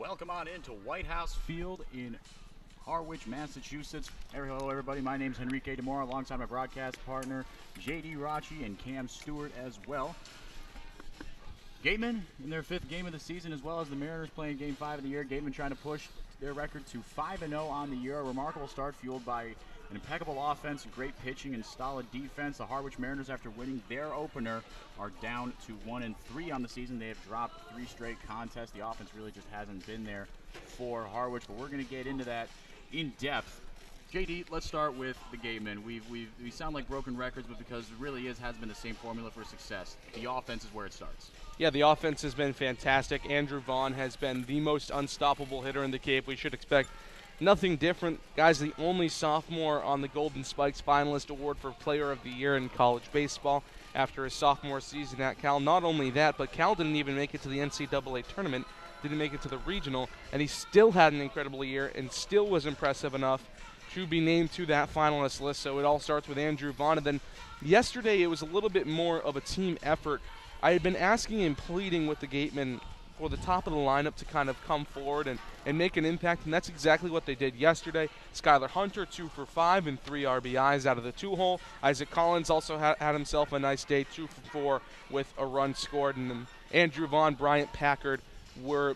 Welcome on into White House Field in Harwich, Massachusetts. Hello, everybody. My name is Enrique Demora, alongside my broadcast partner, J.D. Rachi and Cam Stewart as well. Gatemen in their 5th game of the season, as well as the Mariners playing Game 5 of the year. Gatemen trying to push their record to 5-0 on the year. A remarkable start fueled by an impeccable offense, great pitching, and solid defense. The Harwich Mariners, after winning their opener, are down to 1-3 on the season. They have dropped 3 straight contests. The offense really just hasn't been there for Harwich, but we're going to get into that in depth. JD, let's start with the Gatemen. We sound like broken records, but because it really has been the same formula for success. The offense is where it starts. Yeah, the offense has been fantastic. Andrew Vaughn has been the most unstoppable hitter in the Cape. We should expect nothing different. Guy's the only sophomore on the Golden Spikes finalist award for Player of the Year in college baseball after his sophomore season at Cal. Not only that, but Cal didn't even make it to the NCAA tournament, didn't make it to the regional, and he still had an incredible year and still was impressive enough to be named to that finalist list. So it all starts with Andrew Vaughn. And then yesterday it was a little bit more of a team effort. I had been asking and pleading with the Gatemen for the top of the lineup to kind of come forward and make an impact, and that's exactly what they did yesterday. Skylar Hunter, 2 for 5 and 3 RBIs out of the 2-hole. Isaac Collins also had himself a nice day, 2 for 4 with a run scored. And then Andrew Vaughn, Bryant Packard were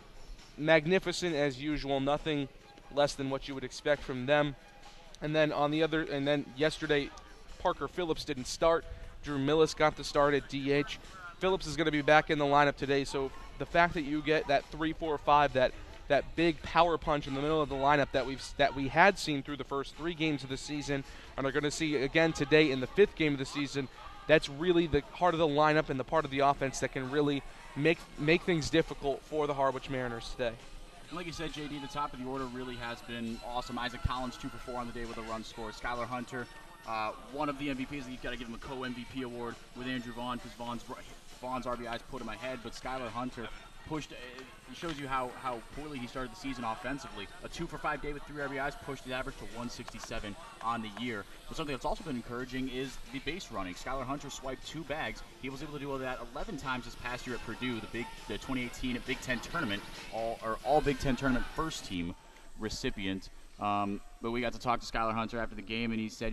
magnificent as usual, nothing less than what you would expect from them. And then yesterday, Parker Phillips didn't start. Drew Millis got the start at DH. Phillips is going to be back in the lineup today, so the fact that you get that 3-4-5, that big power punch in the middle of the lineup that we had seen through the first 3 games of the season and are going to see again today in the 5th game of the season, that's really the heart of the lineup and the part of the offense that can really make things difficult for the Harwich Mariners today. And like you said, JD, the top of the order really has been awesome. Isaac Collins, 2 for 4 on the day with a run score. Skylar Hunter, one of the MVPs. You've got to give him a co-MVP award with Andrew Vaughn because Vaughn's RBIs put him ahead, but Skylar Hunter pushed. It shows you how poorly he started the season offensively. A 2 for 5 day with 3 RBIs pushed his average to 167 on the year. But something that's also been encouraging is the base running. Skylar Hunter swiped 2 bags. He was able to do that 11 times this past year at Purdue, the 2018 Big Ten tournament, all Big Ten tournament first team recipient. But we got to talk to Skylar Hunter after the game, and he said,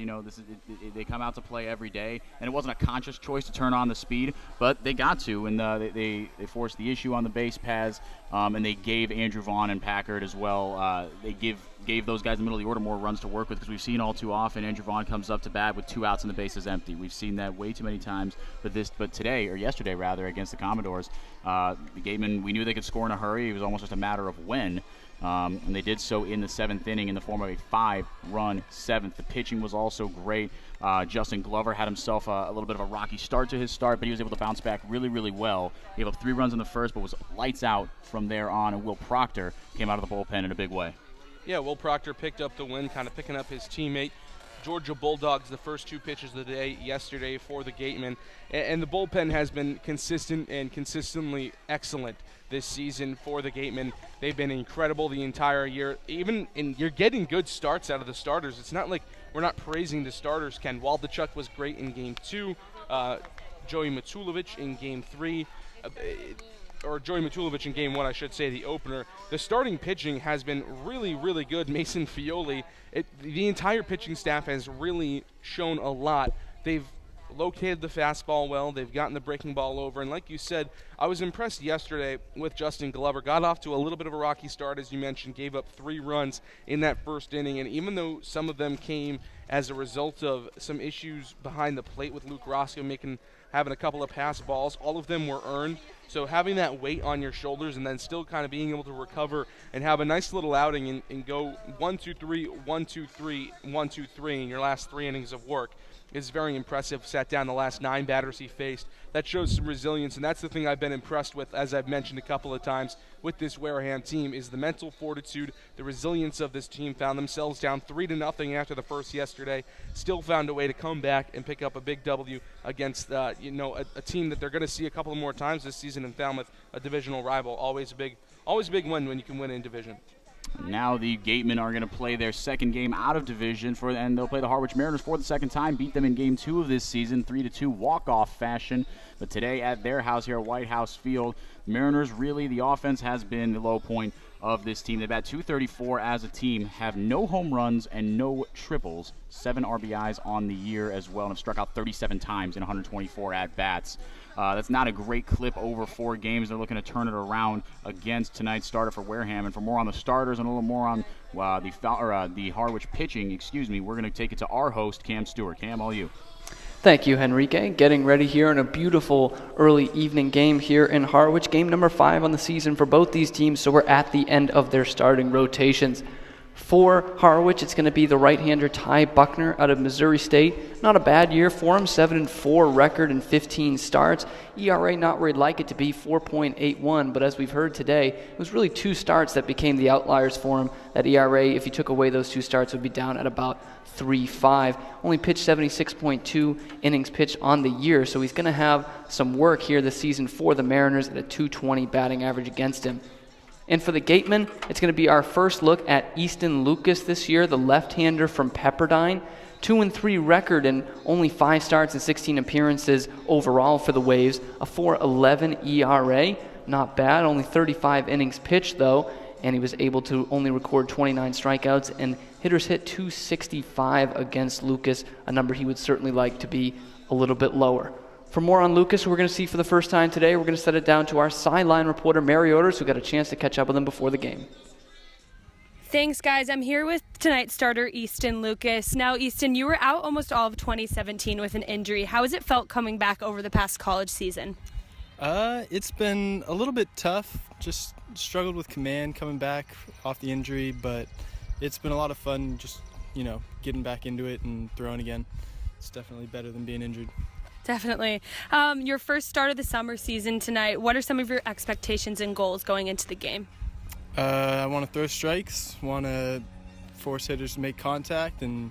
they come out to play every day, and it wasn't a conscious choice to turn on the speed, but they got to, and they forced the issue on the base paths, and they gave Andrew Vaughn and Packard as well. They gave those guys in the middle of the order more runs to work with, because we've seen all too often Andrew Vaughn comes up to bat with 2 outs and the base is empty. We've seen that way too many times, but yesterday against the Commodores, the Gatemen, we knew they could score in a hurry. It was almost just a matter of when. And they did so in the 7th inning in the form of a 5-run 7th. The pitching was also great. Justin Glover had himself a little bit of a rocky start to his start, but he was able to bounce back really, really well. He gave up 3 runs in the first, but was lights out from there on, and Will Proctor came out of the bullpen in a big way. Yeah, Will Proctor picked up the win, kind of picking up his teammate. Georgia Bulldogs, the first 2 pitches of the day yesterday for the Gatemen. And the bullpen has been consistent and consistently excellent this season for the Gatemen. They've been incredible the entire year. You're getting good starts out of the starters. It's not like we're not praising the starters, Ken. Waldachuk was great in Game 2. Joey Matulovic in Game 3. Or Joey Matulovic in Game 1, I should say, the opener. The starting pitching has been really, really good. Mason Fioli, the entire pitching staff has really shown a lot. They've located the fastball well. They've gotten the breaking ball over. And like you said, I was impressed yesterday with Justin Glover. Got off to a little bit of a rocky start, as you mentioned, gave up 3 runs in that first inning. And even though some of them came as a result of some issues behind the plate with Luke Roscoe having a couple of pass balls, all of them were earned. So having that weight on your shoulders and then still kind of being able to recover and have a nice little outing and go 1-2-3, 1-2-3, 1-2-3 in your last 3 innings of work is very impressive. Sat down the last 9 batters he faced. That shows some resilience, and that's the thing I've been impressed with, as I've mentioned a couple of times, with this Wareham team, is the mental fortitude, the resilience of this team. Found themselves down 3-0 after the first yesterday, still found a way to come back and pick up a big W against a team that they're going to see a couple more times this season in Falmouth, a divisional rival. Always a big win when you can win in division. Now the Gatemen are going to play their 2nd game out of division, and they'll play the Harwich Mariners for the 2nd time, beat them in Game 2 of this season, 3-2 walk-off fashion. But today at their house here at White House Field, Mariners, really, the offense has been the low point of this team. They bat .234 as a team, have no home runs and no triples, 7 RBIs on the year as well, and have struck out 37 times in 124 at-bats. That's not a great clip over 4 games. They're looking to turn it around against tonight's starter for Wareham. And for more on the starters and a little more on the Harwich pitching, we're going to take it to our host, Cam Stewart. Cam, all you. Thank you, Henrique. Getting ready here in a beautiful early evening game here in Harwich. Game number 5 on the season for both these teams, so we're at the end of their starting rotations. For Harwich, it's going to be the right-hander Ty Buckner out of Missouri State. Not a bad year for him, 7-4 record in 15 starts. ERA not where he'd like it to be, 4.81, but as we've heard today, it was really 2 starts that became the outliers for him. That ERA, if you took away those 2 starts, would be down at about 3.5. Only pitched 76.2 innings pitched on the year, so he's going to have some work here this season for the Mariners at a .220 batting average against him. And for the Gatemen, it's going to be our first look at Easton Lucas this year, the left-hander from Pepperdine. 2-3 record and only 5 starts and 16 appearances overall for the Waves. A 4.11 ERA, not bad. Only 35 innings pitched, though, and he was able to only record 29 strikeouts, and hitters hit .265 against Lucas, a number he would certainly like to be a little bit lower. For more on Lucas, who we're going to see for the first time today, we're going to set it down to our sideline reporter, Mary Orders, who got a chance to catch up with him before the game. Thanks, guys. I'm here with tonight's starter, Easton Lucas. Now, Easton, you were out almost all of 2017 with an injury. How has it felt coming back over the past college season? It's been a little bit tough. Just struggled with command coming back off the injury, but it's been a lot of fun just, getting back into it and throwing again. It's definitely better than being injured. Definitely. Your first start of the summer season tonight, what are some of your expectations and goals going into the game? I want to throw strikes, want to force hitters to make contact, and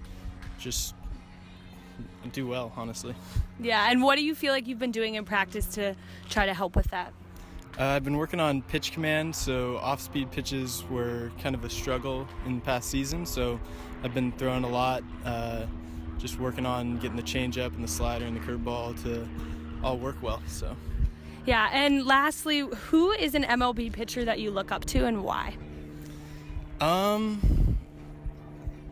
just do well, honestly. Yeah, and what do you feel like you've been doing in practice to try to help with that? I've been working on pitch command, so off-speed pitches were kind of a struggle in the past season, so I've been throwing a lot, just working on getting the changeup and the slider and the curveball to all work well. So. Yeah, and lastly, who is an MLB pitcher that you look up to and why?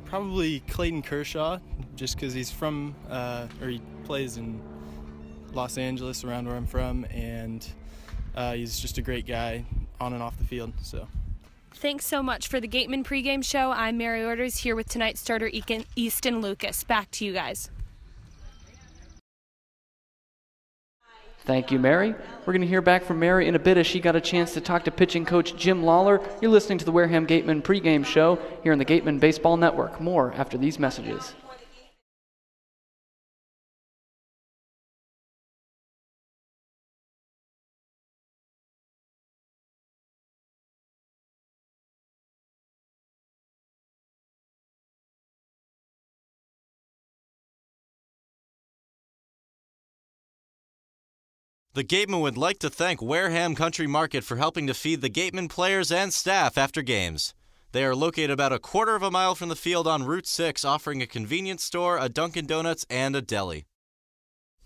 Probably Clayton Kershaw, just because he's from, or he plays in Los Angeles, around where I'm from, and he's just a great guy on and off the field. So. Thanks so much for the Gatemen pregame show. I'm Mary Orders here with tonight's starter, Easton Lucas. Back to you guys. Thank you, Mary. We're going to hear back from Mary in a bit as she got a chance to talk to pitching coach Jim Lawler. You're listening to the Wareham Gatemen pregame show here on the Gatemen Baseball Network. More after these messages. The Gatemen would like to thank Wareham Country Market for helping to feed the Gatemen players and staff after games. They are located about a quarter of a mile from the field on Route 6, offering a convenience store, a Dunkin' Donuts, and a deli.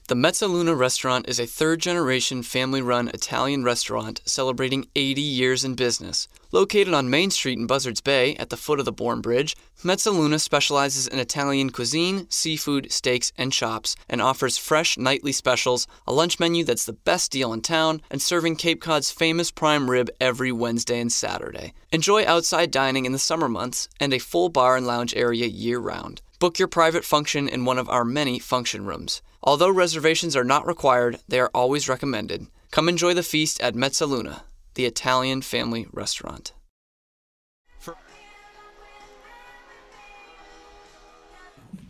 The Mezzaluna restaurant is a third-generation family-run Italian restaurant celebrating 80 years in business. Located on Main Street in Buzzards Bay at the foot of the Bourne Bridge, Mezzaluna specializes in Italian cuisine, seafood, steaks, and chops, and offers fresh nightly specials, a lunch menu that's the best deal in town, and serving Cape Cod's famous prime rib every Wednesday and Saturday. Enjoy outside dining in the summer months and a full bar and lounge area year-round. Book your private function in one of our many function rooms. Although reservations are not required, they are always recommended. Come enjoy the feast at Mezzaluna, the Italian family restaurant.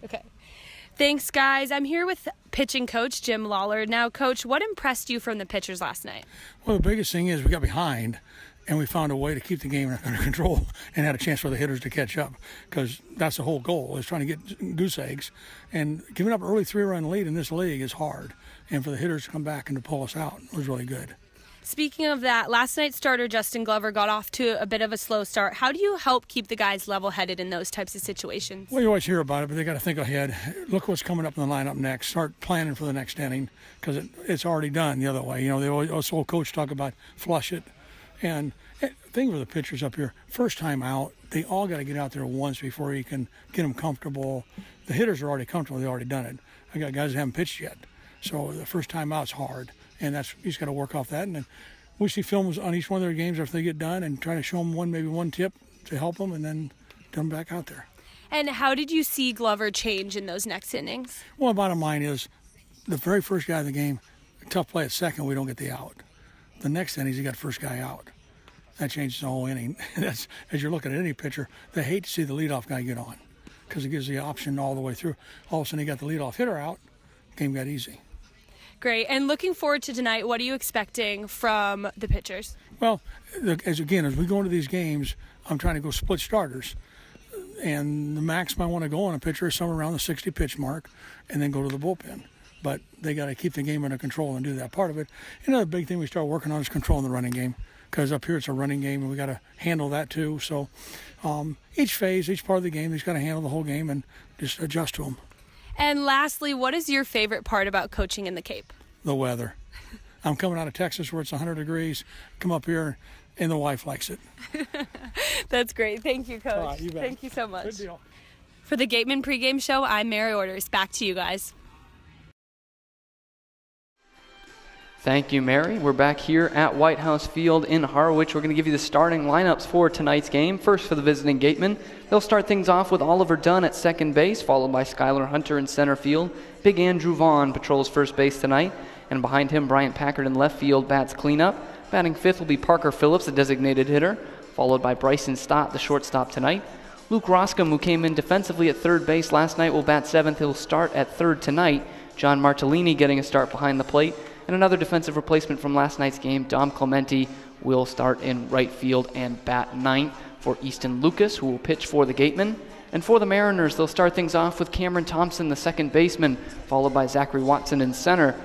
Okay. Thanks, guys. I'm here with pitching coach Jim Lawler. Now, Coach, what impressed you from the pitchers last night? Well, the biggest thing is we got behind, and we found a way to keep the game under control and had a chance for the hitters to catch up, because that's the whole goal, is trying to get goose eggs. And giving up an early 3-run lead in this league is hard, and for the hitters to come back and to pull us out was really good. Speaking of that, last night's starter, Justin Glover, got off to a bit of a slow start. How do you help keep the guys level-headed in those types of situations? Well, you always hear about it, but they got to think ahead. Look what's coming up in the lineup next. Start planning for the next inning, because it's already done the other way. You know, they always, also coach talk about flush it. And Thing with the pitchers up here, first time out, they all got to get out there once before you can get them comfortable. The hitters are already comfortable; they've already done it. I got guys that haven't pitched yet, so the first time out's hard, and you just got to work off that. And then we see films on each one of their games after they get done, and try to show them maybe one tip to help them, and then get them back out there. And how did you see Glover change in those next innings? Well, bottom line is, the very first guy of the game, tough play at second, we don't get the out. The next innings, he got first guy out. That changes the whole inning. That's, as you're looking at any pitcher, they hate to see the leadoff guy get on because it gives the option all the way through. All of a sudden, he got the leadoff hitter out. Game got easy. Great. And looking forward to tonight, what are you expecting from the pitchers? Well, as we go into these games, I'm trying to go split starters. And the maximum I want to go on a pitcher is somewhere around the 60 pitch mark and then go to the bullpen. But they got to keep the game under control and do that part of it. Another big thing we start working on is controlling the running game, because up here it's a running game and we got to handle that too. So each phase, each part of the game, he's got to handle the whole game and just adjust to them. And lastly, what is your favorite part about coaching in the Cape? The weather. I'm coming out of Texas where it's 100 degrees, come up here, and the wife likes it. That's great. Thank you, Coach. All right, you bet. Thank you so much. Good deal. For the Gatemen pregame show, I'm Mary Orders. Back to you guys. Thank you, Mary. We're back here at White House Field in Harwich. We're going to give you the starting lineups for tonight's game. First for the visiting Gatemen, they'll start things off with Oliver Dunn at second base, followed by Skylar Hunter in center field. Big Andrew Vaughn patrols first base tonight, and behind him, Bryant Packard in left field bats cleanup. Batting fifth will be Parker Phillips, the designated hitter, followed by Bryson Stott, the shortstop tonight. Luke Roscom, who came in defensively at third base last night, will bat seventh. He'll start at third tonight. John Martellini getting a start behind the plate. And another defensive replacement from last night's game, Dom Clementi, will start in right field and bat ninth for Easton Lucas, who will pitch for the Gatemen. And for the Mariners, they'll start things off with Cameron Thompson, the second baseman, followed by Zachary Watson in center.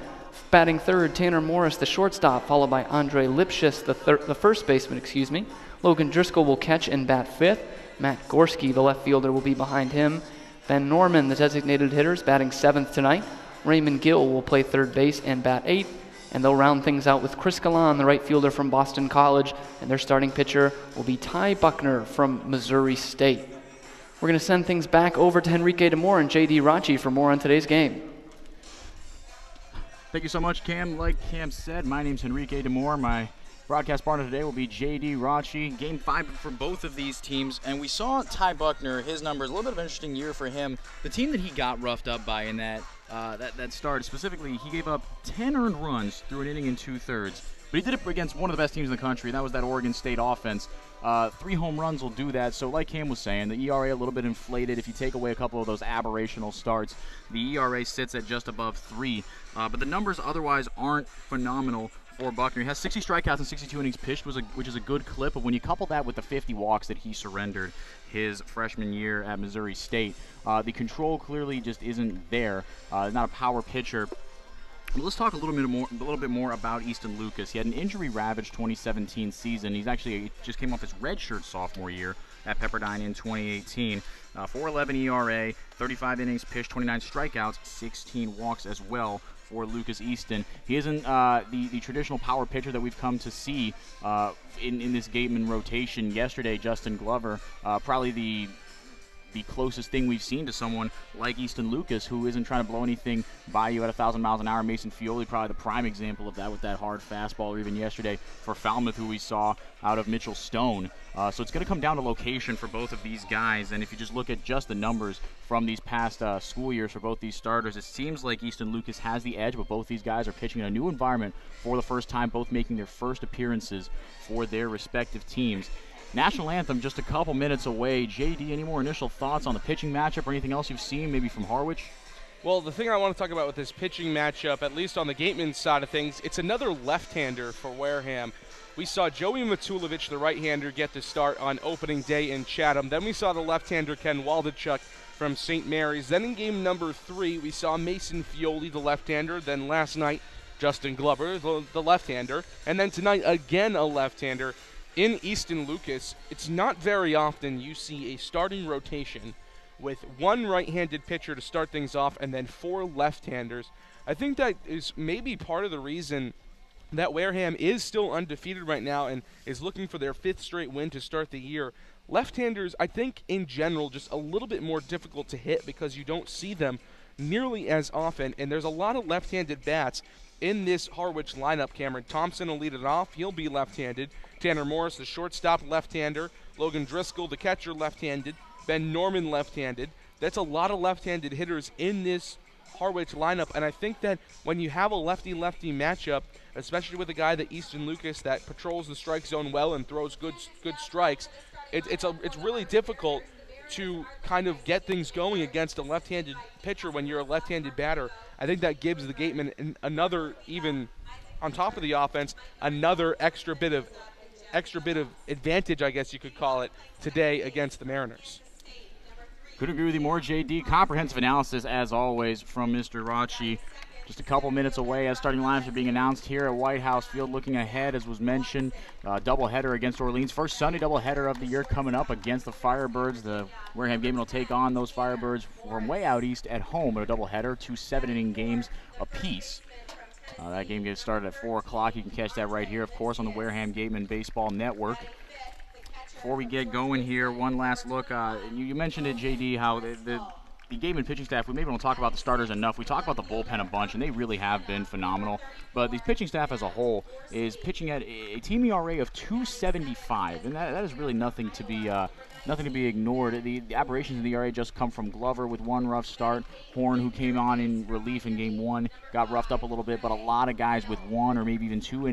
Batting third, Tanner Morris, the shortstop, followed by Andre Lipschitz, the first baseman, Logan Driscoll will catch and bat fifth. Matt Gorski, the left fielder, will be behind him. Ben Norman, the designated hitter, is batting seventh tonight. Raymond Gill will play third base and bat eighth. And they'll round things out with Chris Galan, the right fielder from Boston College. And their starting pitcher will be Ty Buckner from Missouri State. We're going to send things back over to Henrique DeMore and J.D. Rachi for more on today's game. Thank you so much, Cam. Like Cam said, my name's Henrique DeMore. My broadcast partner today will be J.D. Rachi. Game 5 for both of these teams. And we saw Ty Buckner, his numbers, a little bit of an interesting year for him. The team that he got roughed up by in that start, specifically, he gave up 10 earned runs through an inning and 2/3. But he did it against one of the best teams in the country, and that was that Oregon State offense. 3 home runs will do that. So like Cam was saying, the ERA a little bit inflated. If you take away a couple of those aberrational starts, the ERA sits at just above 3. But the numbers otherwise aren't phenomenal for Buckner. He has 60 strikeouts and 62 innings pitched, which is a good clip. But when you couple that with the 50 walks that he surrendered his freshman year at Missouri State, the control clearly just isn't there. Not a power pitcher. But let's talk a little bit more about Easton Lucas. He had an injury-ravaged 2017 season. He just came off his redshirt sophomore year at Pepperdine in 2018. 4.11 ERA, 35 innings pitched, 29 strikeouts, 16 walks as well for Lucas Easton. He isn't the traditional power pitcher that we've come to see in this Gateman rotation. Yesterday, Justin Glover, probably the closest thing we've seen to someone like Easton Lucas, who isn't trying to blow anything by you at 1,000 miles an hour. Mason Fioli, probably the prime example of that with that hard fastball, or even yesterday for Falmouth, who we saw out of Mitchell Stone. So it's going to come down to location for both of these guys. And if you just look at just the numbers from these past school years for both these starters, it seems like Easton Lucas has the edge, but both these guys are pitching in a new environment for the first time, both making their first appearances for their respective teams. National anthem just a couple minutes away. JD, any more initial thoughts on the pitching matchup or anything else you've seen maybe from Harwich? Well, the thing I want to talk about with this pitching matchup, at least on the Gatemen side of things, it's another left-hander for Wareham. We saw Joey Matulovic, the right-hander, get the start on opening day in Chatham. Then we saw the left-hander Ken Waldachuk from St. Mary's. Then in game number 3, we saw Mason Fioli, the left-hander. Then last night, Justin Glover, the left-hander. And then tonight, again, a left-hander in Easton Lucas. It's not very often you see a starting rotation with one right-handed pitcher to start things off and then 4 left-handers. I think that is maybe part of the reason that Wareham is still undefeated right now and is looking for their 5th straight win to start the year. Left-handers, I think, in general, just a little bit more difficult to hit because you don't see them nearly as often, and there's a lot of left-handed bats in this Harwich lineup. Cameron Thompson will lead it off. He'll be left-handed. Tanner Morris, the shortstop, left-hander. Logan Driscoll, the catcher, left-handed. Ben Norman, left-handed. That's a lot of left-handed hitters in this Harwich lineup, and I think that when you have a lefty-lefty matchup, especially with a guy that Easton Lucas that patrols the strike zone well and throws good strikes, it's really difficult to kind of get things going against a left-handed pitcher when you're a left-handed batter. I think that gives the Gatemen another, even on top of the offense, another extra bit of advantage, I guess you could call it, today against the Mariners. Couldn't agree with you more, JD. Comprehensive analysis, as always, from Mr. Rachi. Just a couple minutes away as starting lineups are being announced here at White House Field. Looking ahead, as was mentioned, doubleheader against Orleans. First Sunday doubleheader of the year coming up against the Firebirds. The Wareham Gatemen will take on those Firebirds from way out east at home in a doubleheader, 2 7-inning games apiece. That game gets started at 4 o'clock. You can catch that right here, of course, on the Wareham Gatemen Baseball Network. Before we get going here, one last look. You mentioned it, JD, how the Gatemen pitching staff, we maybe don't talk about the starters enough. We talk about the bullpen a bunch, and they really have been phenomenal. But the pitching staff as a whole is pitching at a team ERA of 2.75, and that is really nothing to be ignored. The aberrations in the ERA just come from Glover with one rough start. Horn, who came on in relief in Game 1, got roughed up a little bit, but a lot of guys with 1 or maybe even 2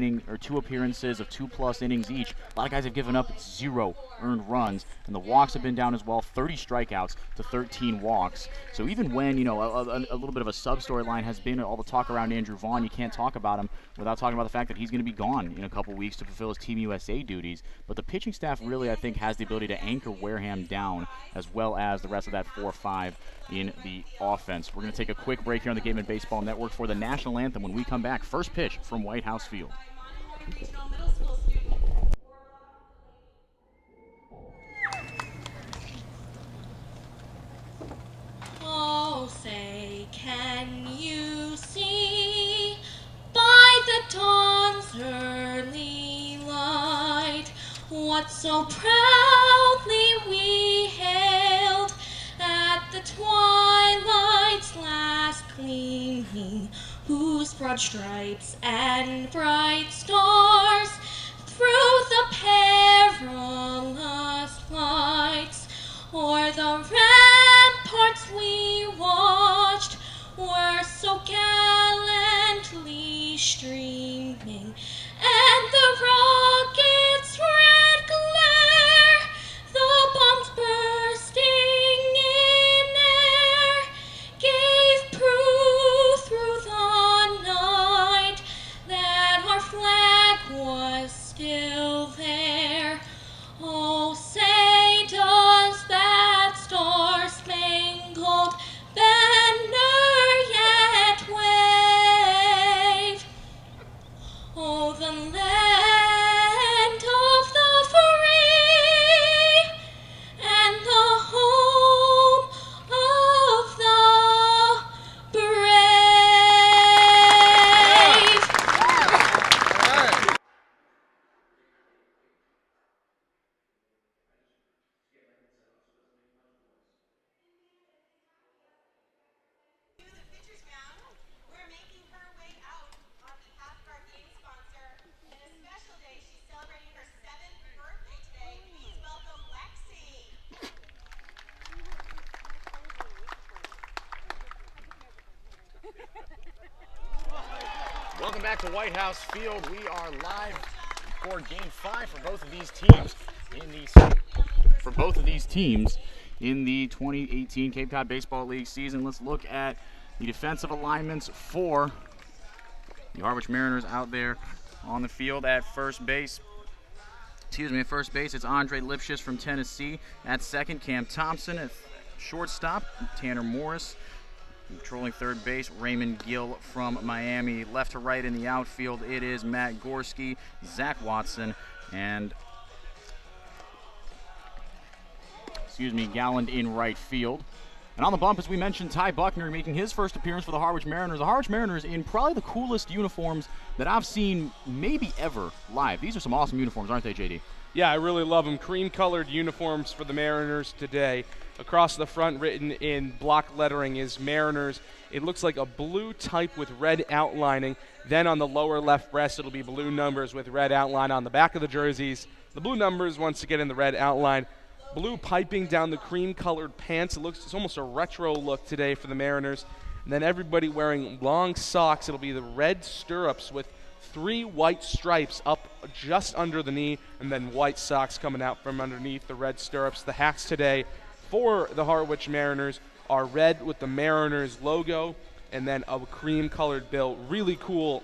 appearances of 2+ innings each. A lot of guys have given up 0 earned runs, and the walks have been down as well, 30 strikeouts to 13 walks. So even when, a little bit of a sub-storyline has been all the talk around Andrew Vaughn, you can't talk about him without talking about the fact that he's going to be gone in a couple weeks to fulfill his Team USA duties. But the pitching staff really, I think, has the ability to anchor Wareham down, as well as the rest of that 4-5 in the offense. We're going to take a quick break here on the Gatemen Baseball Network for the national anthem. When we come back, first pitch from White House Field. Oh, say, can you see by the dawn's early light what so proudly we hailed at the twilight's last gleaming, whose broad stripes and bright stars through the perilous flights o'er the ramparts we watched were so gallantly streaming, and the rocket's red glare, the bombs bursting in air, gave proof through the night that our flag was still there. Oh, say does that star-spangled banner yet wave? Oh, the land of the free and the home of the brave. We're making her way out on behalf of our game sponsor. And a special day, she's celebrating her 7th birthday today. Please welcome Lexi. Welcome back to White House Field. We are live for Game 5 for both of these teams in the 2018 Cape Cod Baseball League season. Let's look at the defensive alignments for the Harwich Mariners out there on the field. At first base, it's Andre Lipschitz from Tennessee. At second, Cam Thompson. At shortstop, Tanner Morris. Controlling third base, Raymond Gill from Miami. Left to right in the outfield, it is Matt Gorski, Zach Watson, and Galland in right field. And on the bump, as we mentioned, Ty Buckner making his first appearance for the Harwich Mariners. The Harwich Mariners in probably the coolest uniforms that I've seen maybe ever live. These are some awesome uniforms, aren't they, JD? Yeah, I really love them. Cream-colored uniforms for the Mariners today. Across the front, written in block lettering, is Mariners. It looks like a blue type with red outlining. Then on the lower left breast, it'll be blue numbers with red outline on the back of the jerseys. The blue numbers, once again, in the red outline. Blue piping down the cream-colored pants. It's almost a retro look today for the Mariners. And then everybody wearing long socks. It'll be the red stirrups with 3 white stripes up just under the knee, and then white socks coming out from underneath the red stirrups. The hats today for the Harwich Mariners are red with the Mariners logo, and then a cream-colored bill. Really cool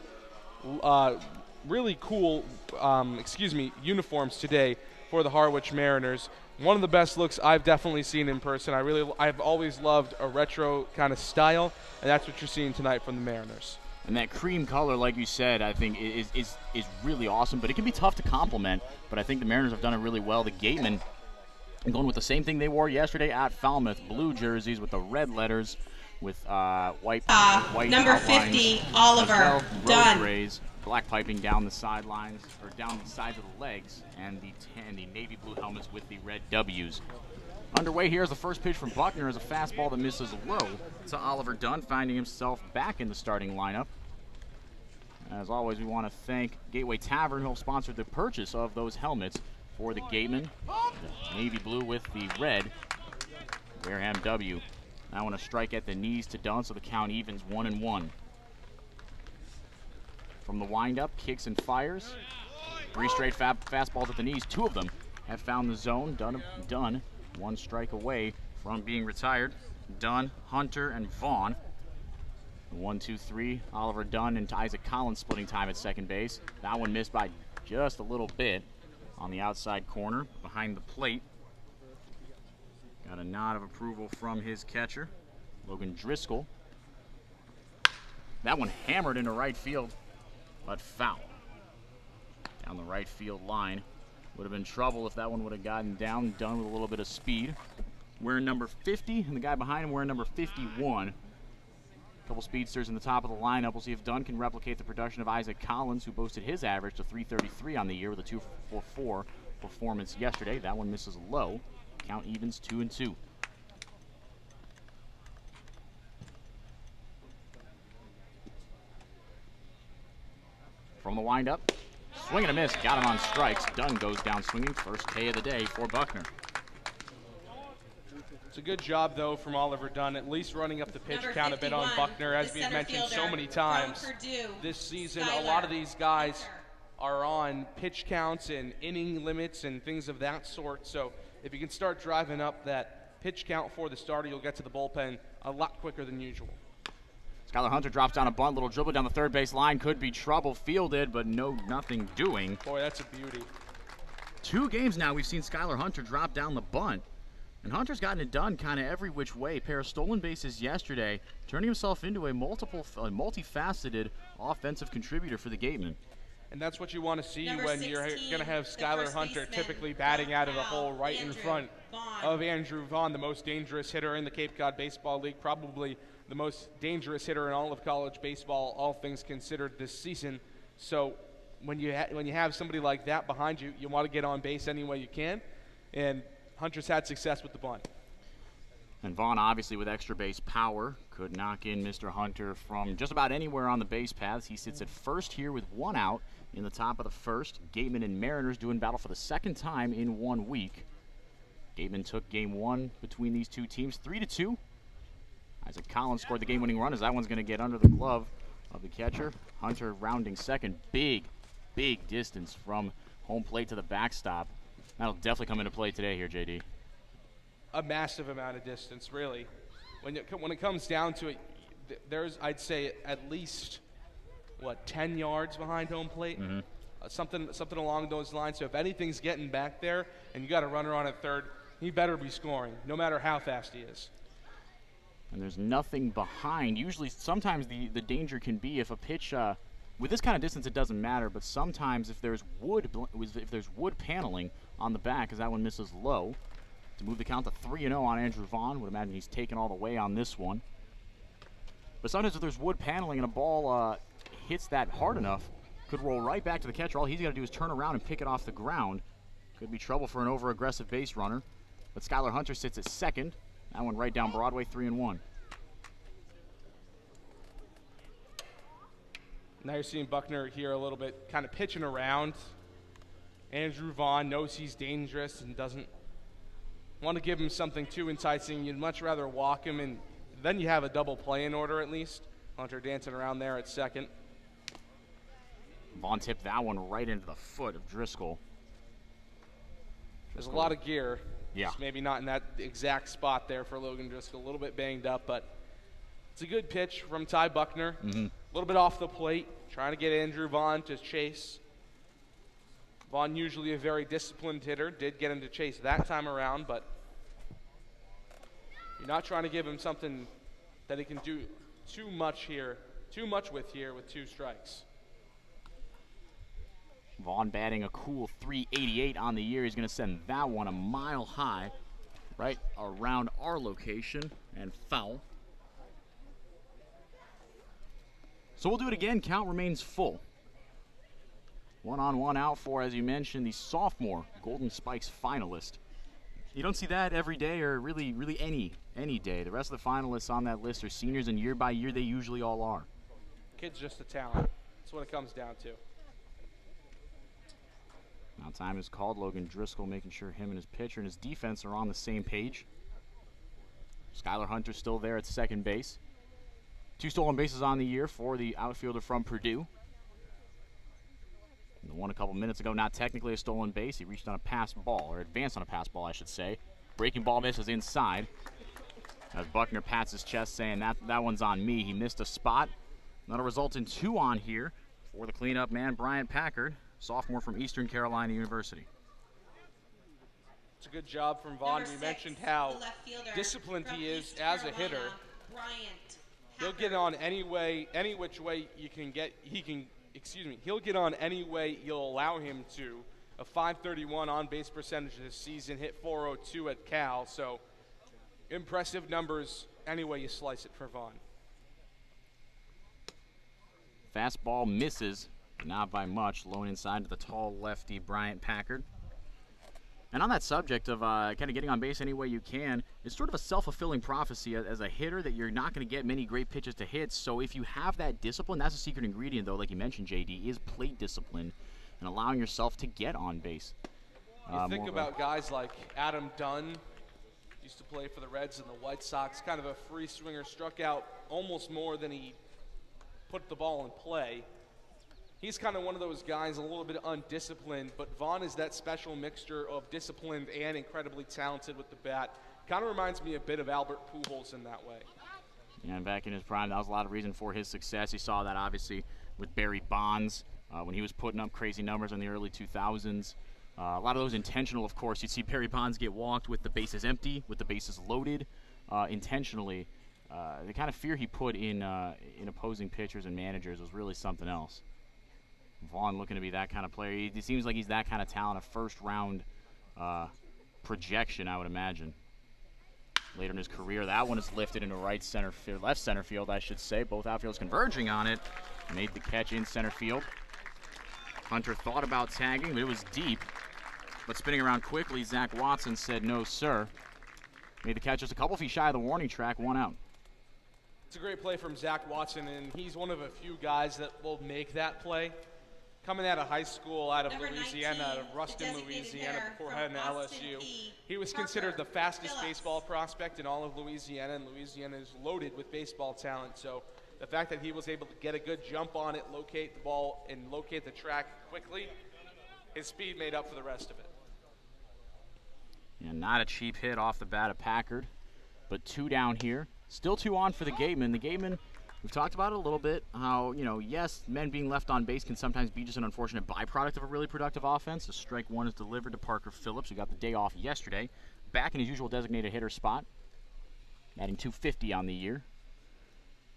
uniforms today for the Harwich Mariners. One of the best looks I've definitely seen in person. I've always loved a retro kind of style, and that's what you're seeing tonight from the Mariners. And that cream color, like you said, I think is really awesome, but it can be tough to complement. But I think the Mariners have done it really well. The Gatemen going with the same thing they wore yesterday at Falmouth, blue jerseys with the red letters with white number outlines, 50, Oliver, as well, done. rose rays, black piping down the sidelines, or down the sides of the legs, and the navy blue helmets with the red W's. Underway here is the first pitch from Buckner, as a fastball that misses low to Oliver Dunn, finding himself back in the starting lineup. As always, we want to thank Gateway Tavern, who sponsored the purchase of those helmets for the Gatemen. The navy blue with the red Wareham W. Now want to strike at the knees to Dunn, so the count evens 1-1. From the windup, kicks and fires. 3 straight fastballs at the knees. 2 of them have found the zone. Dunn 1 strike away from being retired. Dunn, Hunter, and Vaughn. 1-2-3. Oliver Dunn and Isaac Collins splitting time at second base. That one missed by just a little bit on the outside corner behind the plate. Got a nod of approval from his catcher, Logan Driscoll. That one hammered into right field, but foul. Down the right field line. Would have been trouble if that one would have gotten down, Done with a little bit of speed. Wearing number 50, and the guy behind him wearing number 51. Couple speedsters in the top of the lineup. We'll see if Dunn can replicate the production of Isaac Collins, who boasted his average to .333 on the year with a 2.44 performance yesterday. That one misses low. Count evens 2-2. From the windup, swing and a miss, got him on strikes. Dunn goes down swinging, first K of the day for Buckner. It's a good job, though, from Oliver Dunn, at least running up the pitch count a bit on Buckner. As we've mentioned so many times this season, a lot of these guys are on pitch counts and inning limits and things of that sort. So if you can start driving up that pitch count for the starter, you'll get to the bullpen a lot quicker than usual. Skylar Hunter drops down a bunt, little dribble down the third base line, could be trouble, fielded, but nothing doing. Boy, that's a beauty. 2 games now we've seen Skylar Hunter drop down the bunt, and Hunter's gotten it done kind of every which way. Pair of stolen bases yesterday, turning himself into a multifaceted offensive contributor for the Gatemen. And that's what you want to see when you're going to have Skylar Hunter typically batting out of the hole right in front of Andrew Vaughn, the most dangerous hitter in the Cape Cod Baseball League, probably the most dangerous hitter in all of college baseball, all things considered, this season. So when you have somebody like that behind you, you want to get on base any way you can, and Hunter's had success with the bunt. And Vaughn, obviously, with extra base power, could knock in Mr. Hunter from just about anywhere on the base paths. He sits at first here with 1 out in the top of the first. Gatemen and Mariners doing battle for the second time in 1 week. Gatemen took game 1 between these 2 teams, 3-2. Isaac Collins scored the game-winning run, as that one's going to get under the glove of the catcher. Hunter rounding second. Big distance from home plate to the backstop. That'll definitely come into play today here, JD. A massive amount of distance, really. When it comes down to it, there's, I'd say, at least, 10 yards behind home plate? Mm-hmm. Something along those lines. So if anything's getting back there and you got a runner on at third, he better be scoring, no matter how fast he is. And there's nothing behind. Usually, sometimes the danger can be if a pitch, with this kind of distance, it doesn't matter. But sometimes if there's wood paneling on the back, as that one misses low, to move the count to 3-0 on Andrew Vaughn. Would imagine he's taken all the way on this one. But sometimes if there's wood paneling and a ball hits that hard enough, could roll right back to the catcher. All he's got to do is turn around and pick it off the ground. Could be trouble for an over-aggressive base runner. But Skylar Hunter sits at second. That one right down Broadway, 3-1. Now you're seeing Buckner here a little bit kind of pitching around. Andrew Vaughn knows he's dangerous and doesn't want to give him something too enticing. You'd much rather walk him, and then you have a double play in order at least. Hunter dancing around there at second. Vaughn tipped that one right into the foot of Driscoll. There's a lot of gear. Yeah. Just maybe not in that exact spot there for Logan Driscoll. A little bit banged up, but it's a good pitch from Ty Buckner. A little bit off the plate, trying to get Andrew Vaughn to chase. Vaughn usually a very disciplined hitter. Did get him to chase that time around, but you're not trying to give him something that he can do too much with here with 2 strikes. Vaughn batting a cool .388 on the year. He's going to send that one a mile high right around our location and foul. So we'll do it again. Count remains full. 1 on, 1 out for, as you mentioned, the sophomore Golden Spikes finalist. You don't see that every day, or really any day. The rest of the finalists on that list are seniors, and year by year they usually all are. Kid's just a talent. That's what it comes down to. Now time is called. Logan Driscoll making sure him and his pitcher and his defense are on the same page. Skylar Hunter still there at second base. 2 stolen bases on the year for the outfielder from Purdue. And the one a couple minutes ago, not technically a stolen base. He reached on a pass ball, or advanced on a pass ball, I should say. Breaking ball misses inside. As Buckner pats his chest saying that one's on me. He missed a spot. That'll result in 2 on here for the cleanup man, Bryant Packard, sophomore from Eastern Carolina University. It's a good job from Vaughn. We mentioned how disciplined he is as a hitter. He'll get on any which way you can get. He'll get on any way you'll allow him to. A .531 on base percentage this season, hit .402 at Cal. So impressive numbers any way you slice it for Vaughn. Fastball misses, not by much. Lone inside to the tall lefty Bryant Packard. And on that subject of kind of getting on base any way you can, it's sort of a self-fulfilling prophecy as a hitter that you're not going to get many great pitches to hit. So if you have that discipline, that's a secret ingredient, though, like you mentioned, JD, is plate discipline and allowing yourself to get on base. You think about guys like Adam Dunn, used to play for the Reds and the White Sox, kind of a free swinger, struck out almost more than he put the ball in play. He's kind of one of those guys, a little bit undisciplined, but Vaughn is that special mixture of disciplined and incredibly talented with the bat. Kind of reminds me a bit of Albert Pujols in that way. Yeah, and back in his prime, that was a lot of reason for his success. He saw that, obviously, with Barry Bonds when he was putting up crazy numbers in the early 2000s. A lot of those intentional, of course. You'd see Barry Bonds get walked with the bases empty, with the bases loaded, intentionally. The kind of fear he put in opposing pitchers and managers was really something else. Vaughn looking to be that kind of player. He seems like he's that kind of talent, a first-round projection, I would imagine. Later in his career, that one is lifted into left center field, I should say. Both outfielders converging on it. Made the catch in center field. Hunter thought about tagging, but it was deep. But spinning around quickly, Zach Watson said, "No, sir." Made the catch just a couple feet shy of the warning track, 1 out. It's a great play from Zach Watson, and he's one of a few guys that will make that play. Coming out of high school, out of Louisiana, out of Ruston, Louisiana, before heading to LSU. He was considered the fastest baseball prospect in all of Louisiana, and Louisiana is loaded with baseball talent. So the fact that he was able to get a good jump on it, locate the ball, and locate the track quickly, his speed made up for the rest of it. Yeah, not a cheap hit off the bat of Packard, but 2 down here. Still 2 on for the Gatemen. The Gatemen, we've talked about it a little bit, how, yes, men being left on base can sometimes be just an unfortunate byproduct of a really productive offense. A strike 1 is delivered to Parker Phillips, who got the day off yesterday, back in his usual designated hitter spot, adding .250 on the year.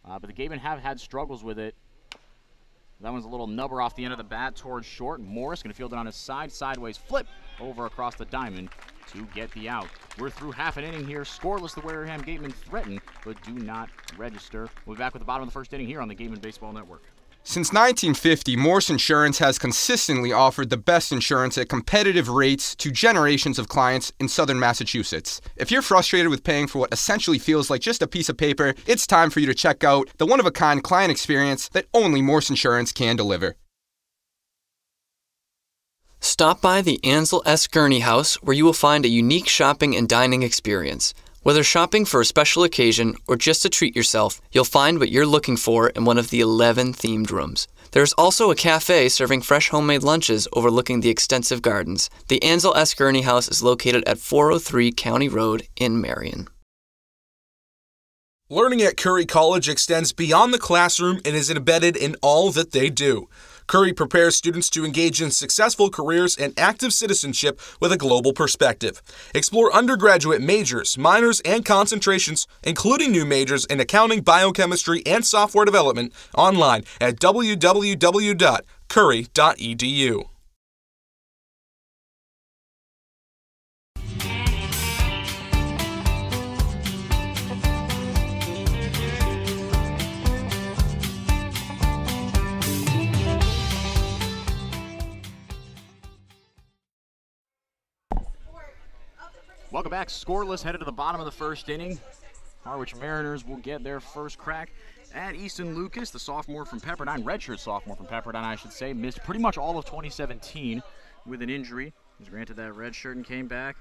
But the Gatemen have had struggles with it. That one's a little nubber off the end of the bat towards short. Morris going to field it on his side, sideways flip over across the diamond to get the out. We're through half an inning here. Scoreless, the Wareham Gatemen threaten, but do not register. We'll be back with the bottom of the first inning here on the Gatemen Baseball Network. Since 1950, Morse Insurance has consistently offered the best insurance at competitive rates to generations of clients in southern Massachusetts. If you're frustrated with paying for what essentially feels like just a piece of paper, it's time for you to check out the one-of-a-kind client experience that only Morse Insurance can deliver. Stop by the Ansel S. Gurney House, where you will find a unique shopping and dining experience. Whether shopping for a special occasion or just to treat yourself, you'll find what you're looking for in one of the 11 themed rooms. There's also a cafe serving fresh homemade lunches overlooking the extensive gardens. The Ansel S. Gurney House is located at 403 County Road in Marion. Learning at Curry College extends beyond the classroom and is embedded in all that they do. Curry prepares students to engage in successful careers and active citizenship with a global perspective. Explore undergraduate majors, minors, and concentrations, including new majors in accounting, biochemistry, and software development, online at www.curry.edu. Welcome back. Scoreless, headed to the bottom of the first inning. Harwich Mariners will get their first crack at Easton Lucas, the sophomore from Pepperdine, redshirt sophomore from Pepperdine, I should say. Missed pretty much all of 2017 with an injury. He was granted that red shirt and came back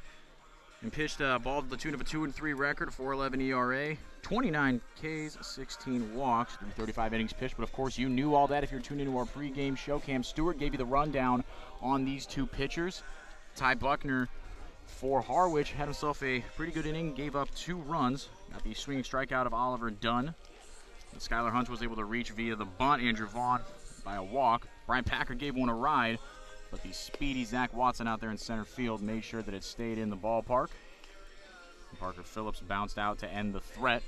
and pitched a ball to the tune of a 2-3 record, 4.11 ERA, 29 Ks, 16 walks, 35 innings pitched. But of course, you knew all that if you're tuned into our pregame show. Cam Stewart gave you the rundown on these two pitchers. Ty Buckner for Harwich had himself a pretty good inning, gave up 2 runs. Got the swinging strikeout of Oliver Dunn. And Skylar Hunter was able to reach via the bunt. Andrew Vaughn by a walk. Brian Packard gave one a ride, but the speedy Zach Watson out there in center field made sure that it stayed in the ballpark. And Parker Phillips bounced out to end the threat.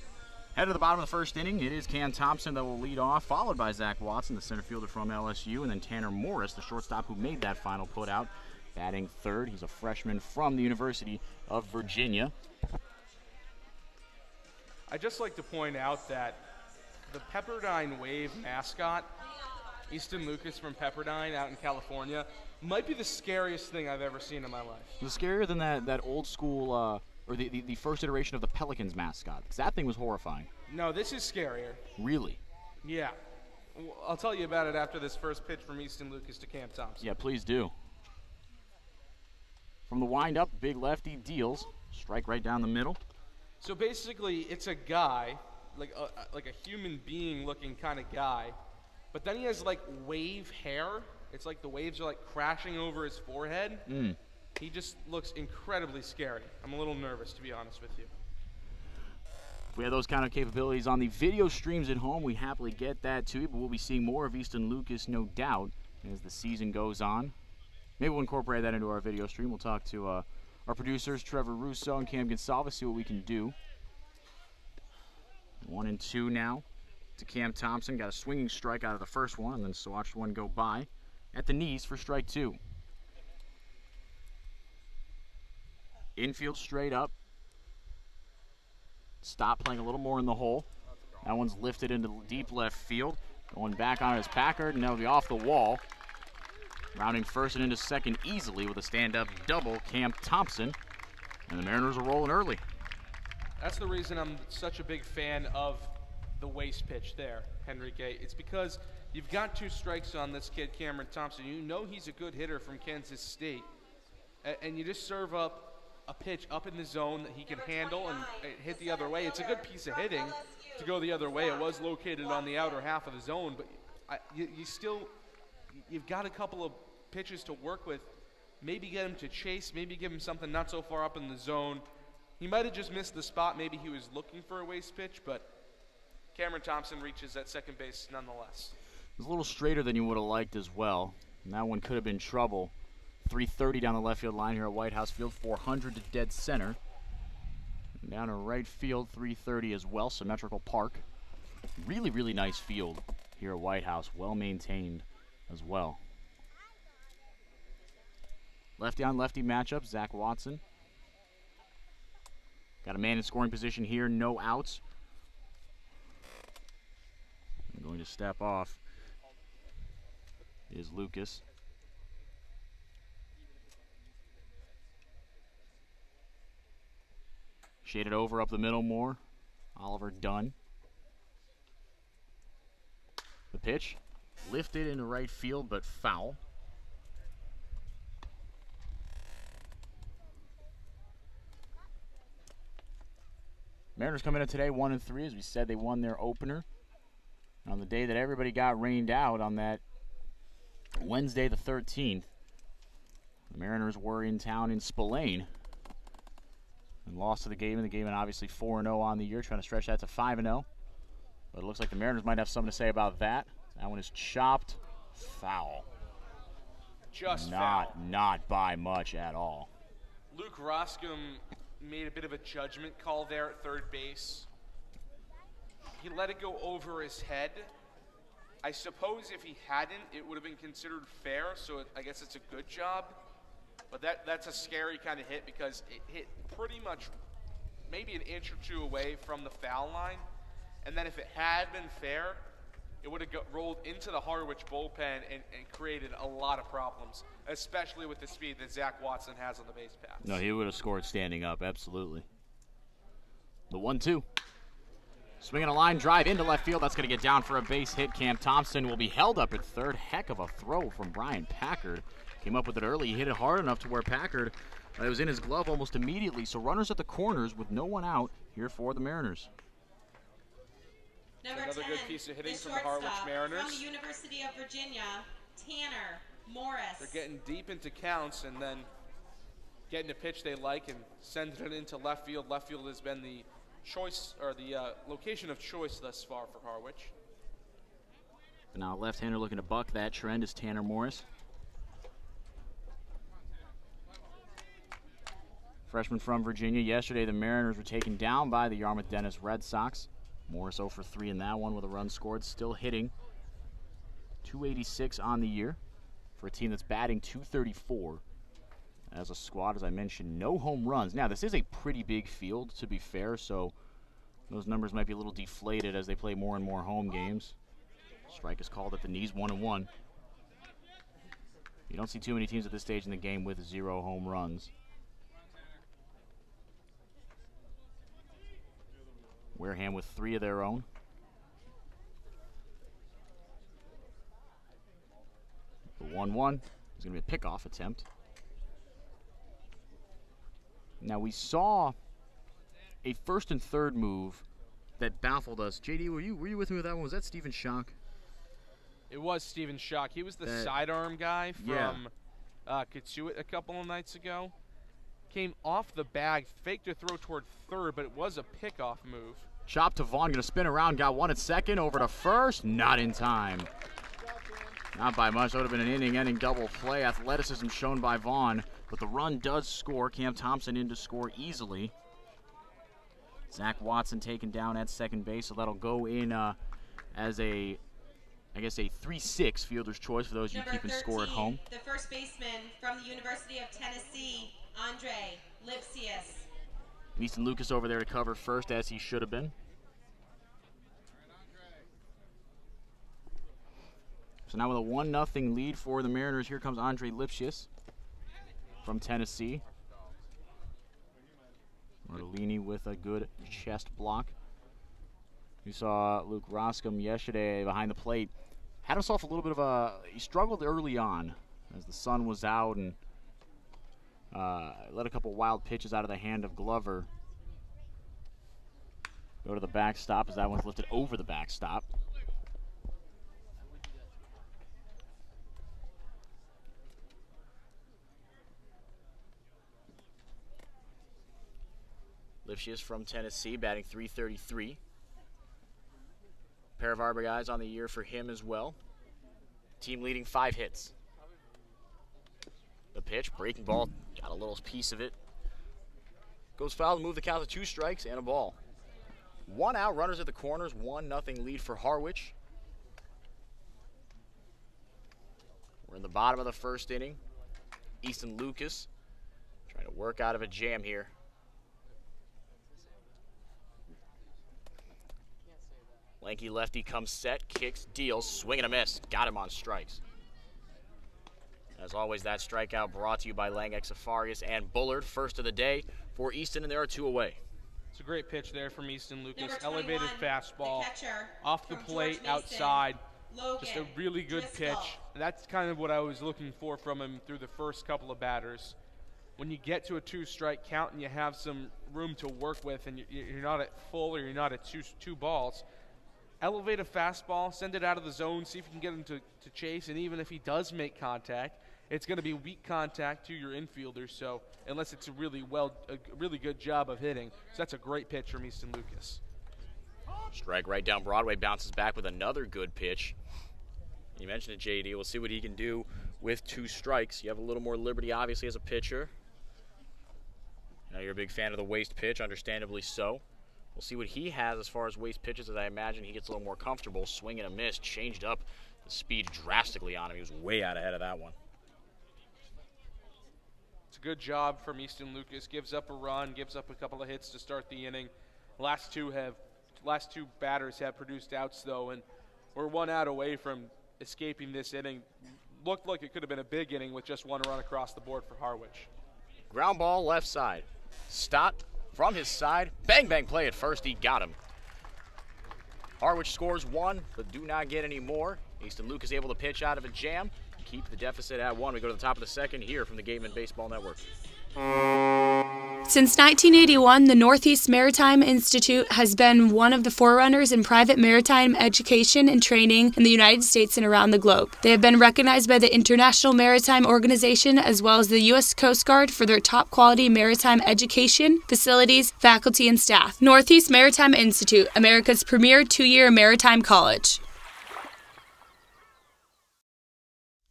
Head to the bottom of the first inning, it is Cam Thompson that will lead off, followed by Zach Watson, the center fielder from LSU, and then Tanner Morris, the shortstop who made that final put out, batting third. He's a freshman from the University of Virginia. I'd just like to point out that the Pepperdine Wave mascot, Easton Lucas from Pepperdine out in California, might be the scariest thing I've ever seen in my life. Was scarier than that old school, or the first iteration of the Pelicans mascot, because that thing was horrifying. No, this is scarier. Really? Yeah. I'll tell you about it after this first pitch from Easton Lucas to Cam Thompson. Yeah, please do. From the windup, big lefty deals. Strike right down the middle. So basically, it's a guy, like a human being looking kind of guy, but then he has like wave hair. It's like the waves are like crashing over his forehead. He just looks incredibly scary. I'm a little nervous, to be honest with you. If we have those kind of capabilities on the video streams at home, we happily get that to you, but we'll be seeing more of Easton Lucas, no doubt, as the season goes on. Maybe we'll incorporate that into our video stream. We'll talk to our producers, Trevor Russo and Cam Gonsalves, see what we can do. 1-2 now to Cam Thompson. Got a swinging strike out of the first one, and then watched one go by at the knees for strike 2. Infield straight up. Stop playing a little more in the hole. That one's lifted into deep left field. Going back on his Packard, and that'll be off the wall. Rounding first and into second easily with a stand-up double, Cam Thompson. And the Mariners are rolling early. That's the reason I'm such a big fan of the waste pitch there, Henrique. It's because you've got 2 strikes on this kid, Cameron Thompson. You know he's a good hitter from Kansas State. And you just serve up a pitch up in the zone that he can handle and hit the other way. It's a good piece of hitting to go the other way. It was located on the outer half of the zone, but you've got a couple of pitches to work with. Maybe get him to chase, maybe give him something not so far up in the zone. He might have just missed the spot. Maybe he was looking for a waste pitch, but Cameron Thompson reaches at second base nonetheless. It was a little straighter than you would have liked as well. And that one could have been trouble. 330 down the left field line here at White House Field, 400 to dead center. And down to right field, 330 as well, Symmetrical Park. Really, really nice field here at White House, well maintained as well. Lefty on lefty matchup, Zach Watson Got a man in scoring position here, no outs. I'm going to step off is Lucas. Shaded over up the middle more. Oliver Dunn. The pitch lifted into right field, but foul. Mariners coming in today 1-3. As we said, they won their opener on the day that everybody got rained out on that Wednesday the 13th. The Mariners were in town in Spillane and lost to the Gatemen. The Gatemen obviously 4-0 on the year, trying to stretch that to 5-0. But it looks like the Mariners might have something to say about that. That one is chopped foul. Just foul. Not by much at all. Luke Roscom made a bit of a judgment call there at third base. He let it go over his head. I suppose if he hadn't, it would have been considered fair, so I guess it's a good job. But that's a scary kind of hit because it hit pretty much maybe an inch or two away from the foul line. And then if it had been fair, it would have rolled into the Harwich bullpen and created a lot of problems, especially with the speed that Zach Watson has on the base paths. No, he would have scored standing up, absolutely. The 1-2. Swinging a line drive into left field. That's going to get down for a base hit. Cam Thompson will be held up at third. Heck of a throw from Brian Packard. Came up with it early. He hit it hard enough to where Packard, it was in his glove almost immediately. So runners at the corners with no one out here for the Mariners. Another 10, good piece of hitting the from the Harwich Mariners. From the University of Virginia, Tanner Morris. They're getting deep into counts and then getting a pitch they like and sending it into left field. Left field has been the choice or the location of choice thus far for Harwich. But now left-hander looking to buck that trend is Tanner Morris. Freshman from Virginia. Yesterday the Mariners were taken down by the Yarmouth Dennis Red Sox. Morris 0 for 3 in that one with a run scored. Still hitting .286 on the year for a team that's batting .234. As a squad, as I mentioned, no home runs. Now, this is a pretty big field, to be fair, so those numbers might be a little deflated as they play more and more home games. Strike is called at the knees, 1-1. You don't see too many teams at this stage in the game with 0 home runs. Wareham with 3 of their own. The 1-1 is going to be a pickoff attempt. Now we saw a first and third move that baffled us. JD, were you with me with that one? Was that Stephen Schock? It was Stephen Schock. He was the sidearm guy from Kitsui a couple of nights ago. Came off the bag, faked a throw toward third, but it was a pickoff move. Chop to Vaughn, going to spin around, got one at second, over to first, not in time. Not by much. That would have been an inning-ending double play. Athleticism shown by Vaughn, but the run does score. Cam Thompson in to score easily. Zach Watson taken down at second base, so that'll go in as a 3-6 fielder's choice for those you keep and score at home. The first baseman from the University of Tennessee, Andre Lipsius. Easton Lucas over there to cover first, as he should have been. So now with a 1-0 lead for the Mariners, here comes Andre Lipsius from Tennessee. Rodolini with a good chest block. We saw Luke Roscom yesterday behind the plate. Had himself a little bit of he struggled early on as the sun was out and let a couple wild pitches out of the hand of Glover. Go to the backstop as that one's lifted over the backstop. Lipsius from Tennessee, batting .333. Pair of RBIs on the year for him as well. Team leading 5 hits. The pitch, breaking ball, got a little piece of it. Goes foul to move the count to 2 strikes and a ball. 1 out, runners at the corners, 1-0 lead for Harwich. We're in the bottom of the first inning. Easton Lucas trying to work out of a jam here. Lanky lefty comes set, kicks, deals, swing and a miss. Got him on strikes. As always, that strikeout brought to you by Langex Safarius and Bullard. First of the day for Easton, and there are 2 away. It's a great pitch there from Easton Lucas. Elevated fastball, off the plate, outside. Just a really good pitch. That's kind of what I was looking for from him through the first couple of batters. When you get to a 2-strike count and you have some room to work with and you're not at full or you're not at two balls, elevate a fastball, send it out of the zone, see if you can get him to chase, and even if he does make contact, it's going to be weak contact to your infielder, so unless it's a really good job of hitting. So that's a great pitch from Easton Lucas. Strike right down Broadway, bounces back with another good pitch. You mentioned it, JD. We'll see what he can do with 2 strikes. You have a little more liberty, obviously, as a pitcher. Now you're a big fan of the waist pitch, understandably so. We'll see what he has as far as waist pitches, as I imagine he gets a little more comfortable. Swing and a miss, changed up the speed drastically on him. He was way out ahead of that one. It's a good job from Easton Lucas. Gives up a run, gives up a couple of hits to start the inning. Last two batters have produced outs, though, and we're 1 out away from escaping this inning. Looked like it could have been a big inning with just 1 run across the board for Harwich. Ground ball left side. Stott from his side. Bang, bang play at first. He got him. Harwich scores 1, but do not get any more. Easton Lucas able to pitch out of a jam. Keep the deficit at 1. We go to the top of the second here from the Gatemen Baseball Network. Since 1981, the Northeast Maritime Institute has been one of the forerunners in private maritime education and training in the United States and around the globe. They have been recognized by the International Maritime Organization as well as the U.S. Coast Guard for their top-quality maritime education, facilities, faculty, and staff. Northeast Maritime Institute, America's premier 2-year maritime college.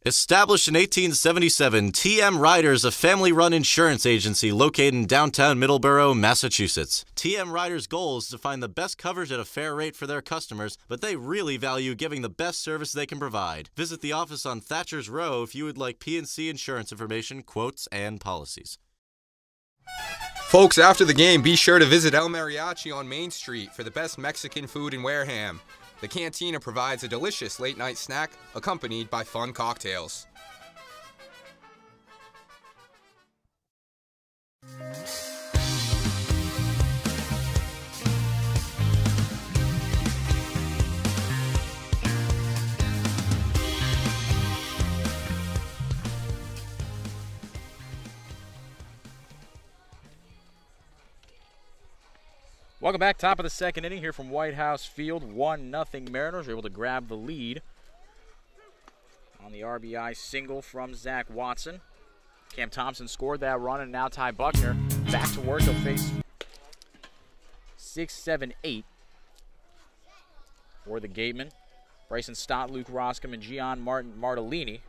Established in 1877, TM Riders, a family-run insurance agency located in downtown Middleborough, Massachusetts. TM Riders' goal is to find the best coverage at a fair rate for their customers, but they really value giving the best service they can provide. Visit the office on Thatcher's Row if you would like P&C insurance information, quotes, and policies. Folks, after the game, be sure to visit El Mariachi on Main Street for the best Mexican food in Wareham. The cantina provides a delicious late-night snack accompanied by fun cocktails. Welcome back. Top of the second inning here from White House Field. 1-0 Mariners are able to grab the lead on the RBI single from Zach Watson. Cam Thompson scored that run, and now Ty Buckner back to work. He'll face 6, 7, 8 for the Gatemen. Bryson Stott, Luke Roscom, and Gian Martellini.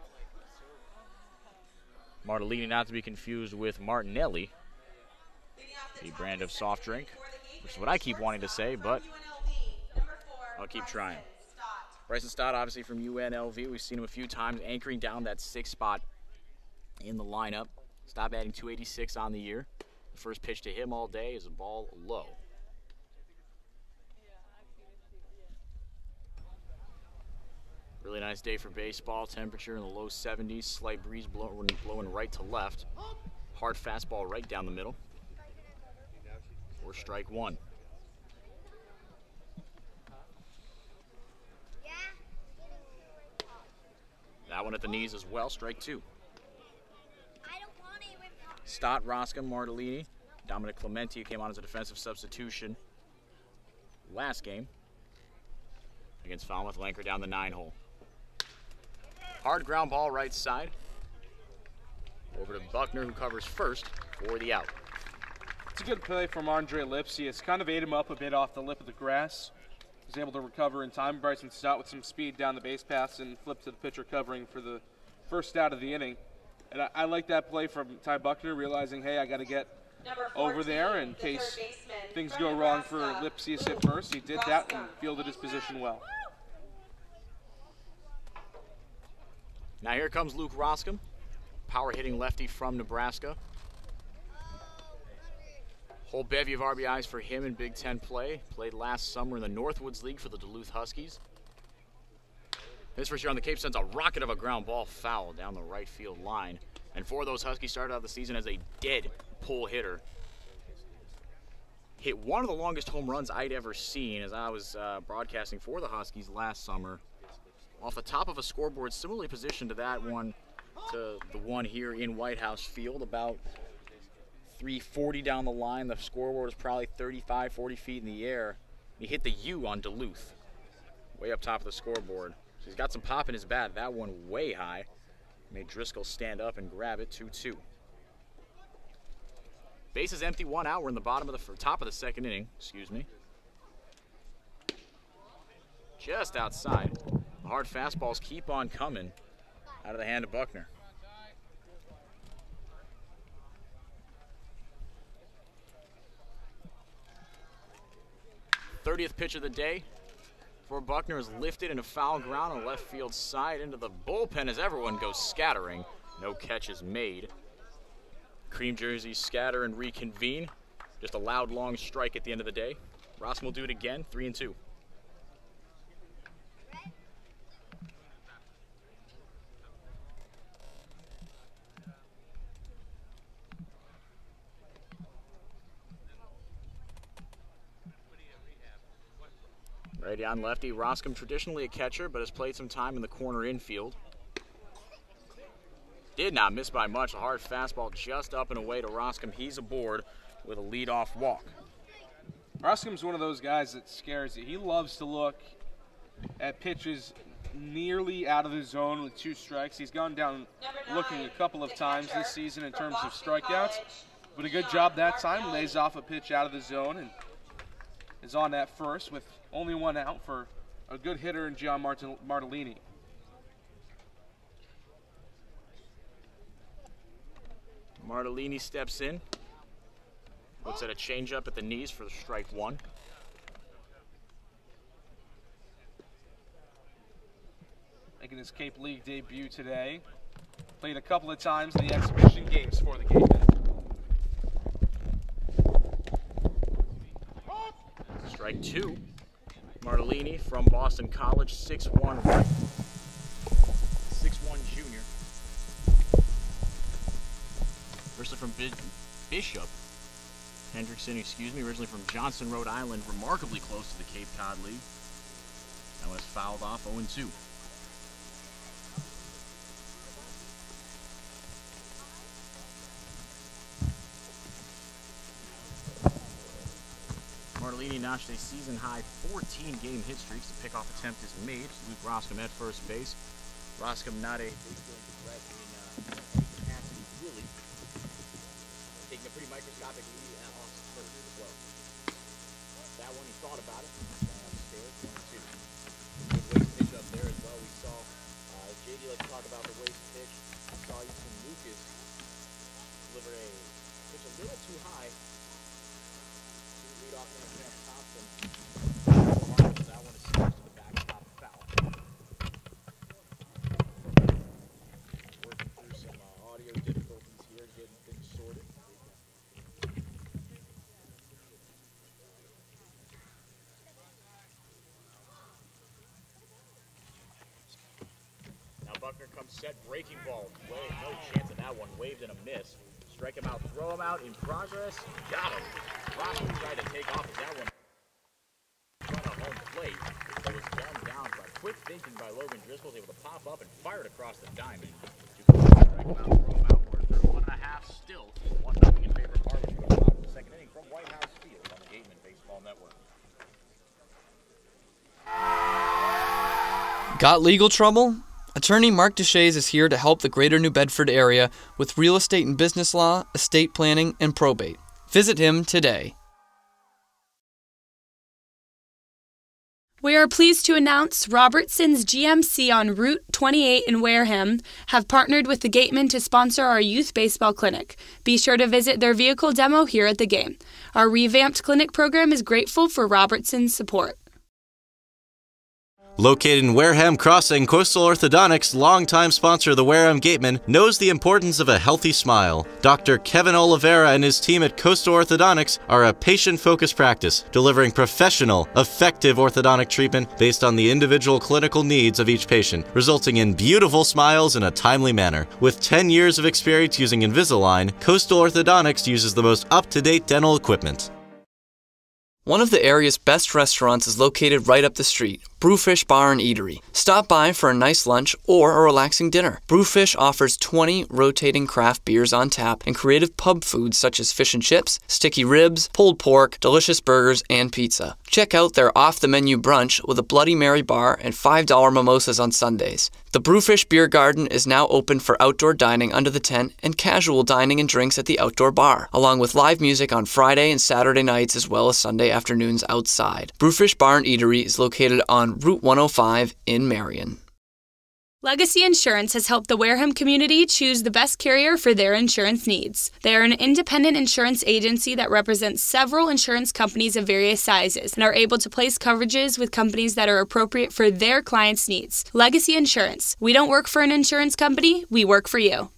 Martellini not to be confused with Martinelli, the brand of soft drink, which is what I keep wanting to say, but I'll keep trying. Bryson Stott, obviously from UNLV. We've seen him a few times anchoring down that 6th spot in the lineup. Stott batting .286 on the year. The first pitch to him all day is a ball low. Really nice day for baseball. Temperature in the low 70s. Slight breeze blowing right to left. Hard fastball right down the middle. Or strike 1. That one at the knees as well, strike 2. Stott, Roscom, Martellini, Dominic Clementi, who came on as a defensive substitution last game against Falmouth. Lanker down the 9-hole. Hard ground ball right side. Over to Buckner, who covers first for the out. It's a good play from Andre Lipsius. Kind of ate him up a bit off the lip of the grass. He was able to recover in time. Bryson Stott with some speed down the base paths and flipped to the pitcher covering for the first out of the inning. And I like that play from Ty Buckner, realizing, hey, I got to get over there in case things go wrong for Lipsius at first. He did that and fielded his position well. Now here comes Luke Roscom, power hitting lefty from Nebraska. Whole bevy of RBIs for him in Big Ten play. Played last summer in the Northwoods League for the Duluth Huskies. This first year on the Cape sends a rocket of a ground ball foul down the right field line. And for those Huskies, started out the season as a dead pull hitter. Hit one of the longest home runs I'd ever seen as I was broadcasting for the Huskies last summer. Off the top of a scoreboard, similarly positioned to that one, to the one here in White House Field, about 340 down the line. The scoreboard is probably 35, 40 feet in the air. He hit the U on Duluth, way up top of the scoreboard. So he's got some pop in his bat. That one way high. Made Driscoll stand up and grab it, 2-2. Bases empty, 1 out. We're in the top of the second inning, excuse me. Just outside. The hard fastballs keep on coming out of the hand of Buckner. 30th pitch of the day for Buckner is lifted into foul ground on the left field side into the bullpen as everyone goes scattering. No catches made. Cream jerseys scatter and reconvene. Just a loud, long strike at the end of the day. Rossum will do it again, 3-2. Righty on lefty. Roskam, traditionally a catcher, but has played some time in the corner infield. Did not miss by much. A hard fastball just up and away to Roskam. He's aboard with a leadoff walk. Roskam's one of those guys that scares you. He loves to look at pitches nearly out of the zone with 2 strikes. He's gone down looking a couple of times this season in terms of strikeouts, but a good job that time. Lays off a pitch out of the zone and is on that first with only 1 out for a good hitter in Gian Martellini. Martellini steps in. Looks at a changeup at the knees for the strike 1. Making his Cape League debut today. Played a couple of times in the exhibition games for the Gatemen. Strike 2. Martellini from Boston College, 6'1", 6'1" junior. Originally from Bishop, Hendrickson, originally from Johnson, Rhode Island, remarkably close to the Cape Cod League. That one is fouled off, 0-2. Martellini notched a season-high 14-game hit streak. The pickoff attempt is made. Luke Roskam at first base. Roskam not a big threat in capacity, really. Taking a pretty microscopic lead off first as well. That one, he thought about it. Upstairs, 1-2. Good waste pitch up there as well. We saw JD like to talk about the waste pitch. We saw Ethan Lucas deliver a pitch a little too high. Off Thompson. That one is smashed to the backstop foul. Working through some audio difficulties here, getting things sorted. Now Buckner comes set, breaking ball. No chance of that one. Waved and a miss. Strike him out, throw him out in progress. Got him. Roskam tried to take off as that one front of home plate. It was dumbed down by quick thinking by Logan Driscoll. Was able to pop up and fire it across the diamond. Strike him out, throw him out. We're through 1.5 still. 1-0 in favor of Harwich. Go to the second inning from White House Field on the Gatemen Baseball Network. Got legal trouble? Attorney Mark Deshays is here to help the greater New Bedford area with real estate and business law, estate planning, and probate. Visit him today. We are pleased to announce Robertson's GMC on Route 28 in Wareham have partnered with the Gatemen to sponsor our youth baseball clinic. Be sure to visit their vehicle demo here at the game. Our revamped clinic program is grateful for Robertson's support. Located in Wareham Crossing, Coastal Orthodontics, longtime sponsor of the Wareham Gatemen, knows the importance of a healthy smile. Dr. Kevin Oliveira and his team at Coastal Orthodontics are a patient-focused practice, delivering professional, effective orthodontic treatment based on the individual clinical needs of each patient, resulting in beautiful smiles in a timely manner. With 10 years of experience using Invisalign, Coastal Orthodontics uses the most up-to-date dental equipment. One of the area's best restaurants is located right up the street, Brewfish Bar and Eatery. Stop by for a nice lunch or a relaxing dinner. Brewfish offers 20 rotating craft beers on tap and creative pub foods such as fish and chips, sticky ribs, pulled pork, delicious burgers, and pizza. Check out their off-the-menu brunch with a Bloody Mary bar and $5 mimosas on Sundays. The Brewfish Beer Garden is now open for outdoor dining under the tent and casual dining and drinks at the outdoor bar, along with live music on Friday and Saturday nights as well as Sunday afternoons outside. Brewfish Bar and Eatery is located on Route 105 in Marion. Legacy Insurance has helped the Wareham community choose the best carrier for their insurance needs. They are an independent insurance agency that represents several insurance companies of various sizes and are able to place coverages with companies that are appropriate for their clients' needs. Legacy Insurance. We don't work for an insurance company, we work for you.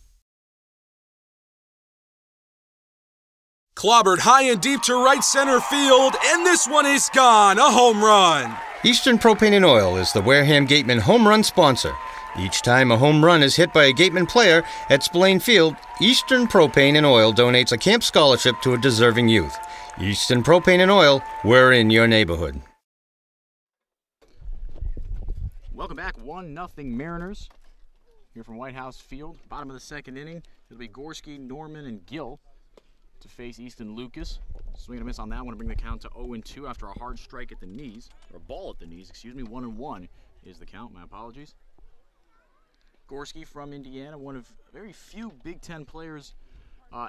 Clobbered high and deep to right center field, and this one is gone. A home run. Eastern Propane and Oil is the Wareham Gatemen home run sponsor. Each time a home run is hit by a Gatemen player at Spillane Field, Eastern Propane and Oil donates a camp scholarship to a deserving youth. Eastern Propane and Oil, we're in your neighborhood. Welcome back, 1-0 Mariners. Here from White House Field, bottom of the second inning. It'll be Gorski, Norman, and Gill to face Easton Lucas. Swing and a miss on that one to bring the count to 0-2 after a hard strike at the knees, or a ball at the knees, excuse me. 1-1 is the count, my apologies. Gorski from Indiana, one of very few Big Ten players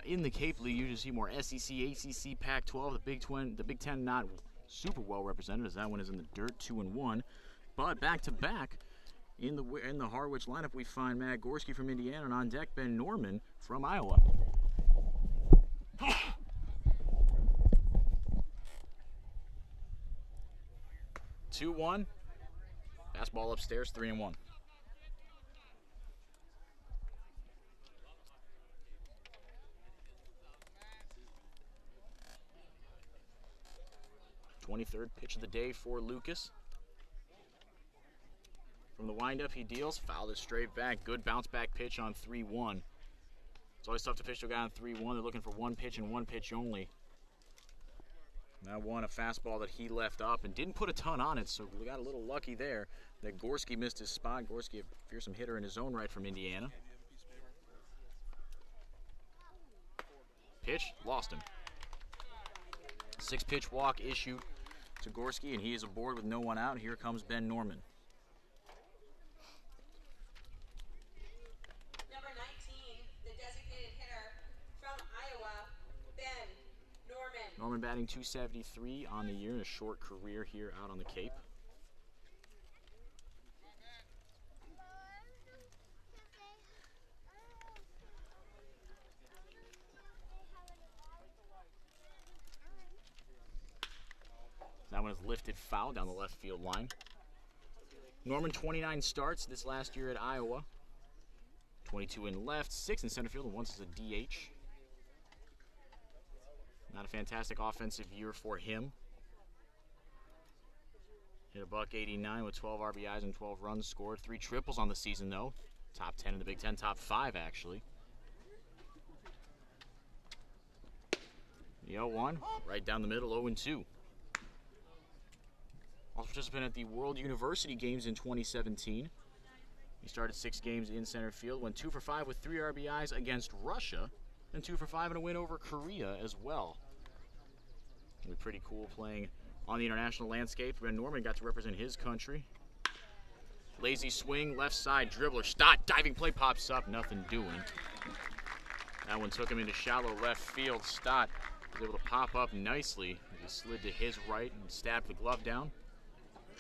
in the Cape League. You usually see more SEC, ACC, Pac-12. The Big Ten not super well represented, as that one is in the dirt, 2-1. But back-to-back in the Harwich lineup, we find Matt Gorski from Indiana, and on deck Ben Norman from Iowa. 2-1. Fastball upstairs, 3-1. Third pitch of the day for Lucas. From the windup, he deals, fouled it straight back. Good bounce back pitch on 3-1. It's always tough to pitch to a guy on 3-1. They're looking for one pitch and one pitch only. That one, a fastball that he left up and didn't put a ton on it, so we got a little lucky there that Gorski missed his spot. Gorski, a fearsome hitter in his own right from Indiana. Pitch, lost him. 6-pitch walk issued to Gorski, and he is aboard with no one out. Here comes Ben Norman. Number 19, the designated hitter from Iowa, Ben Norman. Norman batting .273 on the year in a short career here out on the Cape. That one is lifted foul down the left field line. Norman, 29 starts this last year at Iowa. 22 in left, 6 in center field, and once as a DH. Not a fantastic offensive year for him. Hit a .189 with 12 RBIs and 12 runs scored. 3 triples on the season, though. Top 10 in the Big Ten, top 5, actually. The 0-1, right down the middle, 0-2. Also participant at the World University Games in 2017. He started 6 games in center field, went 2 for 5 with 3 RBIs against Russia, and 2 for 5 in a win over Korea as well. It'll be pretty cool playing on the international landscape. Ben Norman got to represent his country. Lazy swing, left side dribbler. Stott, diving play pops up, nothing doing. That one took him into shallow left field. Stott was able to pop up nicely. He slid to his right and stabbed the glove down.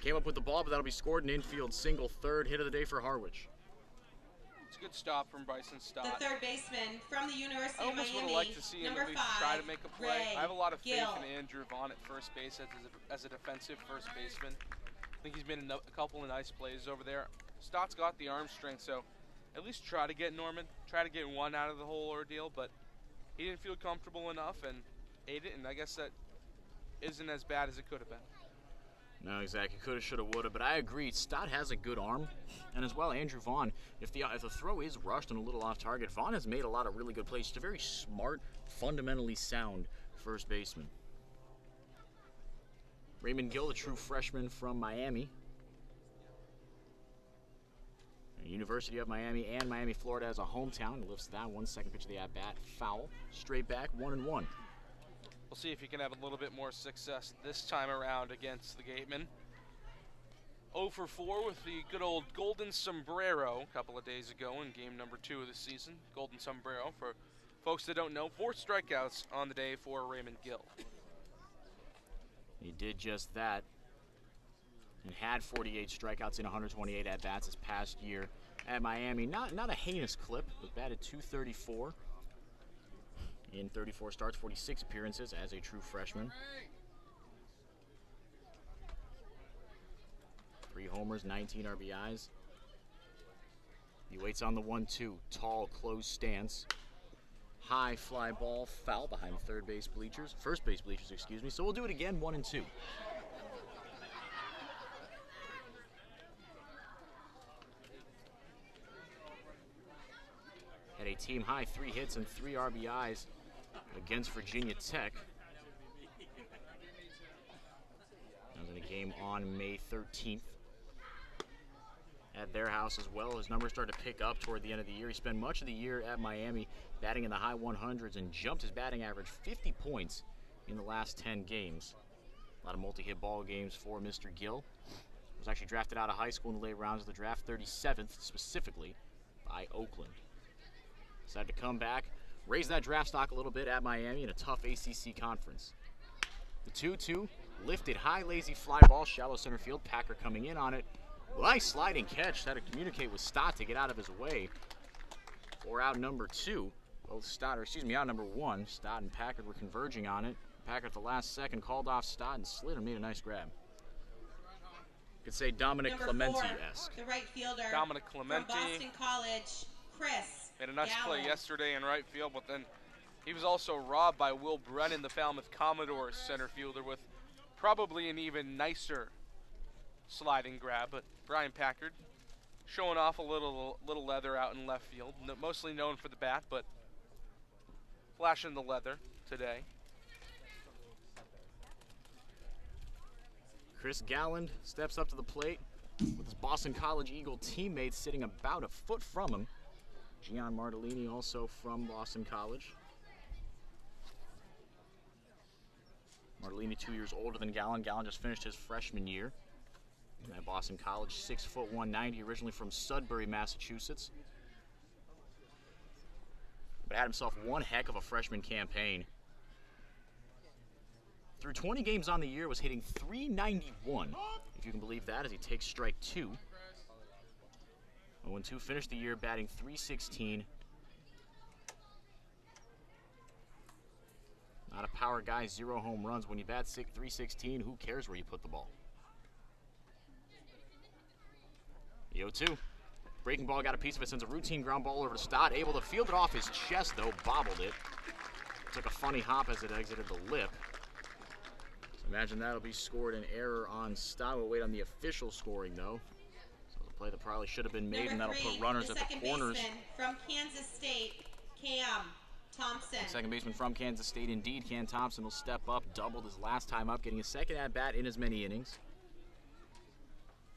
Came up with the ball, but that'll be scored an infield single. Third hit of the day for Harwich. It's a good stop from Bryson Stott. The third baseman from the University I of almost would Miami, have liked to see him at least try to make a play. I have a lot of faith in Andrew Vaughn at first base as a defensive first baseman. think he's made a couple of nice plays over there. Stott's got the arm strength, so at least try to get Norman, try to get one out of the whole ordeal, but he didn't feel comfortable enough and ate it, and I guess that isn't as bad as it could have been. No, exactly. Coulda, shoulda, woulda. But I agree. Stott has a good arm, and as well, Andrew Vaughn. If the throw is rushed and a little off target, Vaughn has made a lot of really good plays. He's a very smart, fundamentally sound first baseman. Raymond Gill, the true freshman from Miami. University of Miami and Miami, Florida as a hometown. He lifts that one. Second pitch of the at-bat. Foul. Straight back, 1-1. We'll see if he can have a little bit more success this time around against the Gatemen. 0 for 4 with the good old Golden Sombrero a couple of days ago in game number 2 of the season. Golden Sombrero, for folks that don't know, 4 strikeouts on the day for Raymond Gill. He did just that and had 48 strikeouts in 128 at-bats this past year at Miami. Not a heinous clip, but batted .234 in 34 starts, 46 appearances as a true freshman. 3 homers, 19 RBIs. He waits on the 1-2, tall, closed stance. High fly ball, foul behind the first base bleachers, excuse me. So we'll do it again, 1-2. Had a team high 3 hits and 3 RBIs against Virginia Tech. That was in a game on May 13th. At their house as well. His numbers started to pick up toward the end of the year. He spent much of the year at Miami batting in the high 100s and jumped his batting average 50 points in the last 10 games. A lot of multi-hit ball games for Mr. Gill. Was actually drafted out of high school in the late rounds of the draft, 37th specifically by Oakland. Decided to come back, raise that draft stock a little bit at Miami in a tough ACC conference. The 2-2, lifted high, lazy fly ball, shallow center field. Packer coming in on it. Nice sliding catch. Had to communicate with Stott to get out of his way. For out number 2. Out number 1. Stott and Packard were converging on it. Packard at the last second called off Stott and slid and made a nice grab. You could say Dominic Clementi-esque. The right fielder. Dominic Clementi. From Boston College, Chris Made a nice Gallen. play yesterday in right field, but then he was also robbed by Will Brennan, the Falmouth Commodores center fielder, with probably an even nicer sliding grab. But Brian Packard showing off a little leather out in left field, mostly known for the bat, but flashing the leather today. Chris Galland steps up to the plate with his Boston College Eagle teammates sitting about a foot from him. Gian Martellini, also from Boston College. Martellini 2 years older than Galland. Galland just finished his freshman year at Boston College, 6 foot 190, originally from Sudbury, Massachusetts. But had himself one heck of a freshman campaign. Through 20 games on the year, was hitting .391, if you can believe that, as he takes strike 2. 0-2, finished the year batting .316. Not a power guy, 0 home runs. When you bat .316, who cares where you put the ball? The 0-2. Breaking ball got a piece of it, sends a routine ground ball over to Stott. Able to field it off his chest, though, bobbled it. Took a funny hop as it exited the lip. So imagine that'll be scored an error on Stott. We'll wait on the official scoring, though. So the play that probably should have been made, and that'll put runners at the corners. Second baseman from Kansas State, Cam Thompson. Second baseman from Kansas State, indeed. Cam Thompson will step up, doubled his last time up, getting a second at-bat in as many innings.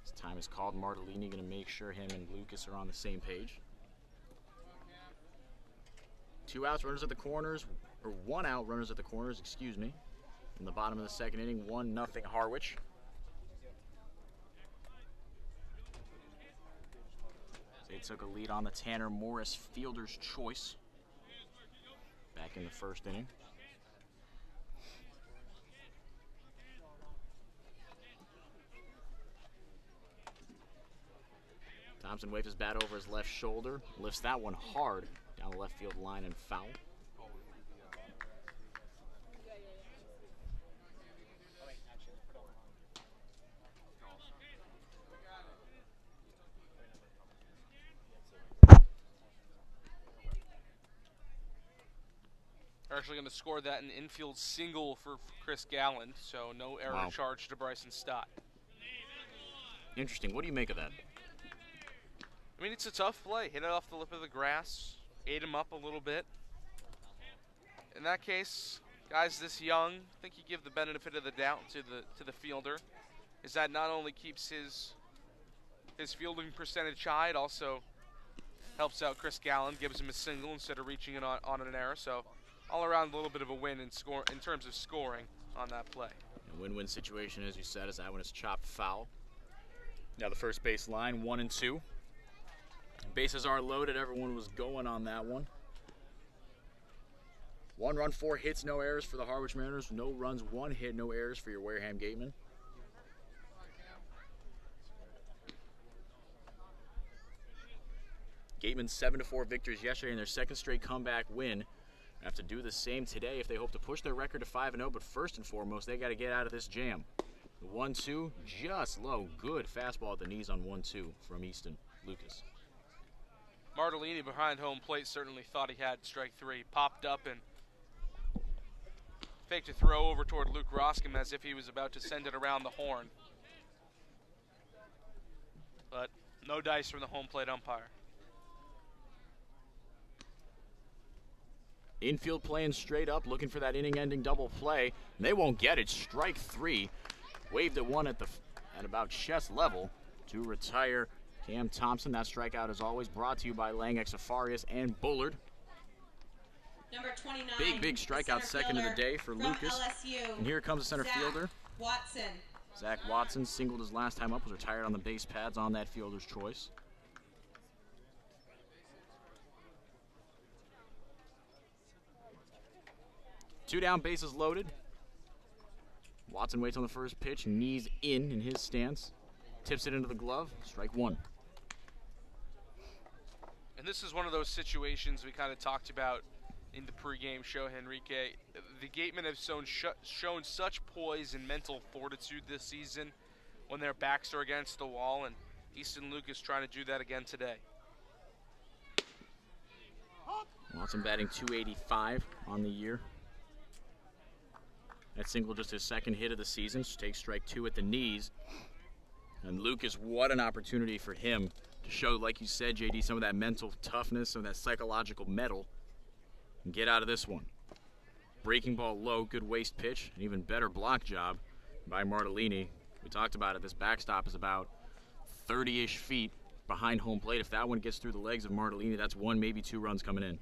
This time is called. Martellini going to make sure him and Lucas are on the same page. 2 outs, runners at the corners, or 1 out, runners at the corners, excuse me. In the bottom of the second inning, 1-0 Harwich. They took a lead on the Tanner Morris fielder's choice back in the first inning. Thompson waves his bat over his left shoulder, lifts that one hard down the left field line and foul. They're actually going to score that an infield single for Chris Galland, so no error charge to Bryson Stott. Interesting. What do you make of that? I mean, it's a tough play. Hit it off the lip of the grass, ate him up a little bit. In that case, guys this young, I think you give the benefit of the doubt to the fielder, is that not only keeps his fielding percentage high, it also helps out Chris Galland, gives him a single instead of reaching it on an error. So all around a little bit of a win in terms of scoring on that play. A win-win situation, as you said, as that one is chopped foul. Now the first base line, 1 and 2. Bases are loaded. Everyone was going on that one. 1 run, 4 hits, no errors for the Harwich Mariners. No runs, 1 hit, no errors for your Wareham Gatemen. Gatemen 7-4 victories yesterday in their second straight comeback win. They have to do the same today if they hope to push their record to 5-0, but first and foremost, they got to get out of this jam. The 1-2, just low. Good fastball at the knees on 1-2 from Easton Lucas. Martellini behind home plate certainly thought he had strike 3. Popped up and faked a throw over toward Luke Roscom as if he was about to send it around the horn. But no dice from the home plate umpire. Infield playing straight up, looking for that inning-ending double play. And they won't get it. Strike 3. Waved at one at about chest level to retire Cam Thompson. That strikeout, as always, brought to you by Lang Exafarius and Bullard. Number 29. Big strikeout second of the day for Lucas. LSU. And here comes the center fielder. Watson. Zach Watson singled his last time up, was retired on the base pads on that fielder's choice. Two down, bases loaded. Watson waits on the first pitch, knees in his stance. Tips it into the glove, strike 1. And this is one of those situations we kind of talked about in the pregame show, Henrique. The Gatemen have shown such poise and mental fortitude this season when their backs are against the wall, and Easton Lucas trying to do that again today. Watson batting .285 on the year. That single just his second hit of the season. Takes strike 2 at the knees. And Lucas, what an opportunity for him to show, like you said, JD, some of that mental toughness, some of that psychological mettle, and get out of this one. Breaking ball low, good waist pitch, an even better block job by Martellini. We talked about it. This backstop is about 30-ish feet behind home plate. If that one gets through the legs of Martellini, that's 1, maybe 2 runs coming in.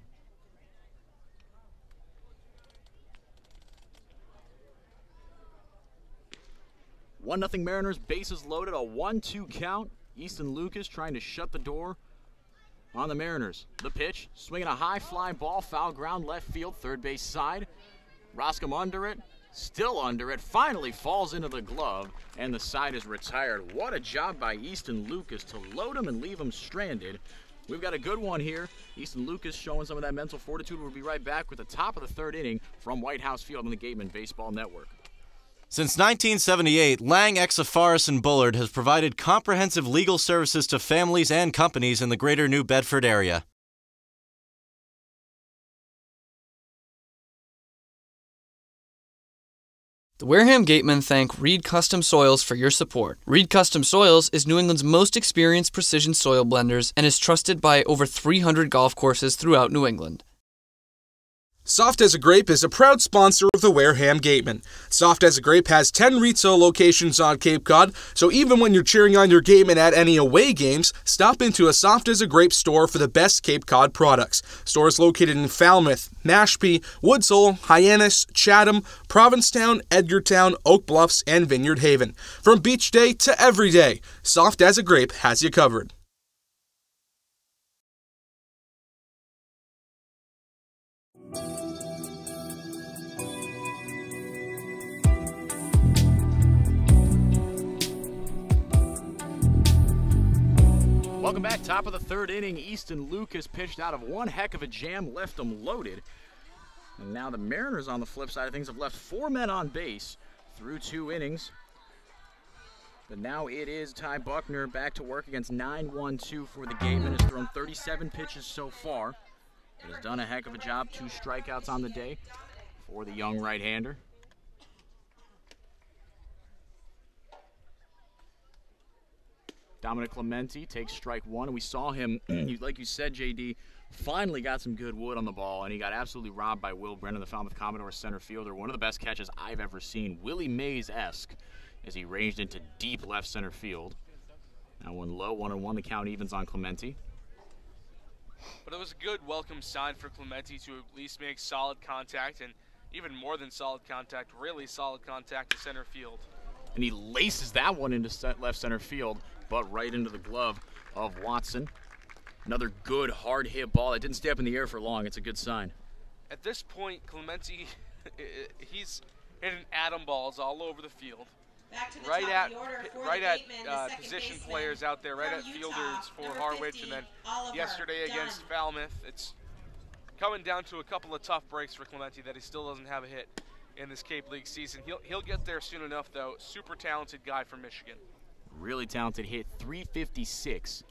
One nothing Mariners, bases loaded, a 1-2 count. Easton Lucas trying to shut the door on the Mariners. The pitch, swinging a high fly ball, foul ground left field, third base side. Roscom under it, still under it, finally falls into the glove, and the side is retired. What a job by Easton Lucas to load him and leave him stranded. We've got a good one here. Easton Lucas showing some of that mental fortitude. We'll be right back with the top of the third inning from White House Field on the Gatemen Baseball Network. Since 1978, Lang, Exafaris, and Bullard has provided comprehensive legal services to families and companies in the greater New Bedford area. The Wareham Gatemen thank Reed Custom Soils for your support. Reed Custom Soils is New England's most experienced precision soil blenders and is trusted by over 300 golf courses throughout New England. Soft as a Grape is a proud sponsor of the Wareham Gatemen. Soft as a Grape has 10 retail locations on Cape Cod, so even when you're cheering on your Gatemen at any away games, stop into a Soft as a Grape store for the best Cape Cod products. Stores located in Falmouth, Mashpee, Woods Hole, Hyannis, Chatham, Provincetown, Edgartown, Oak Bluffs, and Vineyard Haven. From beach day to every day, Soft as a Grape has you covered. Welcome back, top of the third inning. Easton Lucas pitched out of one heck of a jam, left them loaded. And now the Mariners on the flip side of things have left 4 men on base through 2 innings. But now it is Ty Buckner back to work against 9-1-2 for the Gatemen. Has thrown 37 pitches so far. He has done a heck of a job. 2 strikeouts on the day for the young right-hander. Dominic Clementi takes strike 1, and we saw him, like you said, JD, finally got some good wood on the ball, and he got absolutely robbed by Will Brennan, the Falmouth Commodore center fielder. One of the best catches I've ever seen, Willie Mays-esque, as he ranged into deep left center field. Now 1 low, 1-1, the count evens on Clementi. But it was a good welcome sign for Clementi to at least make solid contact, and even more than solid contact, really solid contact to center field. And he laces that one into left center field, but right into the glove of Watson. Another good hard hit ball that didn't stay up in the air for long. It's a good sign. At this point, Clementi, he's hitting atom balls all over the field. Back to the right top at of the order for right the at Gatemen, the second position baseman players out there, right from at Utah, fielders for number Harwich, 50, and then Oliver yesterday Dunn. against Falmouth. It's coming down to a couple of tough breaks for Clementi that he still doesn't have a hit in this Cape League season. He'll get there soon enough, though. Super talented guy from Michigan. Really talented hit, 356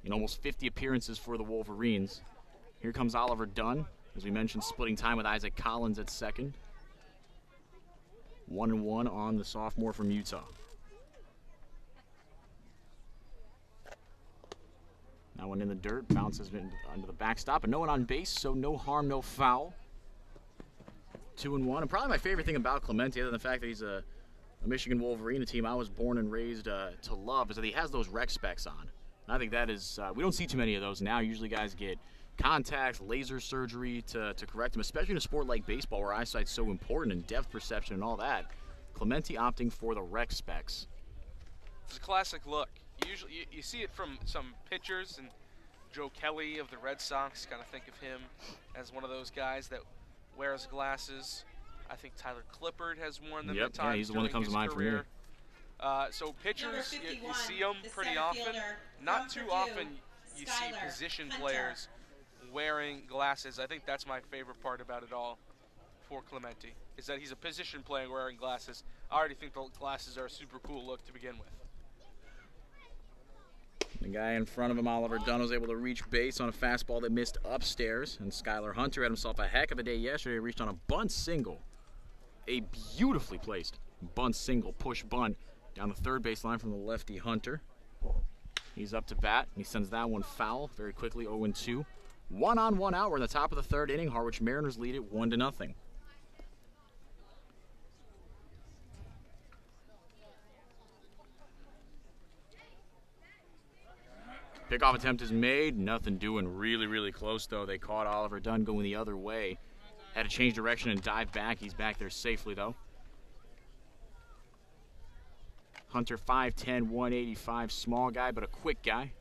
in almost 50 appearances for the Wolverines. Here comes Oliver Dunn, as we mentioned, splitting time with Isaac Collins at second. 1-1 on the sophomore from Utah. That one in the dirt, bounces under the backstop, and no one on base, so no harm, no foul. 2-1, and probably my favorite thing about Clementi, other than the fact that he's a Michigan Wolverine, a team I was born and raised to love, is that he has those rec specs on. And I think that is, we don't see too many of those now. Usually guys get contacts, laser surgery to correct them, especially in a sport like baseball where eyesight's so important and depth perception and all that. Clementi opting for the rec specs. It's a classic look. Usually you see it from some pitchers, and Joe Kelly of the Red Sox, kind of think of him as one of those guys that wears glasses. I think Tyler Clippard has worn them at times. Yeah, he's the one that comes to mind for me. So pitchers, you see them pretty often. Not too often you see position players wearing glasses. I think that's my favorite part about it all for Clementi, is that he's a position player wearing glasses. I already think the glasses are a super cool look to begin with. The guy in front of him, Oliver Dunn, was able to reach base on a fastball that missed upstairs, and Skylar Hunter had himself a heck of a day yesterday. He reached on a bunt single. A beautifully placed bunt single, push bunt, down the third base line from the lefty Hunter. He's up to bat, and he sends that one foul very quickly, 0-2. 1 on, 1 out. We're in the top of the third inning. Harwich Mariners lead it 1-0. Pickoff attempt is made. Nothing doing. Really, really close, though. They caught Oliver Dunn going the other way. Had to change direction and dive back. He's back there safely, though. Hunter, 5'10", 185, small guy, but a quick guy.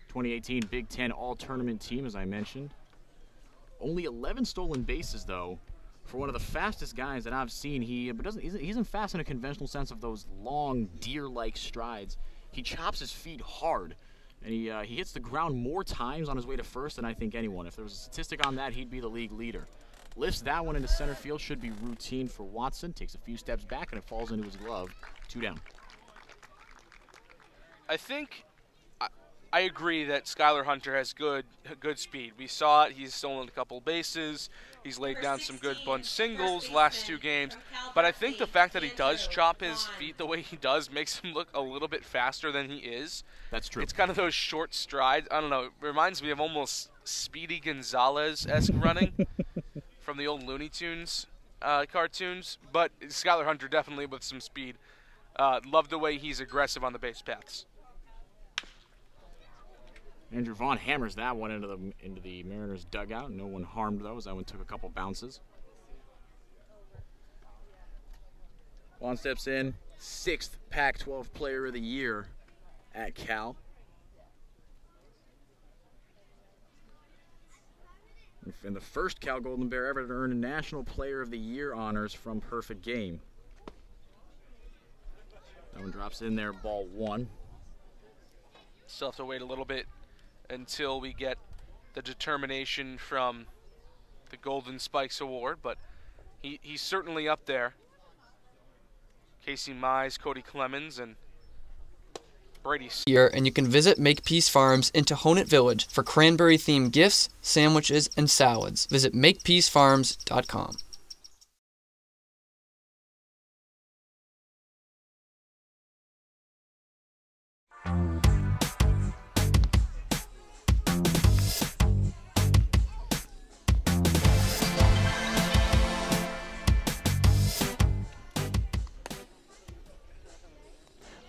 2018 Big Ten All-Tournament team, as I mentioned. Only 11 stolen bases, though, for one of the fastest guys that I've seen. He isn't fast in a conventional sense of those long, deer-like strides. He chops his feet hard, and he hits the ground more times on his way to first than I think anyone. If there was a statistic on that, he'd be the league leader. Lifts that one into center field, should be routine for Watson. Takes a few steps back, and it falls into his glove. 2 down. I think I agree that Skylar Hunter has good speed. We saw it. He's stolen a couple bases. He's laid down some good bunt singles last 2 games. But I think the fact that he does chop his feet the way he does makes him look a little bit faster than he is. That's true. It's kind of those short strides. I don't know. It reminds me of almost Speedy Gonzalez-esque running from the old Looney Tunes cartoons. But Skylar Hunter definitely with some speed. Love the way he's aggressive on the base paths. Andrew Vaughn hammers that one into the Mariners dugout. No one harmed, though, as that one took a couple bounces. Vaughn steps in, 6th Pac-12 Player of the Year at Cal. And the first Cal Golden Bear ever to earn a National Player of the Year honors from Perfect Game. That one drops in there, ball 1. Still have to wait a little bit until we get the determination from the Golden Spikes Award, but he's certainly up there. Casey Mize, Cody Clemens, and Brady's here, and you can visit Makepeace Farms in Tohonet Village for cranberry-themed gifts, sandwiches, and salads. Visit makepeacefarms.com.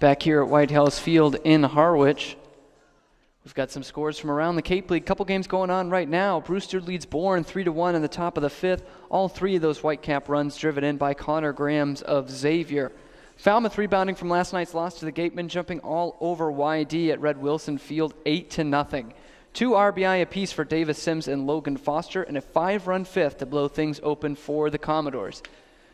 Back here at White House Field in Harwich, we've got some scores from around the Cape League. Couple games going on right now. Brewster leads Bourne 3-1 in the top of the fifth. All three of those Whitecap runs driven in by Connor Grahams of Xavier. Falmouth rebounding from last night's loss to the Gatemen, jumping all over YD at Red Wilson Field 8-0. 2 RBI apiece for Davis Sims and Logan Foster, and a 5-run fifth to blow things open for the Commodores.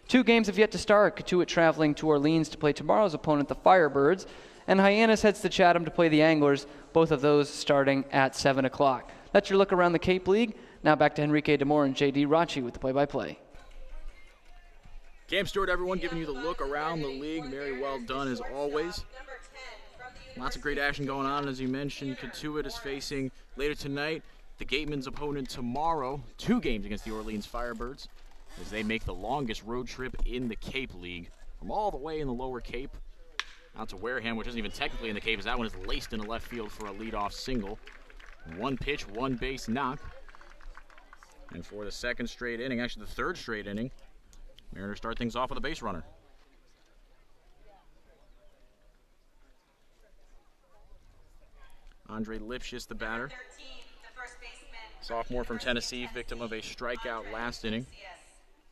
2 games have yet to start. Katuitt traveling to Orleans to play tomorrow's opponent, the Firebirds, and Hyannis heads to Chatham to play the Anglers, both of those starting at 7 o'clock. That's your look around the Cape League. Now back to Enrique Demore and J.D. Rachi with the play-by-play. Cam Stewart, everyone, giving you the look around the league. Very well done, as always. Lots of great action going on. As you mentioned, Katuitt is facing later tonight the Gatemen's opponent tomorrow. 2 games against the Orleans Firebirds, as they make the longest road trip in the Cape League from all the way in the lower Cape out to Wareham, which isn't even technically in the Cape, as that one is laced into left field for a leadoff single. 1 pitch, 1 base knock. And for the second straight inning, actually the third straight inning, Mariners start things off with a base runner. Andre Lipschitz, the batter. Sophomore from Tennessee, victim of a strikeout last inning,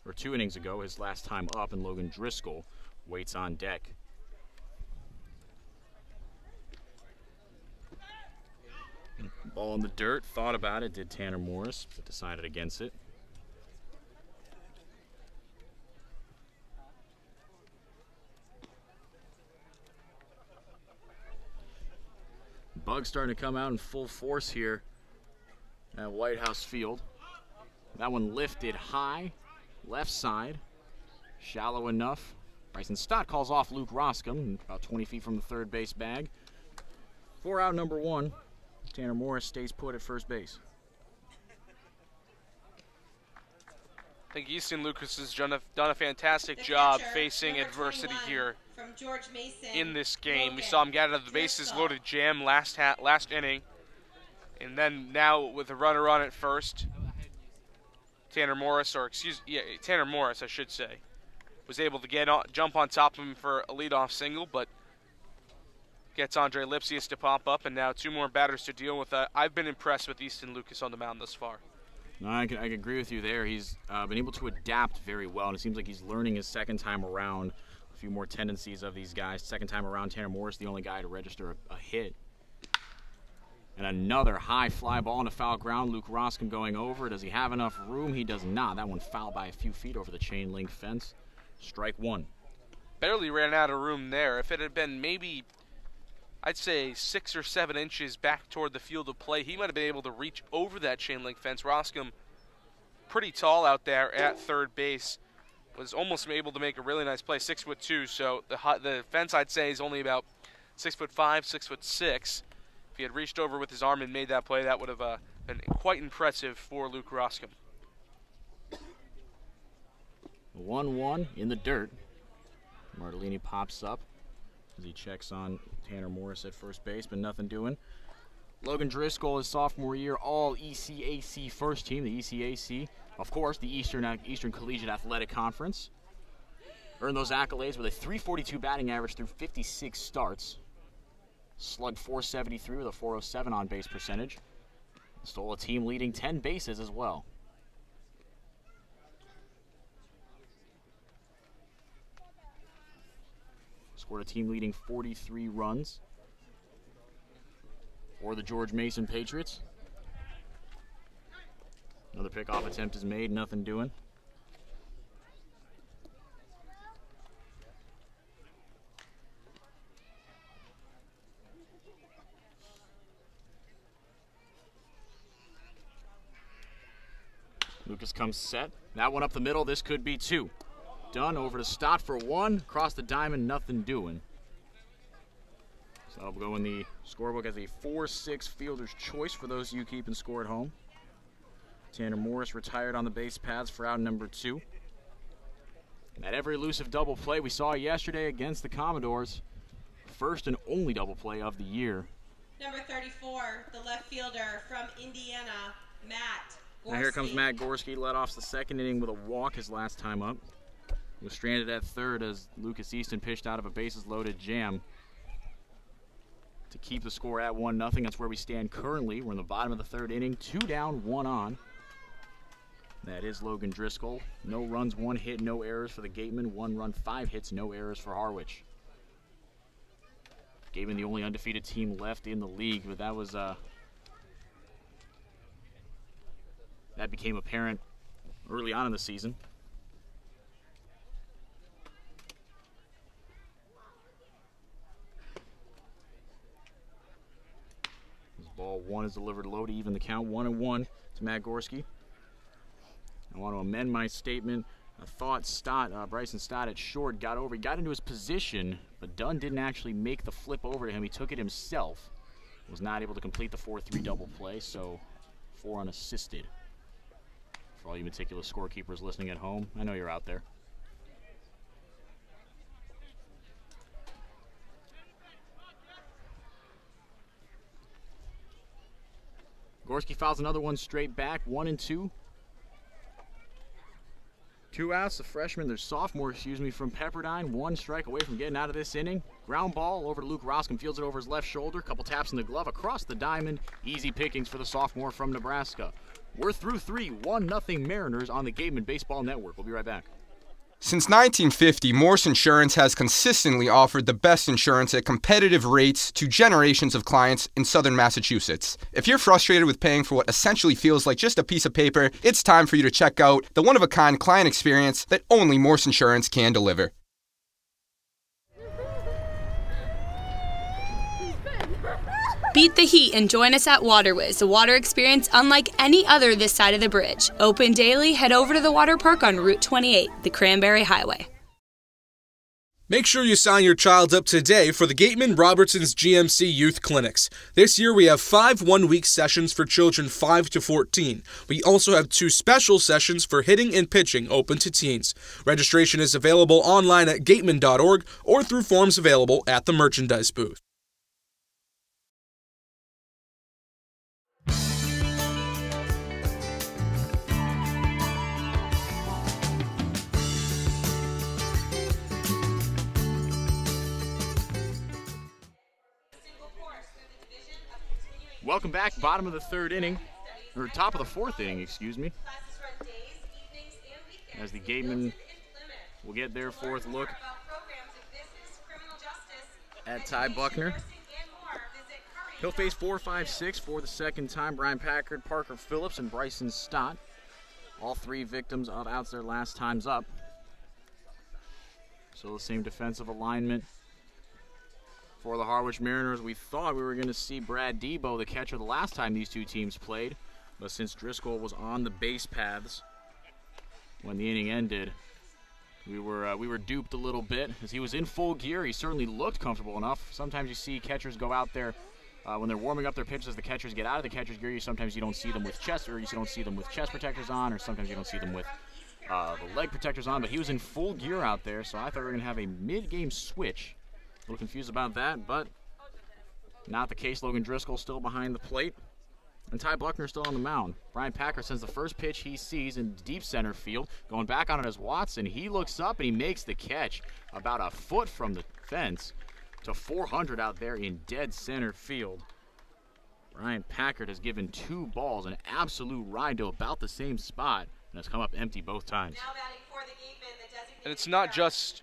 or 2 innings ago, his last time up, and Logan Driscoll waits on deck. Ball in the dirt, thought about it, did Tanner Morris, but decided against it. Bugs starting to come out in full force here at White House Field. That one lifted high, left side, shallow enough. Bryson Stott calls off Luke Roscom, about 20 feet from the third base bag. 4 out, number 1. Tanner Morris stays put at first base. I think Easton Lucas has done a fantastic job facing adversity here in this game. We saw him get out of the bases loaded jam last inning, and then now with a runner on at first, Tanner Morris, I should say, was able to jump on top of him for a leadoff single, but gets Andre Lipschitz to pop up, and now 2 more batters to deal with. I've been impressed with Easton Lucas on the mound thus far. No, I can agree with you there. He's been able to adapt very well, and it seems like he's learning his second time around. A few more tendencies of these guys. Second time around, Tanner Morris, the only guy to register a hit. And another high fly ball into foul ground. Luke Roscom going over. Does he have enough room? He does not. That one fouled by a few feet over the chain link fence. Strike 1. Barely ran out of room there. If it had been maybe, I'd say 6 or 7 inches back toward the field of play, he might have been able to reach over that chain link fence. Roscom, pretty tall out there at third base, was almost able to make a really nice play, 6'2", so the fence, I'd say, is only about 6'5", 6'6". If he had reached over with his arm and made that play, that would have been quite impressive for Luke Roscom. 1-1 in the dirt. Martellini pops up as he checks on Tanner Morris at first base, but nothing doing. Logan Driscoll, his sophomore year, all ECAC first team. The ECAC, of course, the Eastern Collegiate Athletic Conference. Earned those accolades with a .342 batting average through 56 starts. Slugged .473 with a .407 on-base percentage. Stole a team-leading 10 bases as well. Scored a team-leading 43 runs for the George Mason Patriots. Another pickoff attempt is made, nothing doing. Lucas comes set. That one up the middle. This could be 2. Dunn over to Stott for 1. Across the diamond, nothing doing. So that'll go in the scorebook as a 4-6 fielder's choice for those of you keeping score at home. Tanner Morris retired on the base paths for out number 2. That ever elusive double play we saw yesterday against the Commodores. First and only double play of the year. Number 34, the left fielder from Indiana, Matt Gorski. Now here comes Matt Gorski, led off the second inning with a walk his last time up. Was stranded at third as Lucas Easton pitched out of a bases-loaded jam to keep the score at 1-0. That's where we stand currently. We're in the bottom of the third inning, 2 down, 1 on. That is Logan Driscoll. No runs, 1 hit, no errors for the Gatemen. 1 run, 5 hits, no errors for Harwich. Gatemen the only undefeated team left in the league, but that was that became apparent early on in the season. This ball 1 is delivered low to even the count. 1-1 to Matt Gorski. I want to amend my statement. I thought Bryson Stott at short got over. He got into his position, but Dunn didn't actually make the flip over to him. He took it himself. Was not able to complete the 4-3 double play, so 4 unassisted. For all you meticulous scorekeepers listening at home, I know you're out there. Gorski fouls another one straight back, 1-2. 2 outs, the freshman, their sophomore, from Pepperdine. 1 strike away from getting out of this inning. Ground ball over to Luke Roscom, fields it over his left shoulder. Couple taps in the glove across the diamond. Easy pickings for the sophomore from Nebraska. We're through 3, 1-0 Mariners on the Gatemen Baseball Network. We'll be right back. Since 1950, Morse Insurance has consistently offered the best insurance at competitive rates to generations of clients in southern Massachusetts. If you're frustrated with paying for what essentially feels like just a piece of paper, it's time for you to check out the one-of-a-kind client experience that only Morse Insurance can deliver. Beat the heat and join us at Waterways, a water experience unlike any other this side of the bridge. Open daily, head over to the water park on Route 28, the Cranberry Highway. Make sure you sign your child up today for the Gatemen Robertson's GMC Youth Clinics. This year we have 5 one-week sessions for children 5 to 14. We also have 2 special sessions for hitting and pitching open to teens. Registration is available online at gateman.org or through forms available at the merchandise booth. Welcome back, bottom of the third inning, or top of the fourth inning, excuse me. As the Gatemen will get their 4th look at Ty Buckner. He'll face 4, 5, 6 for the second time. Brian Packard, Parker Phillips, and Bryson Stott. All 3 victims of outs their last times up. So the same defensive alignment for the Harwich Mariners. We thought we were going to see Brad Debo, the catcher, the last time these 2 teams played. But since Driscoll was on the base paths when the inning ended, we were duped a little bit. As he was in full gear, he certainly looked comfortable enough. Sometimes you see catchers go out there when they're warming up their pitches. As the catchers get out of the catcher's gear, sometimes you don't see them with chest, or you don't see them with chest protectors on, or sometimes you don't see them with the leg protectors on. But he was in full gear out there, so I thought we were going to have a mid-game switch. A little confused about that, but not the case. Logan Driscoll still behind the plate, and Ty Buckner still on the mound. Brian Packer sends the first pitch he sees in deep center field. Going back on it as Watson. He looks up and he makes the catch about a foot from the fence to 400 out there in dead center field. Brian Packard has given 2 balls an absolute ride to about the same spot and has come up empty both times. And it's not just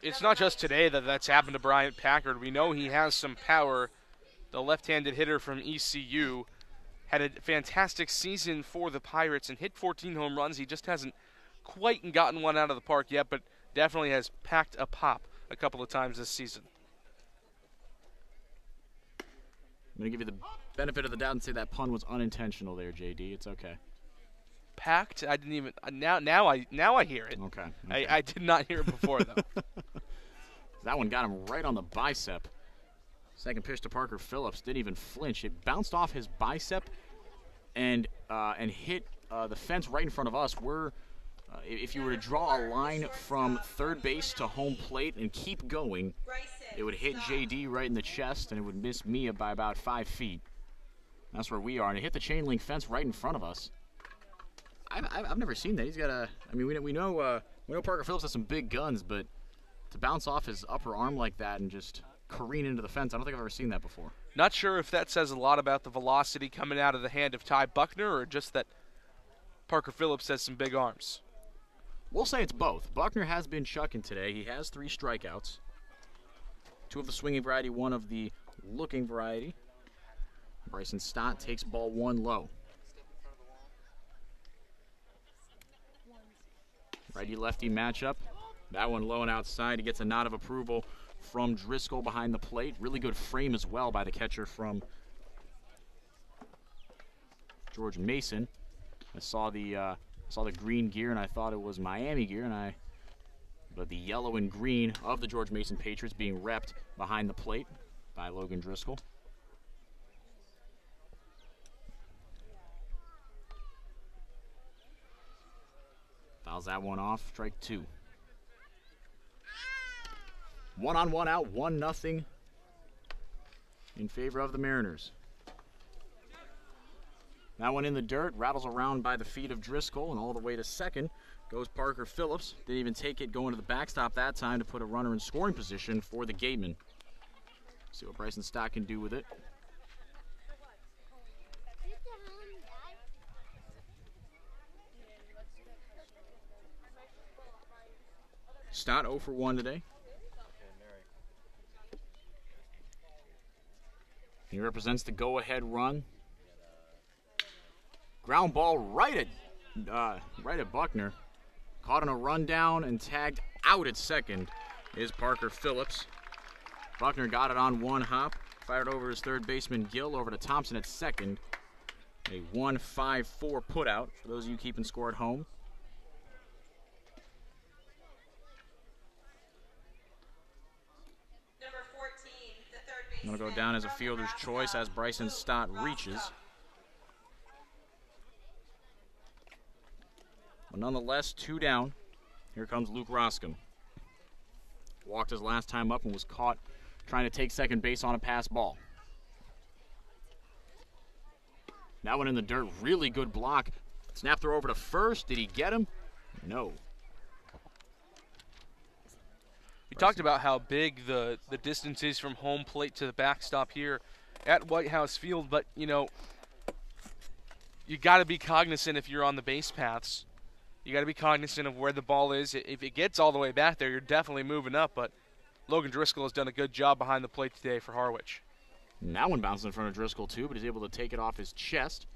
today that's happened to Brian Packard. We know he has some power. The left-handed hitter from ECU had a fantastic season for the Pirates and hit 14 home runs. He just hasn't quite gotten one out of the park yet, but definitely has packed a pop a couple of times this season. I'm going to give you the benefit of the doubt and say that pun was unintentional there, JD. It's okay. Packed? I didn't even. Now I hear it. Okay. I did not hear it before though. That one got him right on the bicep. Second pitch to Parker Phillips, didn't even flinch. It bounced off his bicep and hit the fence right in front of us. If you were to draw a line from third base to home plate and keep going, it would hit JD right in the chest, and it would miss Mia by about 5 feet. That's where we are, and it hit the chain link fence right in front of us. I've never seen that. He's got a. I mean, we know Parker Phillips has some big guns, but to bounce off his upper arm like that and just careen into the fence, I don't think I've ever seen that before. Not sure if that says a lot about the velocity coming out of the hand of Ty Buckner, or just that Parker Phillips has some big arms. We'll say it's both. Buckner has been chucking today. He has 3 strikeouts. 2 of the swinging variety, 1 of the looking variety. Bryson Stott takes ball 1 low. Righty-lefty matchup. That one low and outside. He gets a nod of approval from Driscoll behind the plate. Really good frame as well by the catcher from George Mason. I saw the green gear and I thought it was Miami gear, but the yellow and green of the George Mason Patriots being repped behind the plate by Logan Driscoll. Fouls that one off, strike 2. 1-on-1 out, 1-0 in favor of the Mariners. That one in the dirt, rattles around by the feet of Driscoll, and all the way to second goes Parker Phillips. Didn't even take it going to the backstop that time to put a runner in scoring position for the Gatemen. See what Bryson Stott can do with it. Stott 0 for 1 today. He represents the go-ahead run. Ground ball right at Buckner. Caught on a rundown and tagged out at second is Parker Phillips. Buckner got it on 1 hop. Fired over his third baseman Gill over to Thompson at second. A 1-5-4 putout for those of you keeping score at home. Going to go down as a fielder's choice as Bryson Stott reaches. But nonetheless, 2 down. Here comes Luke Roscom. Walked his last time up and was caught trying to take second base on a pass ball. That one in the dirt, really good block. Snap throw over to first. Did he get him? No. We talked about how big the distance is from home plate to the backstop here at White House Field, but, you know, you got to be cognizant if you're on the base paths. You got to be cognizant of where the ball is. If it gets all the way back there, you're definitely moving up, but Logan Driscoll has done a good job behind the plate today for Harwich. And that one bounced in front of Driscoll, too, but he's able to take it off his chest.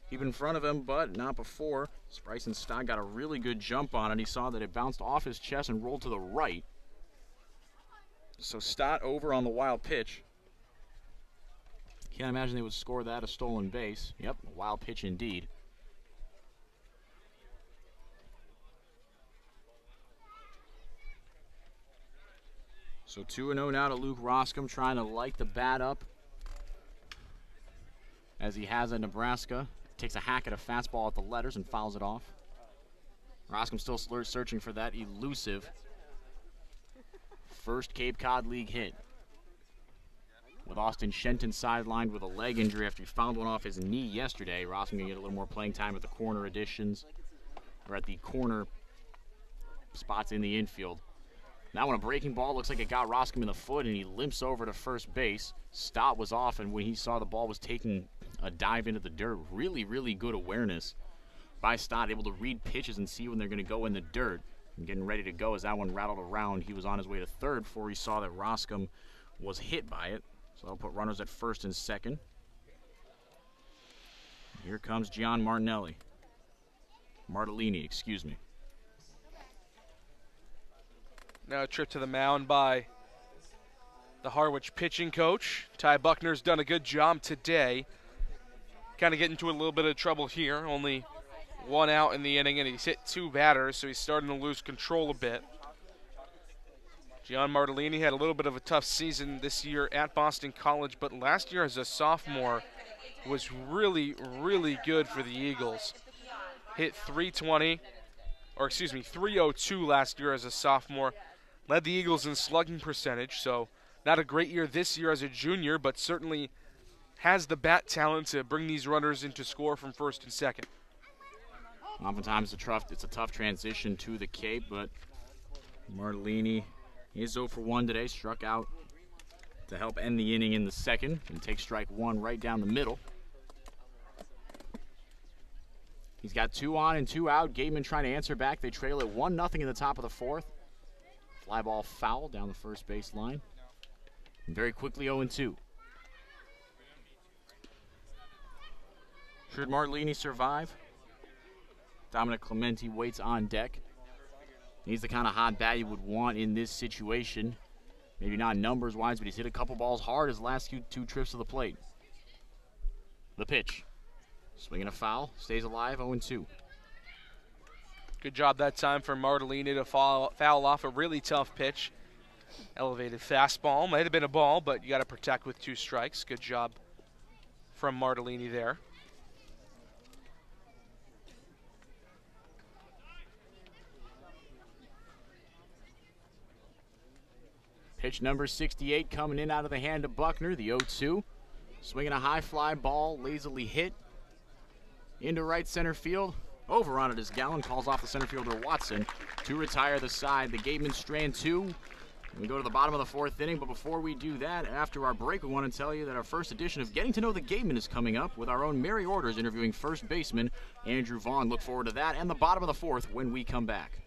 Keep in front of him, but not before. Bryson Stott got a really good jump on it. He saw that it bounced off his chest and rolled to the right. So Stott over on the wild pitch. Can't imagine they would score that a stolen base. Yep, a wild pitch indeed. So 2-0 now to Luke Roscom, trying to light the bat up as he has at Nebraska. Takes a hack at a fastball at the letters and fouls it off. Roscom still searching for that elusive first Cape Cod League hit. With Austin Shenton sidelined with a leg injury after he fouled one off his knee yesterday, Roscom going to get a little more playing time at the corner additions, or at the corner spots in the infield. Now when a breaking ball looks like it got Roscom in the foot and he limps over to first base. Stott was off, and when he saw the ball was taking a dive into the dirt, really, really good awareness by Stott, able to read pitches and see when they're going to go in the dirt. And getting ready to go as that one rattled around. He was on his way to third before he saw that Roscom was hit by it. So they'll put runners at first and second. Here comes Gian Martellini, excuse me. Now a trip to the mound by the Harwich pitching coach. Ty Buckner's done a good job today. Kind of getting into a little bit of trouble here. Only 1 out in the inning, and he's hit 2 batters, so he's starting to lose control a bit. Gian Martellini had a little bit of a tough season this year at Boston College, but last year as a sophomore was really, really good for the Eagles. Hit 302 last year as a sophomore. Led the Eagles in slugging percentage, so not a great year this year as a junior, but certainly has the bat talent to bring these runners into score from first and second. Oftentimes it's a tough transition to the Cape, but Martellini is 0 for 1 today, struck out to help end the inning in the second and take strike one right down the middle. He's got 2 on and 2 out. Gatemen trying to answer back. They trail it 1-0 in the top of the fourth. Fly ball foul down the first base line. And very quickly 0-2. Should Martellini survive? Dominic Clementi waits on deck. He's the kind of hot bat you would want in this situation. Maybe not numbers-wise, but he's hit a couple balls hard his last 2 trips to the plate. The pitch. Swinging a foul. Stays alive, 0-2. Good job that time for Martellini to foul off a really tough pitch. Elevated fastball. Might have been a ball, but you got to protect with 2 strikes. Good job from Martellini there. Pitch number 68 coming in out of the hand of Buckner, the 0-2. Swinging a high fly ball, lazily hit into right center field. Over on it is Gallen, calls off the center fielder Watson to retire the side. The Gatemen strand 2. We go to the bottom of the fourth inning, but before we do that, after our break, we want to tell you that our first edition of Getting to Know the Gatemen is coming up with our own Mary Orders interviewing first baseman Andrew Vaughn. Look forward to that and the bottom of the fourth when we come back.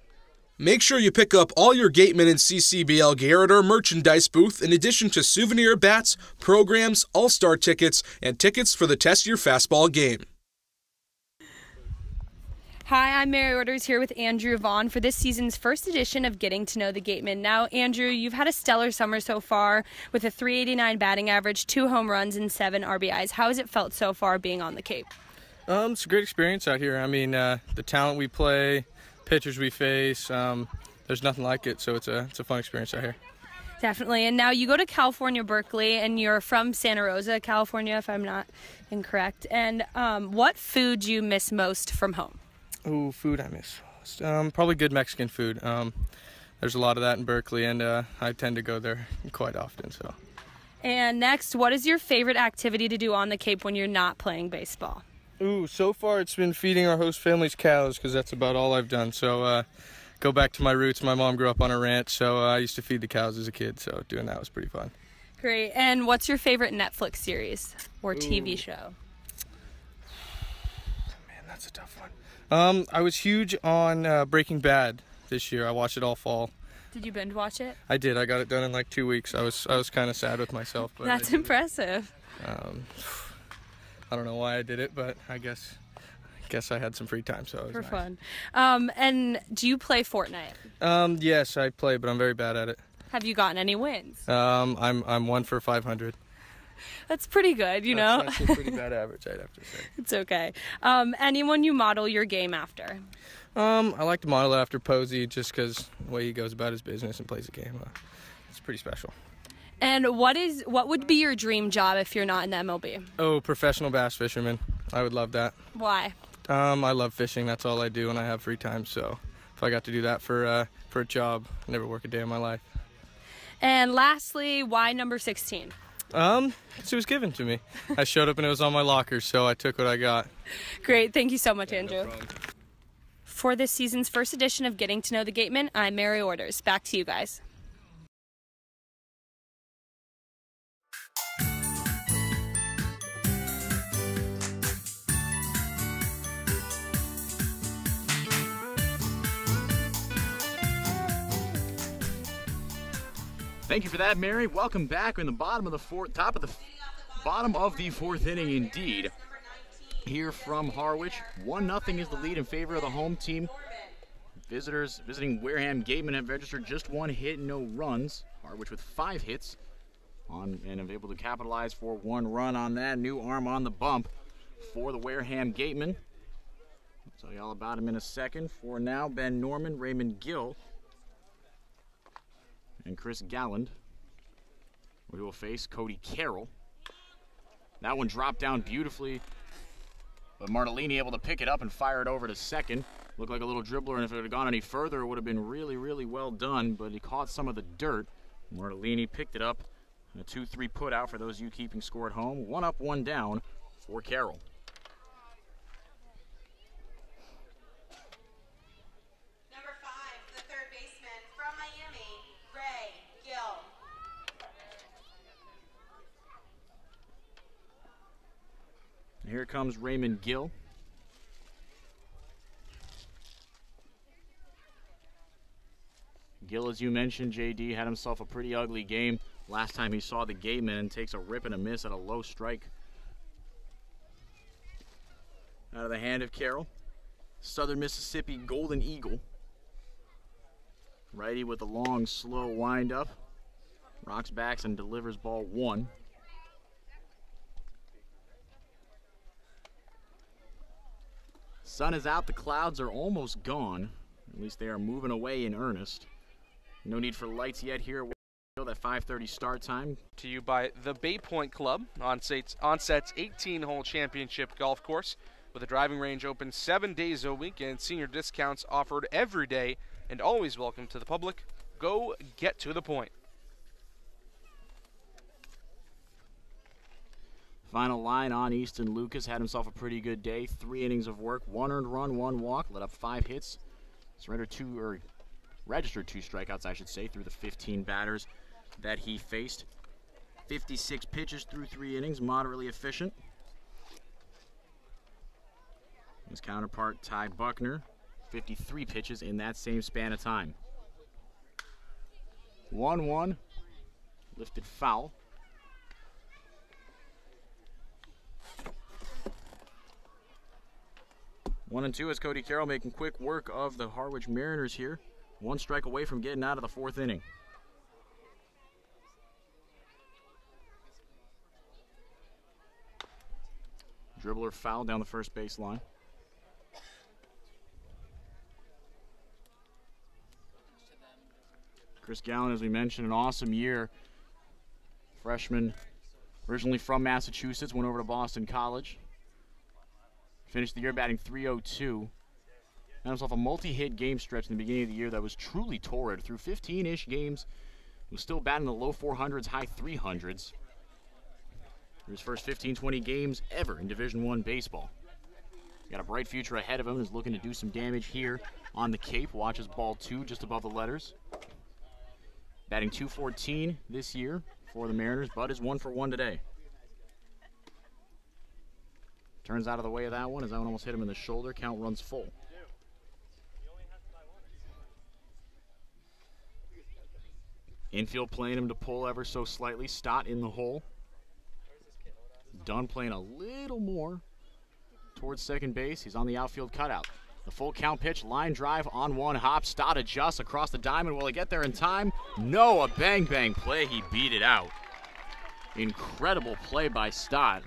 Make sure you pick up all your Gatemen and CCBL gear at our merchandise booth, in addition to souvenir bats, programs, all-star tickets, and tickets for the Test Your Fastball game. Hi, I'm Mary Orders here with Andrew Vaughn for this season's first edition of Getting to Know the Gatemen. Now, Andrew, you've had a stellar summer so far with a .389 batting average, 2 home runs, and 7 RBIs. How has it felt so far being on the Cape? It's a great experience out here. I mean, the talent we play, pitchers we face, there's nothing like it, so it's a fun experience out here. Definitely. And now you go to California, Berkeley, and you're from Santa Rosa, California, if I'm not incorrect. And what food do you miss most from home? Ooh, food I miss most. Probably good Mexican food. There's a lot of that in Berkeley, and I tend to go there quite often. So. And next, what is your favorite activity to do on the Cape when you're not playing baseball? Ooh, so far it's been feeding our host family's cows, because that's about all I've done. So go back to my roots. My mom grew up on a ranch, so I used to feed the cows as a kid, so doing that was pretty fun. Great. And what's your favorite Netflix series or TV show? Man, that's a tough one. I was huge on Breaking Bad this year. I watched it all fall. Did you binge watch it? I did. I got it done in like 2 weeks. I was kind of sad with myself. But that's impressive. I don't know why I did it, but I guess I had some free time, so it was for nice. Fun. And do you play Fortnite? Yes, I play, but I'm very bad at it. Have you gotten any wins? I'm 1 for 500. That's pretty good, you know. That's a pretty bad average, I'd have to say. It's okay. Anyone you model your game after? I like to model it after Posey, just because the way he goes about his business and plays the game. It's pretty special. And what would be your dream job if you're not in the MLB? Oh, professional bass fisherman. I would love that. Why? I love fishing. That's all I do when I have free time. So if I got to do that for a job, I'd never work a day in my life. And lastly, why number 16? It was given to me. I showed up and it was on my locker, so I took what I got. Great. Thank you so much, Andrew. No problem. For this season's first edition of Getting to Know the Gatemen, I'm Mary Orders. Back to you guys. Thank you for that, Mary. Welcome back. We're in the bottom of the bottom of the fourth inning, indeed. Here from Harwich, 1-0 is the lead in favor of the home team. Visitors visiting Wareham Gatemen have registered just 1 hit, no runs. Harwich with 5 hits and able to capitalize for 1 run on that. New arm on the bump for the Wareham Gatemen. I'll tell you all about him in a second. For now, Ben Norman, Raymond Gill And Chris Galland, who will face Cody Carroll. That one dropped down beautifully, but Martellini able to pick it up and fire it over to second. Looked like a little dribbler, and if it had gone any further, it would have been really, really well done, but he caught some of the dirt. Martellini picked it up. A 2-3 put out for those of you keeping score at home. 1 up, 1 down for Carroll. Number 5, the third baseman from Miami, Ray Gill. And here comes Raymond Gill. Gill, as you mentioned, JD, had himself a pretty ugly game last time he saw the Gatemen, and takes a rip and a miss at a low strike. Out of the hand of Carroll. Southern Mississippi Golden Eagle. Righty with a long, slow wind-up. Rocks backs and delivers ball 1. Sun is out, the clouds are almost gone. At least they are moving away in earnest. No need for lights yet here. That 5:30 start time. To you by the Bay Point Club, Onset's 18-hole championship golf course, with a driving range open 7 days a week and senior discounts offered every day and always welcome to the public. Go get to the point. Final line on Easton Lucas. Had himself a pretty good day. 3 innings of work, 1 earned run, 1 walk, let up 5 hits. Registered 2 strikeouts, I should say, through the 15 batters that he faced. 56 pitches through 3 innings, moderately efficient. His counterpart, Ty Buckner, 53 pitches in that same span of time. 1-1, lifted foul. One and two as Cody Carroll making quick work of the Harwich Mariners here. 1 strike away from getting out of the 4th inning. Dribbler foul down the first baseline. Chris Galland, as we mentioned, an awesome year. Freshman, originally from Massachusetts, went over to Boston College. Finished the year batting .302. Had himself a multi-hit game stretch in the beginning of the year that was truly torrid. Through 15-ish games, was still batting the low 400s, high 300s. His first 15-20 games ever in Division I baseball. Got a bright future ahead of him. Is looking to do some damage here on the Cape. Watches ball 2 just above the letters. Batting .214 this year for the Mariners. Bud is 1 for 1 today. Turns out of the way of that one as that one almost hit him in the shoulder. Count runs full. Infield playing him to pull ever so slightly. Stott in the hole. Dunn playing a little more towards second base. He's on the outfield cutout. The full count pitch, line drive on 1 hop. Stott adjusts across the diamond. Will he get there in time? No, a bang play. He beat it out. Incredible play by Stott.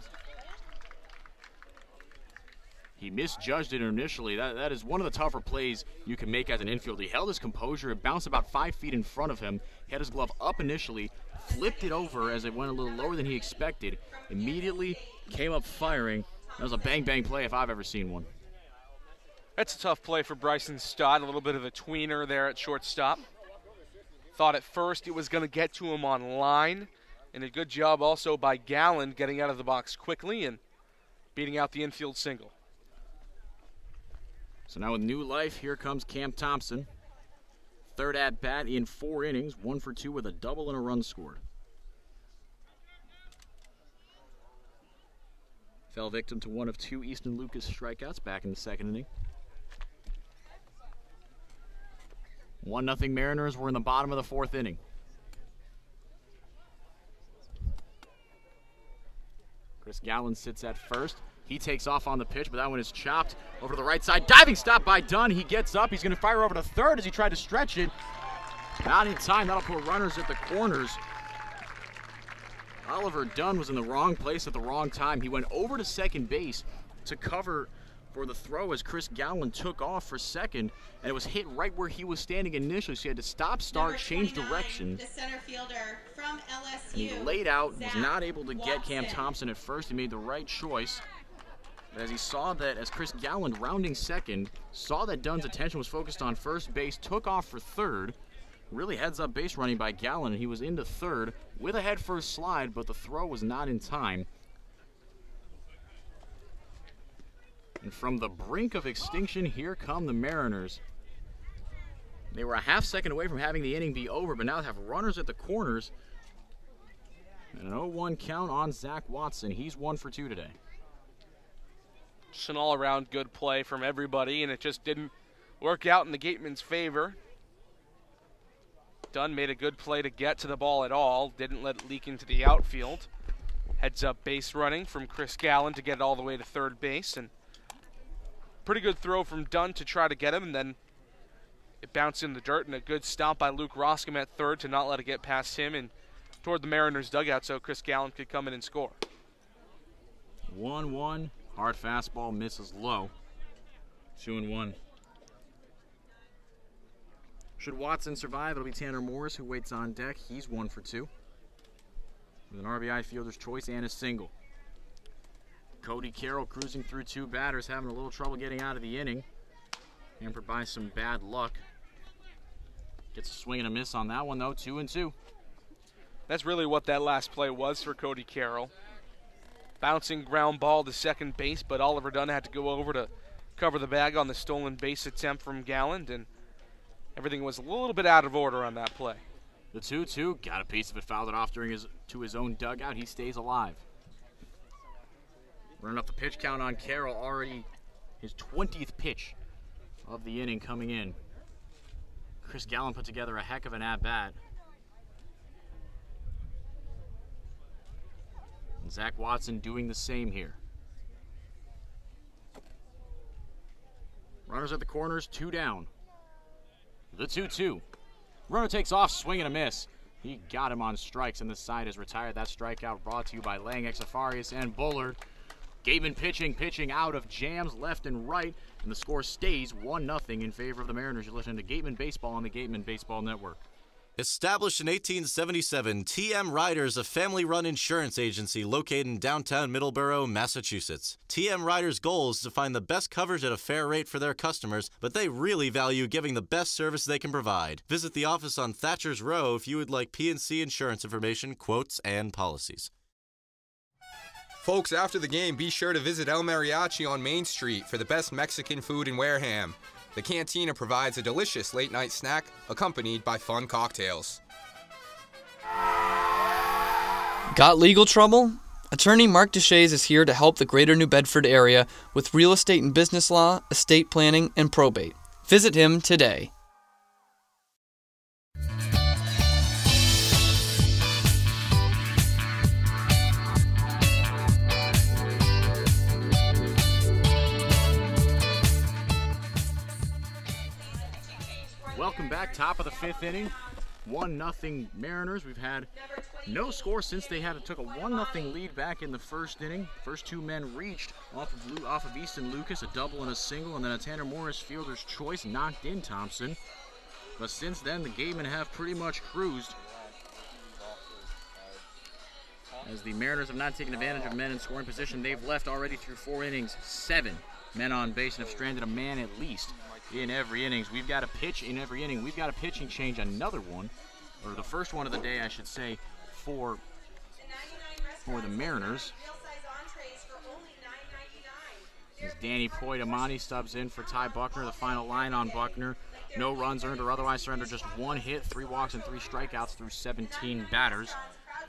He misjudged it initially. That is one of the tougher plays you can make as an infielder. He held his composure. It bounced about 5 feet in front of him. He had his glove up initially, flipped it over as it went a little lower than he expected. Immediately came up firing. That was a bang play if I've ever seen one. That's a tough play for Bryson Stott. A little bit of a tweener there at shortstop. Thought at first it was going to get to him on line. And a good job also by Galland getting out of the box quickly and beating out the infield single. So now with new life, here comes Cam Thompson. 3rd at-bat in 4 innings, 1 for 2 with a double and a run scored. Fell victim to one of 2 Easton Lucas strikeouts back in the 2nd inning. 1-0 Mariners. We're in the bottom of the 4th inning. Chris Galland sits at first. He takes off on the pitch, but that one is chopped over to the right side. Diving stop by Dunn. He gets up. He's going to fire over to third as he tried to stretch it. Not in time. That'll put runners at the corners. Oliver Dunn was in the wrong place at the wrong time. He went over to second base to cover for the throw as Chris Gallon took off for second, and it was hit right where he was standing initially, so he had to stop, start, change direction. The center fielder from LSU. And he laid out, was not able to get Cam Thompson at first. He made the right choice. But as he saw that, as Chris Gallon rounding second, saw that Dunn's attention was focused on first base, took off for third. Really heads-up base running by Gallon, and he was into third with a head-first slide, but the throw was not in time. And from the brink of extinction, here come the Mariners. They were a half second away from having the inning be over, but now they have runners at the corners. And an 0-1 count on Zach Watson. He's 1 for 2 today. Just an all-around good play from everybody, and it just didn't work out in the Gatemen's favor. Dunn made a good play to get to the ball at all, didn't let it leak into the outfield. Heads-up base running from Chris Gallon to get it all the way to third base, and pretty good throw from Dunn to try to get him, and then it bounced in the dirt, and a good stomp by Luke Roscom at third to not let it get past him and toward the Mariners' dugout so Chris Gallon could come in and score. 1-1, hard fastball, misses low. 2-1. Should Watson survive, it'll be Tanner Morris who waits on deck. He's 1 for 2. With an RBI fielder's choice and a single. Cody Carroll cruising through 2 batters, having a little trouble getting out of the inning. Hampered by some bad luck. Gets a swing and a miss on that one, though. 2-2. That's really what that last play was for Cody Carroll. Bouncing ground ball to second base, but Oliver Dunn had to go over to cover the bag on the stolen base attempt from Galland, and everything was a little bit out of order on that play. The 2-2, got a piece of it, fouled it off to his own dugout. He stays alive. Running up the pitch count on Carroll, already his 20th pitch of the inning coming in. Chris Gallon put together a heck of an at-bat. And Zach Watson doing the same here. Runners at the corners, 2 down. The 2-2. Runner takes off, swing and a miss. He got him on strikes, and the side has retired that strikeout, brought to you by Lang, Exafarius, and Bullard. Gatemen pitching out of jams left and right, and the score stays 1-0 in favor of the Mariners. You're listening to Gatemen Baseball on the Gatemen Baseball Network. Established in 1877, TM Riders, a family-run insurance agency located in downtown Middleborough, Massachusetts. TM Riders' goal is to find the best coverage at a fair rate for their customers, but they really value giving the best service they can provide. Visit the office on Thatcher's Row if you would like P&C insurance information, quotes, and policies. Folks, after the game, be sure to visit El Mariachi on Main Street for the best Mexican food in Wareham. The cantina provides a delicious late-night snack accompanied by fun cocktails. Got legal trouble? Attorney Mark Deshays is here to help the greater New Bedford area with real estate and business law, estate planning, and probate. Visit him today. Welcome back, top of the 5th inning. 1-0 Mariners. We've had no score since they took a 1-0 lead back in the first inning. First 2 men reached off of Easton Lucas, a double and a single, and then a Tanner Morris fielder's choice knocked in Thompson. But since then, the Gatemen have pretty much cruised, as the Mariners have not taken advantage of men in scoring position. They've left already through 4 innings 7 men on base and have stranded a man at least in every innings. We've got a pitch in every inning. We've got a pitching change, another one, or the first one of the day, I should say, for the Mariners. As Danny Poitamani stubs in for Ty Buckner. The final line on Buckner: no runs earned or otherwise surrendered, just 1 hit, 3 walks, and 3 strikeouts through 17 batters.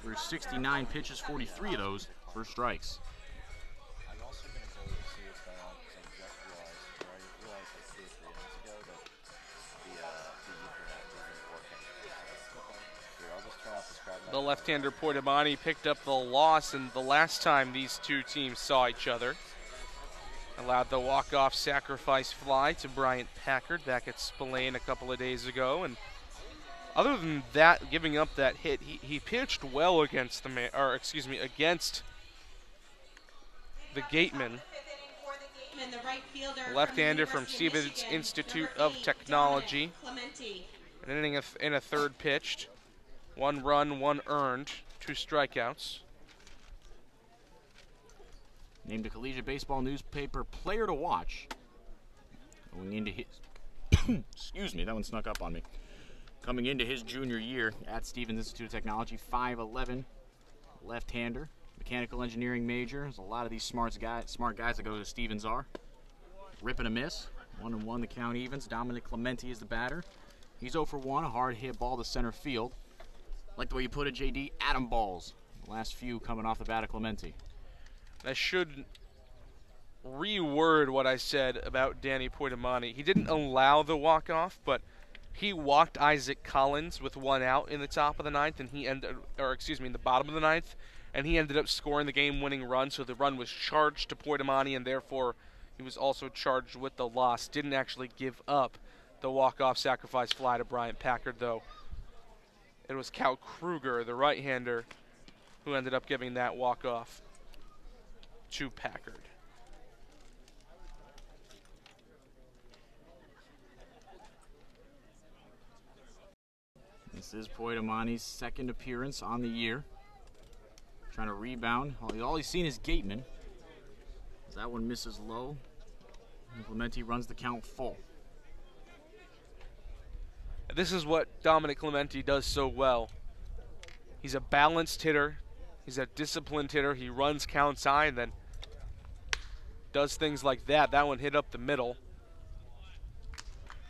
Through 69 pitches, 43 of those for strikes. The left-hander Poitamani picked up the loss, and the last time these two teams saw each other. Allowed the walk-off sacrifice fly to Bryant Packard back at Spillane a couple of days ago, and other than that, giving up that hit, he pitched well against against the Gatemen. Gatemen, the right fielder. Left-hander from Stevens Institute of Technology. An inning in a third pitched. 1 run, 1 earned, 2 strikeouts. Named a Collegiate Baseball newspaper player to watch. Going into his excuse me, that one snuck up on me. Coming into his junior year at Stevens Institute of Technology, 5'11", left-hander, mechanical engineering major. There's a lot of these smart guys that go to Stevens are. Rip and a miss. 1-1 the count evens. Dominic Clementi is the batter. He's 0 for 1, a hard hit ball to center field. Like the way you put it, JD, atom balls. The last few coming off the bat of Clementi. I should reword what I said about Danny Poitamani. He didn't allow the walk-off, but he walked Isaac Collins with 1 out in the top of the ninth, and in the bottom of the ninth, and he ended up scoring the game-winning run. So the run was charged to Poitamani, and therefore he was also charged with the loss. Didn't actually give up the walk-off sacrifice fly to Bryant Packard, though. It was Cal Kruger, the right-hander, who ended up giving that walk-off to Packard. This is Poitamani's second appearance on the year. Trying to rebound. All he's seen is Gatemen. That one misses low. Clementi runs the count full. This is what Dominic Clementi does so well. He's a balanced hitter. He's a disciplined hitter. He runs counts high and then does things like that. That one hit up the middle.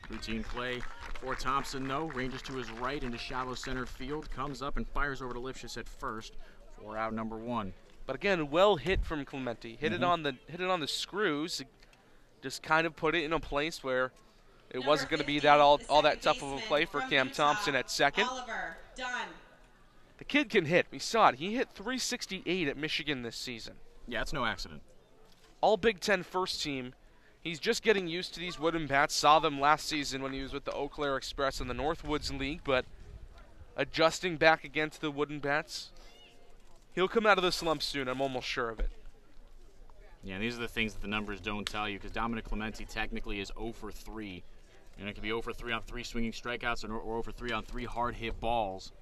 Routine play for Thompson, though. Ranges to his right into shallow center field. Comes up and fires over to Lifshitz at first for out number 1. But again, well hit from Clementi. Hit it on the screws. Just kind of put it in a place where it wasn't going to be that all that tough of a play for Cam Thompson at second. The kid can hit. We saw it. He hit .368 at Michigan this season. Yeah, it's no accident. All Big Ten first team. He's just getting used to these wooden bats. Saw them last season when he was with the Eau Claire Express in the Northwoods League, but adjusting back against the wooden bats. He'll come out of the slump soon. I'm almost sure of it. Yeah, these are the things that the numbers don't tell you, because Dominic Clementi technically is 0 for 3. And it could be 0 for 3 on 3 swinging strikeouts or 0 for 3 on 3 hard hit balls.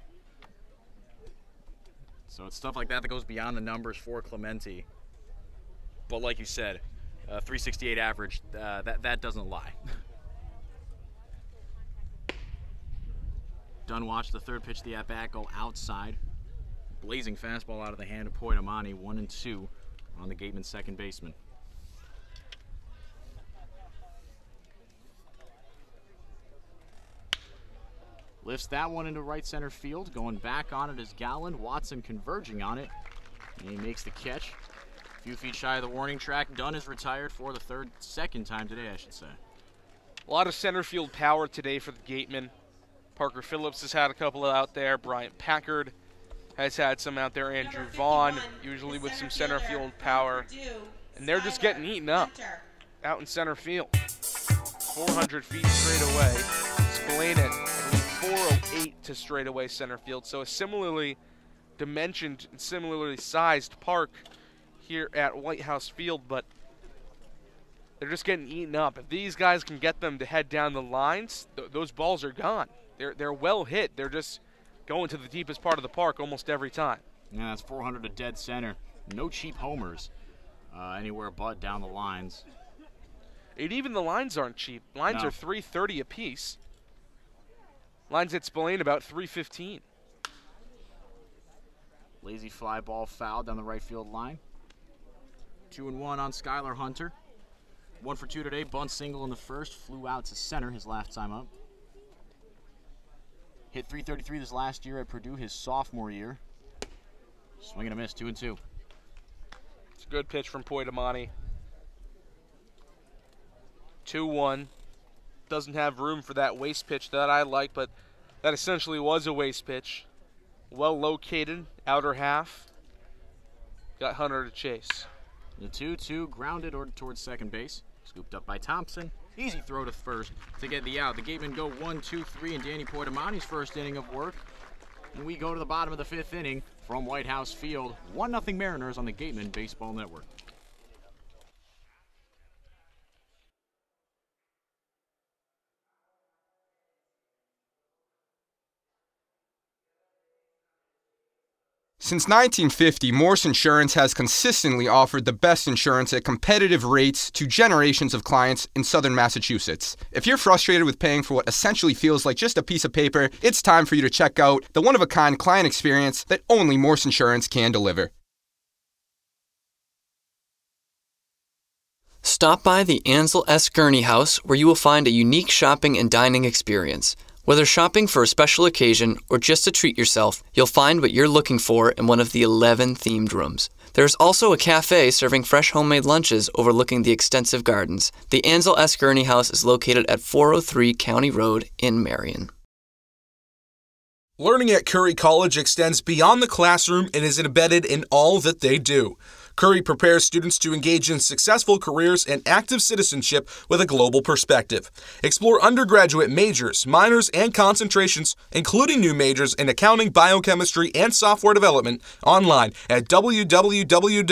So it's stuff like that that goes beyond the numbers for Clementi. But like you said, 368 average, that doesn't lie. Dunwatch, the third pitch of the at-bat, go outside. Blazing fastball out of the hand of Poitamani, 1-2 on the Gateman second baseman. Lifts that one into right center field. Going back on it is Galland. Watson converging on it. And he makes the catch. A few feet shy of the warning track. Dunn is retired for the second time today, I should say. A lot of center field power today for the Gatemen. Parker Phillips has had a couple out there. Bryant Packard has had some out there. Andrew Vaughn, usually with some center field power. And they're just getting eaten up out in center field. 400 feet straight away. Spillane at 408 to straightaway center field. So a similarly dimensioned and similarly sized park here at White House Field, but they're just getting eaten up. If these guys can get them to head down the lines, those balls are gone. They're well hit. They're just going to the deepest part of the park almost every time. Yeah, that's 400 to dead center. No cheap homers anywhere but down the lines. And even the lines aren't cheap. Lines are $330 a piece. Lines at Spillane about $315. Lazy fly ball foul down the right field line. 2-1 on Skylar Hunter. 1 for 2 today. Bunt single in the first. Flew out to center his last time up. Hit .333 this last year at Purdue, his sophomore year. Swing and a miss, 2-2. It's a good pitch from Poitamani. 2-1. Doesn't have room for that waste pitch that I like, but that essentially was a waste pitch. Well located, outer half. Got Hunter to chase. The 2-2 grounded towards second base. Scooped up by Thompson. Easy throw to first to get the out. The Gatemen go 1-2-3 in Danny Poitamani's first inning of work. And we go to the bottom of the 5th inning from White House Field. 1-0 Mariners on the Gatemen Baseball Network. Since 1950, Morse Insurance has consistently offered the best insurance at competitive rates to generations of clients in southern Massachusetts. If you're frustrated with paying for what essentially feels like just a piece of paper, it's time for you to check out the one-of-a-kind client experience that only Morse Insurance can deliver. Stop by the Ansel S. Gurney House, where you will find a unique shopping and dining experience. Whether shopping for a special occasion or just to treat yourself, you'll find what you're looking for in one of the 11 themed rooms. There's also a cafe serving fresh homemade lunches overlooking the extensive gardens. The Ansel S. Gurney House is located at 403 County Road in Marion. Learning at Curry College extends beyond the classroom and is embedded in all that they do. Curry prepares students to engage in successful careers and active citizenship with a global perspective. Explore undergraduate majors, minors, and concentrations, including new majors in accounting, biochemistry, and software development, online at www.curry.edu.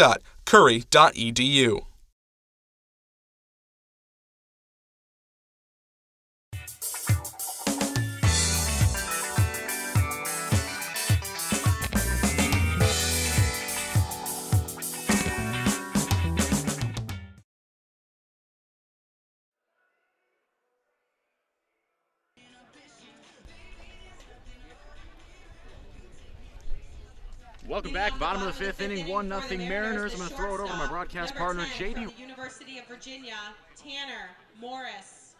Welcome back. Bottom of the fifth inning, 1-0 Mariners. I'm going to throw it over to my broadcast partner, JD. University of Virginia, Tanner Morris.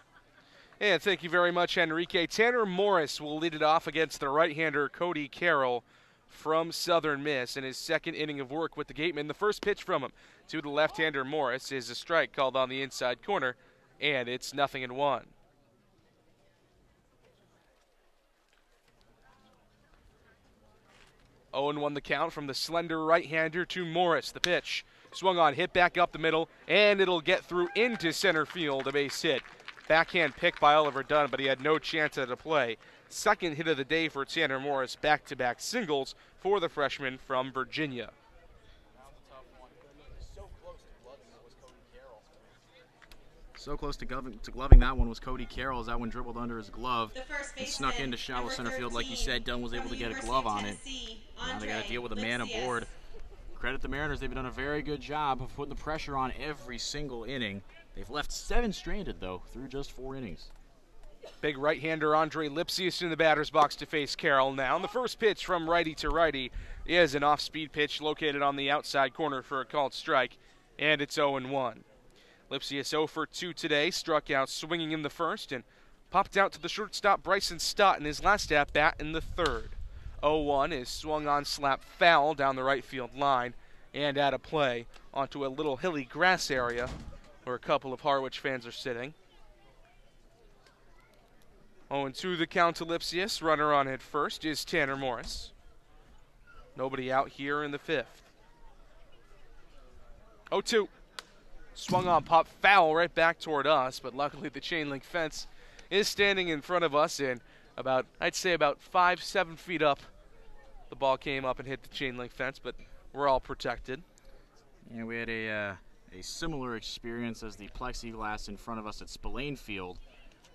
And thank you very much, Enrique. Tanner Morris will lead it off against the right-hander Cody Carroll from Southern Miss in his second inning of work with the Gatemen. The first pitch from him to the left-hander Morris is a strike called on the inside corner, and it's 0-1. Owen won the count from the slender right-hander to Morris. The pitch swung on, hit back up the middle, and it'll get through into center field, a base hit. Backhand pick by Oliver Dunn, but he had no chance at a play. Second hit of the day for Tanner Morris, back-to-back singles for the freshman from Virginia. So close to gloving that one was Cody Carroll as that one dribbled under his glove and snuck into shallow center field. Like you said, Dunn was able to get a glove on it. Now they got to deal with a man aboard. Credit the Mariners. They've done a very good job of putting the pressure on every single inning. They've left 7 stranded, though, through just 4 innings. Big right-hander Andre Lipsius in the batter's box to face Carroll now. And the first pitch from righty to righty is an off-speed pitch located on the outside corner for a called strike, and it's 0-1. Lipsius 0 for 2 today, struck out swinging in the first and popped out to the shortstop Bryson Stott in his last at-bat in the third. 0-1 is swung on, slap foul down the right field line and out of play onto a little hilly grass area where a couple of Harwich fans are sitting. 0-2 the count to Lipsius. Runner on at first is Tanner Morris. Nobody out here in the fifth. 0-2. Swung on, pop foul right back toward us, but luckily the chain link fence is standing in front of us, and I'd say about 5-7 feet up, the ball came up and hit the chain link fence, but we're all protected. Yeah, we had a similar experience as the plexiglass in front of us at Spillane Field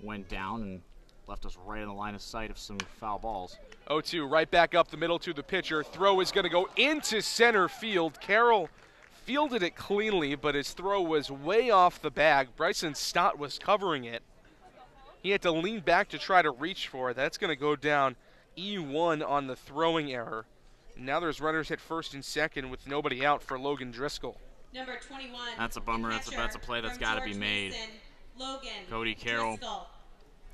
went down and left us right in the line of sight of some foul balls. 0-2, right back up the middle to the pitcher. Throw is going to go into center field. Carroll fielded it cleanly, but his throw was way off the bag. Bryson Stott was covering it. He had to lean back to try to reach for it. That's going to go down E1 on the throwing error. Now there's runners at first and second with nobody out for Logan Driscoll. Number 21. That's a bummer. That's a play that's got to be made. Cody Carroll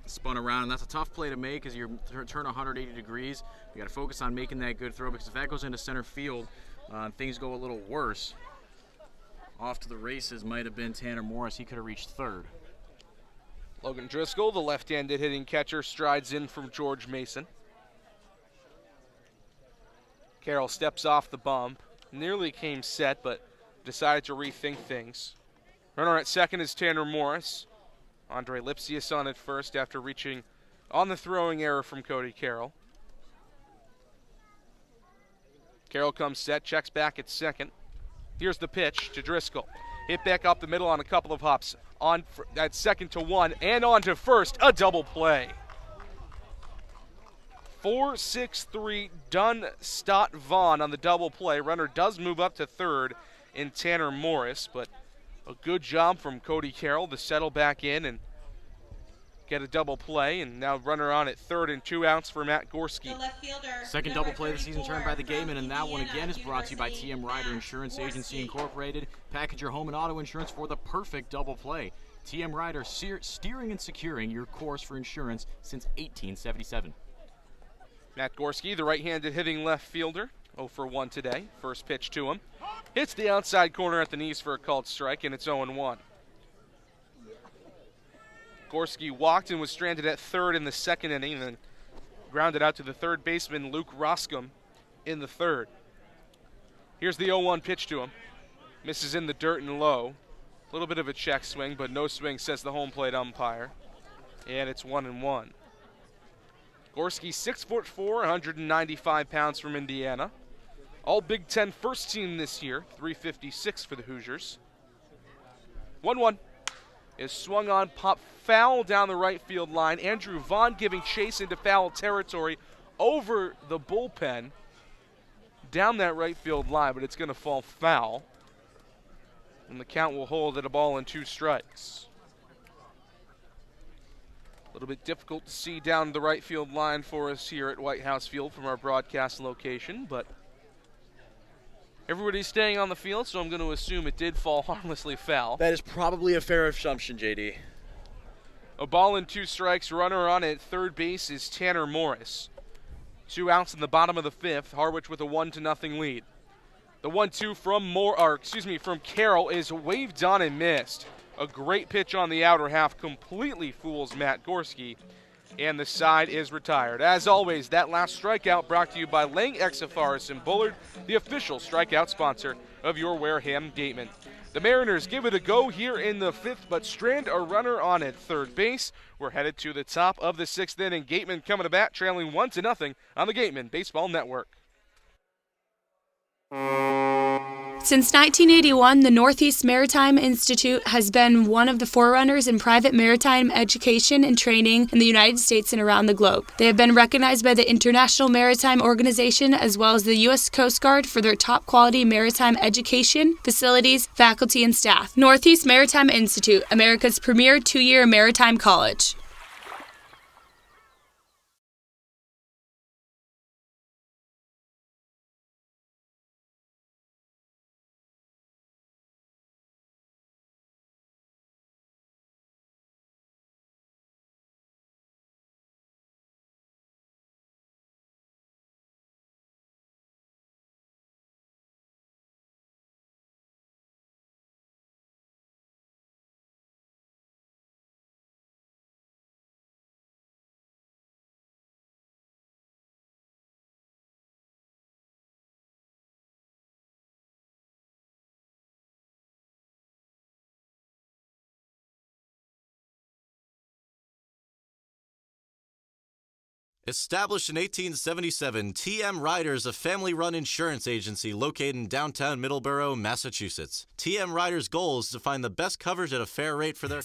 spun around, and that's a tough play to make as you turn 180 degrees. You got to focus on making that good throw, because if that goes into center field, things go a little worse. Off to the races might have been Tanner Morris. He could have reached third. Logan Driscoll, the left-handed hitting catcher, strides in from George Mason. Carroll steps off the bump, nearly came set, but decided to rethink things. Runner at second is Tanner Morris. Andre Lipsius on at first after reaching on the throwing error from Cody Carroll. Carroll comes set, checks back at second. Here's the pitch to Driscoll. Hit back up the middle on a couple of hops. On at second to one and on to first, a double play. 4-6-3 Dunn-Stott Vaughn on the double play. Runner does move up to third in Tanner Morris, but a good job from Cody Carroll to settle back in and get a double play, and now runner on at third and 2 outs for Matt Gorski. Second double play of the season turned by the Gatemen, and that one again is brought to you by TM Ryder Insurance Agency Incorporated. Package your home and auto insurance for the perfect double play. TM Ryder, steering and securing your course for insurance since 1877. Matt Gorski, the right-handed hitting left fielder, 0 for 1 today. First pitch to him. Hits the outside corner at the knees for a called strike, and it's 0-1. Gorski walked and was stranded at third in the second inning, and then grounded out to the third baseman, Luke Roscom, in the third. Here's the 0-1 pitch to him. Misses in the dirt and low. A little bit of a check swing, but no swing, says the home plate umpire. And it's 1-1. Gorski, 6'4", 195 pounds from Indiana. All Big Ten first team this year, 356 for the Hoosiers. 1-1. Is swung on, pop foul down the right field line. Andrew Vaughn giving chase into foul territory over the bullpen down that right field line, but it's going to fall foul. And the count will hold at a ball and 2 strikes. A little bit difficult to see down the right field line for us here at White House Field from our broadcast location, but everybody's staying on the field, so I'm going to assume it did fall harmlessly foul. That is probably a fair assumption, JD. A ball and 2 strikes. Runner on at third base is Tanner Morris. 2 outs in the bottom of the 5th. Harwich with a 1-0 lead. The 1-2 from Carroll is waved on and missed. A great pitch on the outer half completely fools Matt Gorski, and the side is retired. As always, that last strikeout brought to you by Lang Exafaris and Bullard, the official strikeout sponsor of your Wareham Gatemen. The Mariners give it a go here in the 5th, but strand a runner on at third base. We're headed to the top of the 6th inning. Gatemen coming to bat, trailing 1-0 on the Gatemen Baseball Network. Since 1981, the Northeast Maritime Institute has been one of the forerunners in private maritime education and training in the United States and around the globe. They have been recognized by the International Maritime Organization as well as the U.S. Coast Guard for their top quality maritime education, facilities, faculty, and staff. Northeast Maritime Institute, America's premier 2-year maritime college. Established in 1877, TM Ryder is a family-run insurance agency located in downtown Middleborough, Massachusetts. TM Ryder's goal is to find the best coverage at a fair rate for their...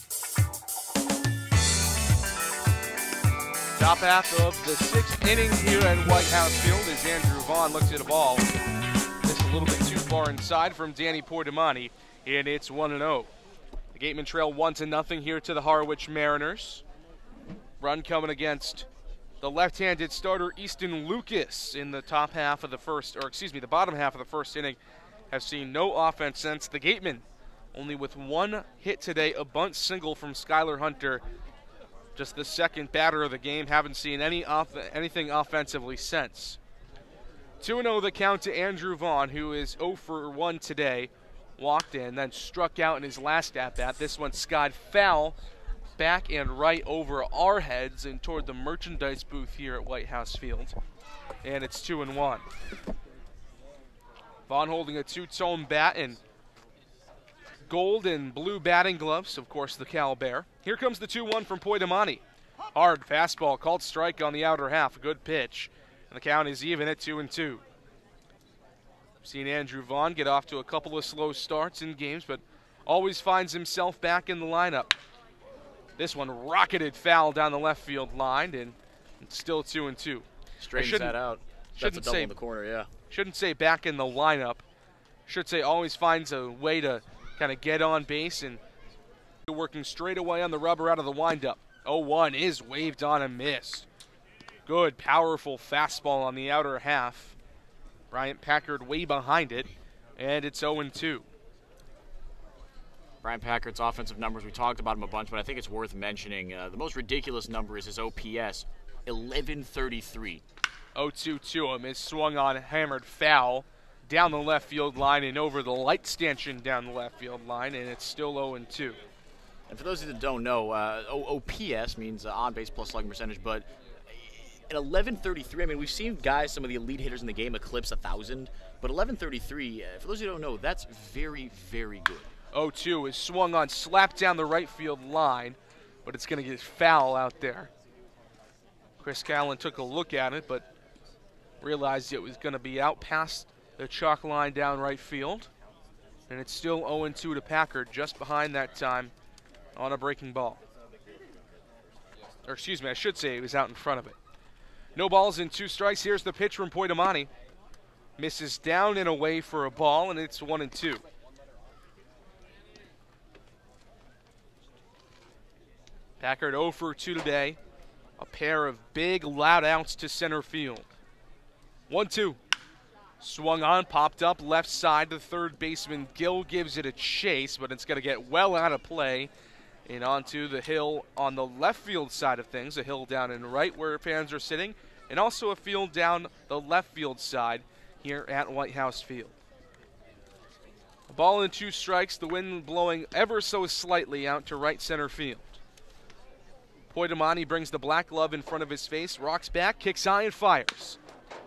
Top half of the 6th inning here at White House Field as Andrew Vaughn looks at a ball. Just a little bit too far inside from Danny Portimani, and it's 1-0. The Gatemen trail 1-0 here to the Harwich Mariners. Run coming against the left-handed starter Easton Lucas in the top half of the the bottom half of the first inning have seen no offense since. The Gatemen only with 1 hit today, a bunt single from Skylar Hunter, just the second batter of the game. Haven't seen anything offensively since. 2-0 the count to Andrew Vaughn, who is 0 for 1 today. Walked in, then struck out in his last at-bat. This one skied foul back and right over our heads and toward the merchandise booth here at White House Field. And it's 2-1. Vaughn holding a 2-tone bat and gold and blue batting gloves, of course the Cal Bear. Here comes the 2-1 from Poitamani. Hard fastball, called strike on the outer half, a good pitch. And the count is even at 2-2. Seen Andrew Vaughn get off to a couple of slow starts in games, but always finds himself back in the lineup. This one rocketed foul down the left field line, and it's still 2-2. Straightens that out. That's a double in the corner, yeah. Shouldn't say back in the lineup. Should say always finds a way to kind of get on base and working straight away on the rubber out of the windup. 0-1 is waved on and missed. Good, powerful fastball on the outer half. Bryant Packard way behind it, and it's 0-2. Bryant Packard's offensive numbers, we talked about him a bunch, but I think it's worth mentioning. The most ridiculous number is his OPS, 1133. 0-2 to him is swung on, hammered foul down the left field line and over the light stanchion down the left field line, and it's still 0-2. And for those of you that don't know, OPS means on-base plus slugging percentage, but at 1133, I mean, we've seen guys, some of the elite hitters in the game, eclipse 1,000, but 1133, for those of you who don't know, that's very, very good. 0-2 is swung on, slapped down the right field line, but it's going to get foul out there. Chris Callen took a look at it, but realized it was going to be out past the chalk line down right field. And it's still 0-2 to Packard, just behind that time on a breaking ball. Or excuse me, I should say it was out in front of it. No balls and 2 strikes. Here's the pitch from Poitomani. Misses down and away for a ball, and it's 1-2. Packard 0 for 2 today. A pair of big, loud outs to center field. 1-2. Swung on, popped up left side to third baseman. Gill gives it a chase, but it's going to get well out of play and onto the hill on the left field side of things. A hill down and right where fans are sitting, and also a field down the left field side here at White House Field. A ball and 2 strikes, the wind blowing ever so slightly out to right center field. Poitomani brings the black glove in front of his face, rocks back, kicks high and fires.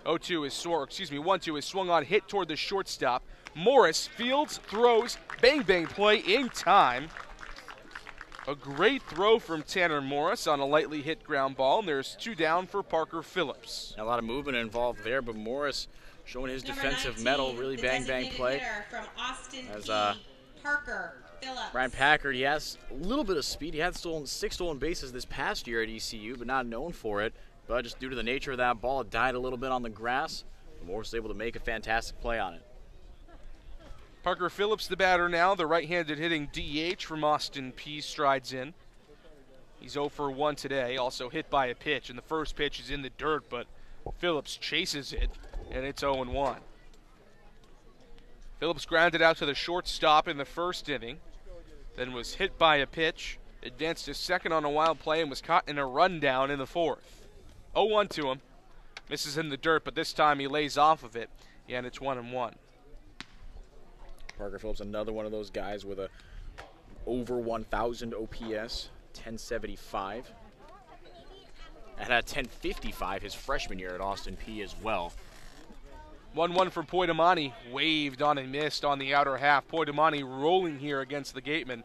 1-2 is swung on, hit toward the shortstop. Morris fields, throws, bang bang play in time. A great throw from Tanner Morris on a lightly hit ground ball, and there's 2 down for Parker Phillips. A lot of movement involved there, but Morris showing his defensive mettle, really bang bang play. From Austin As Parker Phillips. Brian Packard, he has a little bit of speed. He had 6 stolen bases this past year at ECU, but not known for it. But just due to the nature of that ball, it died a little bit on the grass. Morris was able to make a fantastic play on it. Parker Phillips, the batter now, the right-handed hitting DH from Austin Peay strides in. He's 0 for 1 today, also hit by a pitch, and the first pitch is in the dirt, but Phillips chases it, and it's 0-1. Phillips grounded out to the shortstop in the first inning, then was hit by a pitch, advanced to second on a wild play, and was caught in a rundown in the fourth. 0-1 to him. Misses in the dirt, but this time he lays off of it, and it's 1-1. Parker Phillips, another one of those guys with a over 1,000 OPS, 1075. And had 1055 his freshman year at Austin Peay as well. 1-1 for Poitomani, waved on and missed on the outer half. Poitomani rolling here against the Gatemen,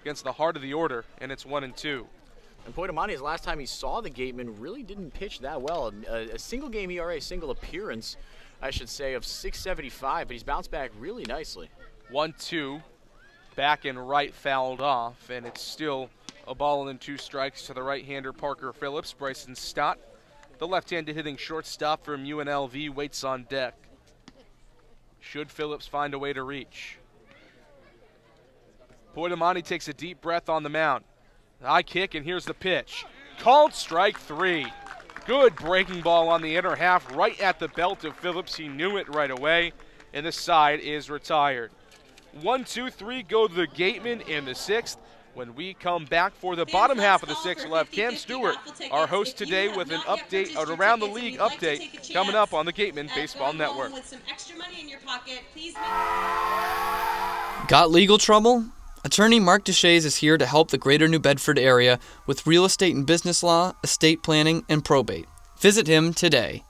against the heart of the order, and it's 1-2. And Poitomani, the last time he saw the Gatemen, really didn't pitch that well. A single game ERA, single appearance, I should say, of 675, but he's bounced back really nicely. 1-2, back and right fouled off, and it's still a ball and 2 strikes to the right-hander Parker Phillips. Bryson Stott, the left-handed hitting shortstop from UNLV, waits on deck. Should Phillips find a way to reach? Poitomani takes a deep breath on the mound. High kick, and here's the pitch. Called strike 3. Good breaking ball on the inner half, right at the belt of Phillips. He knew it right away, and the side is retired. 1-2-3 go to the Gatemen in the 6th. When we come back for the bottom half of the 6th, we'll have Cam Stewart, our host today, with an update, an around the league update, coming up on the Gatemen Baseball Network. Got legal trouble? Attorney Mark Deshays is here to help the greater New Bedford area with real estate and business law, estate planning, and probate. Visit him today.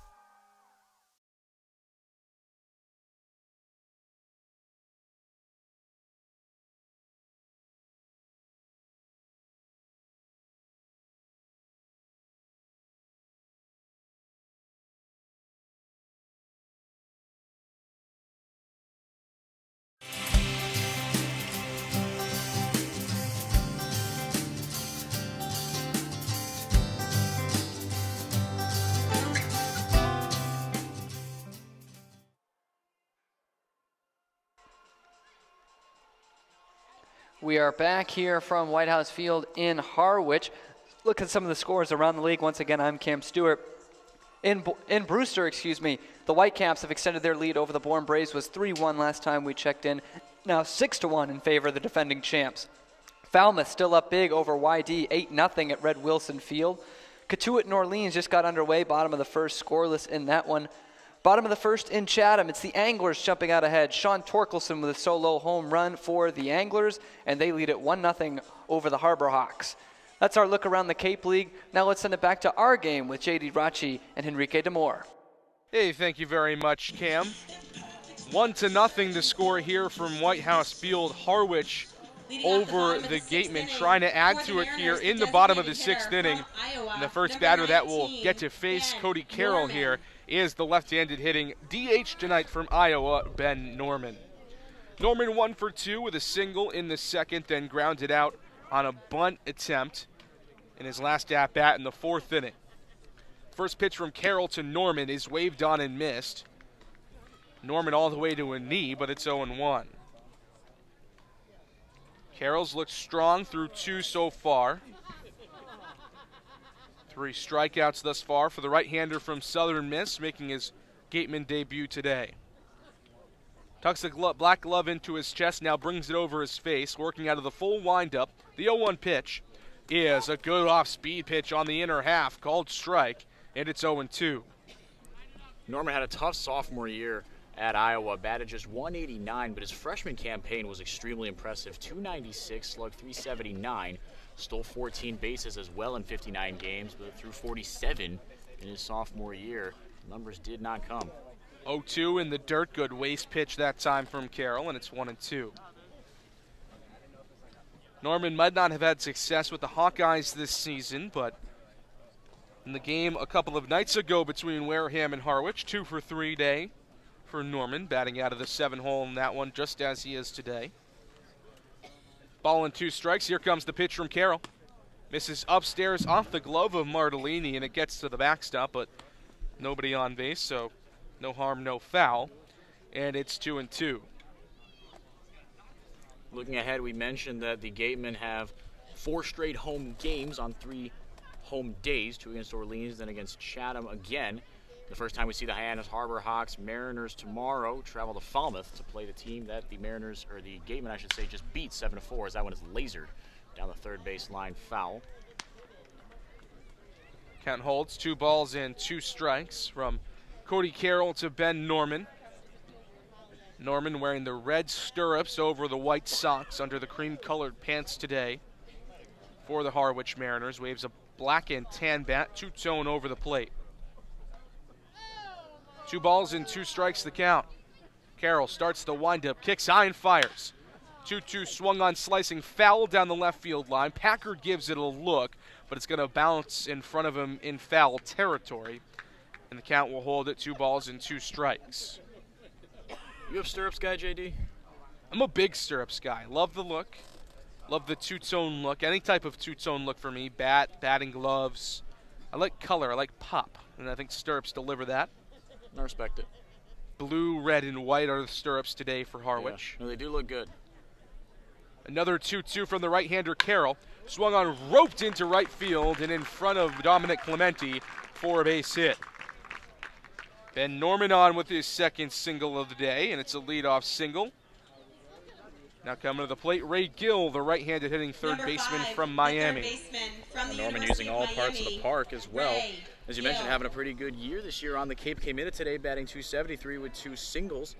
We are back here from White House Field in Harwich. Look at some of the scores around the league. Once again, I'm Cam Stewart. In Brewster, the Whitecaps have extended their lead over the Bourne Braves. Was 3-1 last time we checked in. Now 6-1 in favor of the defending champs. Falmouth still up big over YD, 8-0 at Red Wilson Field. Catuit New Orleans just got underway, bottom of the first, scoreless in that one. Bottom of the first in Chatham, it's the Anglers jumping out ahead. Sean Torkelson with a solo home run for the Anglers, and they lead it 1-0 over the Harbor Hawks. That's our look around the Cape League. Now let's send it back to our game with J.D. Rachi and Henrique Demore. Hey, thank you very much, Cam. 1-0 the score here from White House Field. Harwich over the Gatemen, trying to add to it here in the bottom of the 6th inning. And the first batter that will get to face Cody Carroll here is the left-handed hitting DH tonight from Iowa, Ben Norman. Norman 1 for 2 with a single in the second, then grounded out on a bunt attempt in his last at-bat in the 4th inning. First pitch from Carroll to Norman is waved on and missed. Norman all the way to a knee, but it's 0-1. Carroll's looked strong through 2 so far. 3 strikeouts thus far for the right-hander from Southern Miss, making his Gateman debut today. Tucks the black glove into his chest, now brings it over his face, working out of the full windup. The 0-1 pitch is a good off-speed pitch on the inner half, called strike, and it's 0-2. Norman had a tough sophomore year at Iowa, batted just 189, but his freshman campaign was extremely impressive. 296, slugged 379, stole 14 bases as well in 59 games, but threw 47 in his sophomore year. Numbers did not come. 0-2 in the dirt, good waste pitch that time from Carroll, and it's 1-2. Norman might not have had success with the Hawkeyes this season, but in the game a couple of nights ago between Wareham and Harwich, 2 for 3 day for Norman, batting out of the 7-hole in that one, just as he is today. Ball and 2 strikes. Here comes the pitch from Carroll. Misses upstairs off the glove of Martellini, and it gets to the backstop, but nobody on base, so no harm, no foul. And it's 2-2. Looking ahead, we mentioned that the Gatemen have 4 straight home games on 3 home days, 2 against Orleans, then against Chatham again. The first time we see the Hyannis Harbor Hawks. Mariners tomorrow travel to Falmouth to play the team that the Mariners, or the Gatemen I should say, just beat 7-4, as that one is lasered down the third base line foul. Count holds, 2 balls and 2 strikes from Cody Carroll to Ben Norman. Norman wearing the red stirrups over the white socks under the cream-colored pants today for the Harwich Mariners. Waves a black and tan bat, two-tone over the plate. 2 balls and 2 strikes the count. Carroll starts the windup, kicks high and fires. 2-2 swung on, slicing foul down the left field line. Packard gives it a look, but it's going to bounce in front of him in foul territory. And the count will hold at 2 balls and 2 strikes. You have stirrups guy, JD? I'm a big stirrups guy. Love the look. Love the two-tone look. Any type of two-tone look for me. Batting gloves. I like color. I like pop. And I think stirrups deliver that. I respect it. Blue, red, and white are the stirrups today for Harwich. Yeah. No, they do look good. Another 2-2 from the right-hander Carroll. Swung on, roped into right field, and in front of Dominic Clementi for a base hit. Ben Norman on with his second single of the day, and it's a leadoff single. Now coming to the plate, Ray Gill, the right-handed hitting third baseman from Miami. Norman using all parts of the park as well. As you mentioned, having a pretty good year this year on the Cape. Came in today batting .273 with 2 singles.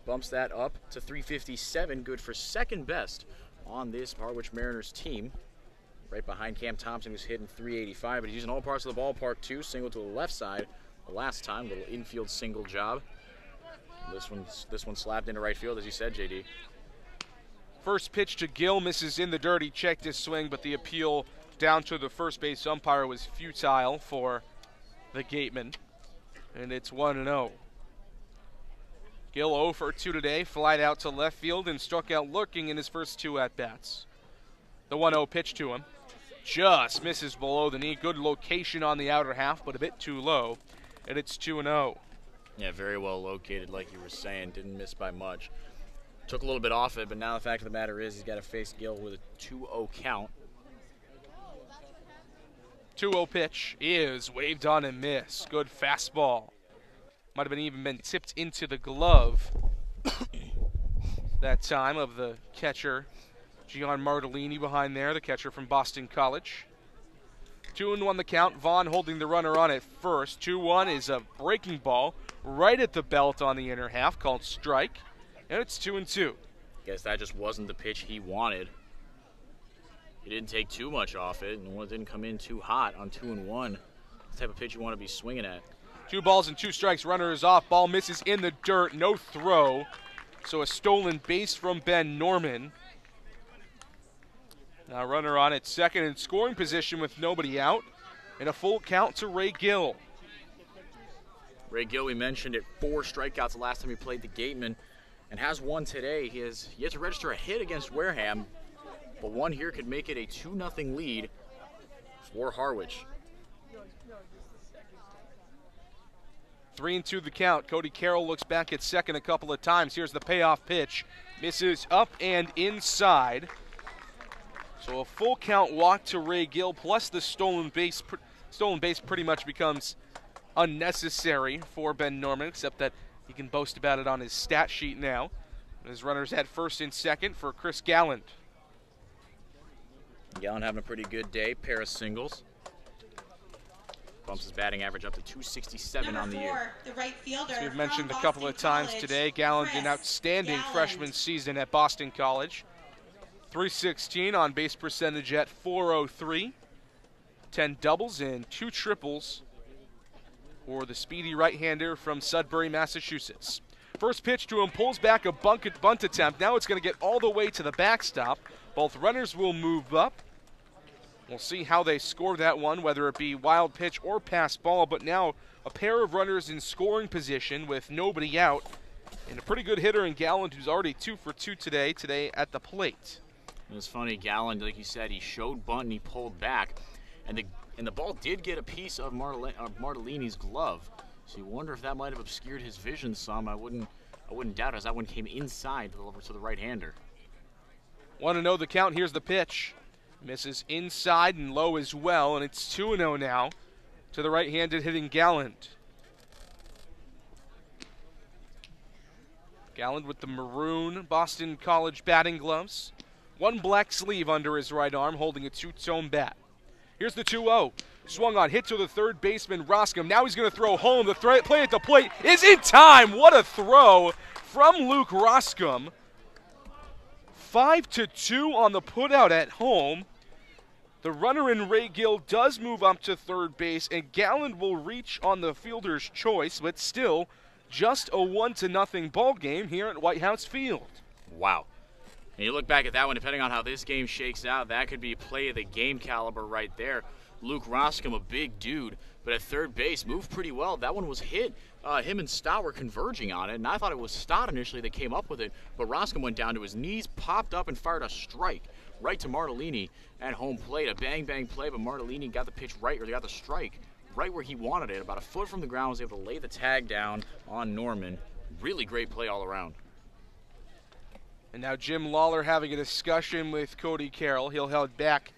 Bumps that up to .357, good for second best on this Harwich Mariners team. Right behind Cam Thompson, who's hitting .385, but he's using all parts of the ballpark too. Single to the left side the last time, little infield single job. This one slapped into right field, as you said, JD. First pitch to Gill, misses in the dirt. He checked his swing, but the appeal down to the first base umpire was futile for the Gatemen, and it's 1-0. Gill 0 for 2 today, flied out to left field and struck out looking in his first 2 at-bats. The 1-0 pitch to him just misses below the knee. Good location on the outer half, but a bit too low, and it's 2-0. Yeah, very well located, like you were saying. Didn't miss by much. Took a little bit off it, but now the fact of the matter is he's got to face Gill with a 2-0 count. 2-0 pitch is waved on and missed. Good fastball. Might have even been tipped into the glove that time of the catcher, Gian Martellini behind there, the catcher from Boston College. 2-1 the count. Vaughn holding the runner on at first. 2-1 is a breaking ball right at the belt on the inner half called strike. And it's 2-2. Guess that just wasn't the pitch he wanted. He didn't take too much off it, and it didn't come in too hot on 2-1. The type of pitch you want to be swinging at. 2 balls and 2 strikes. Runner is off. Ball misses in the dirt. No throw. So a stolen base from Ben Norman. Now runner on at second in scoring position with nobody out. And a full count to Ray Gill. Ray Gill, we mentioned it, 4 strikeouts the last time he played the Gatemen, and has one today. He has yet to register a hit against Wareham, but one here could make it a 2-0 lead for Harwich. 3-2 the count. Cody Carroll looks back at second a couple of times. Here's the payoff pitch. Misses up and inside. So a full count walk to Ray Gill, plus the stolen base. Stolen base pretty much becomes unnecessary for Ben Norman, except that he can boast about it on his stat sheet now. His runners at first and second for Chris Galland. Galland having a pretty good day, pair of singles. Bumps his batting average up to 267 on the year. The right fielder. As we've mentioned a couple of times today, Galland an outstanding freshman season at Boston College. 316 on base percentage at .403. 10 doubles and 2 triples for the speedy right-hander from Sudbury, Massachusetts. First pitch to him, pulls back a bunt attempt. Now it's going to get all the way to the backstop. Both runners will move up. We'll see how they score that one, whether it be wild pitch or pass ball. But now a pair of runners in scoring position with nobody out. And a pretty good hitter in Galland, who's already 2 for 2 today at the plate. It was funny, Galland, like you said, he showed bunt and he pulled back. And the ball did get a piece of Martellini's glove. So you wonder if that might have obscured his vision some. I wouldn't doubt it, as that one came inside to the right-hander. 1-0 the count. Here's the pitch. Misses inside and low as well, and it's 2-0 now to the right-handed hitting Galland. Galland with the maroon Boston College batting gloves. 1 black sleeve under his right arm, holding a 2-tone bat. Here's the 2-0. Swung on, hit to the third baseman, Roscom. Now he's going to throw home. The play at the plate is in time. What a throw from Luke Roscom. 5-2 on the putout at home. The runner in Ray Gill does move up to third base, and Galland will reach on the fielder's choice, but still just a 1-0 ball game here at White House Field. Wow. And you look back at that one, depending on how this game shakes out, that could be play of the game caliber right there. Luke Roscom, a big dude, but at third base, moved pretty well. That one was hit. Him and Stott were converging on it, and I thought it was Stott initially that came up with it, but Roscom went down to his knees, popped up, and fired a strike right to Martellini at home plate. A bang-bang play, but Martellini got the pitch right, or got the strike right where he wanted it. About a foot from the ground, was able to lay the tag down on Norman. Really great play all around. And now Jim Lawler having a discussion with Cody Carroll. He'll head back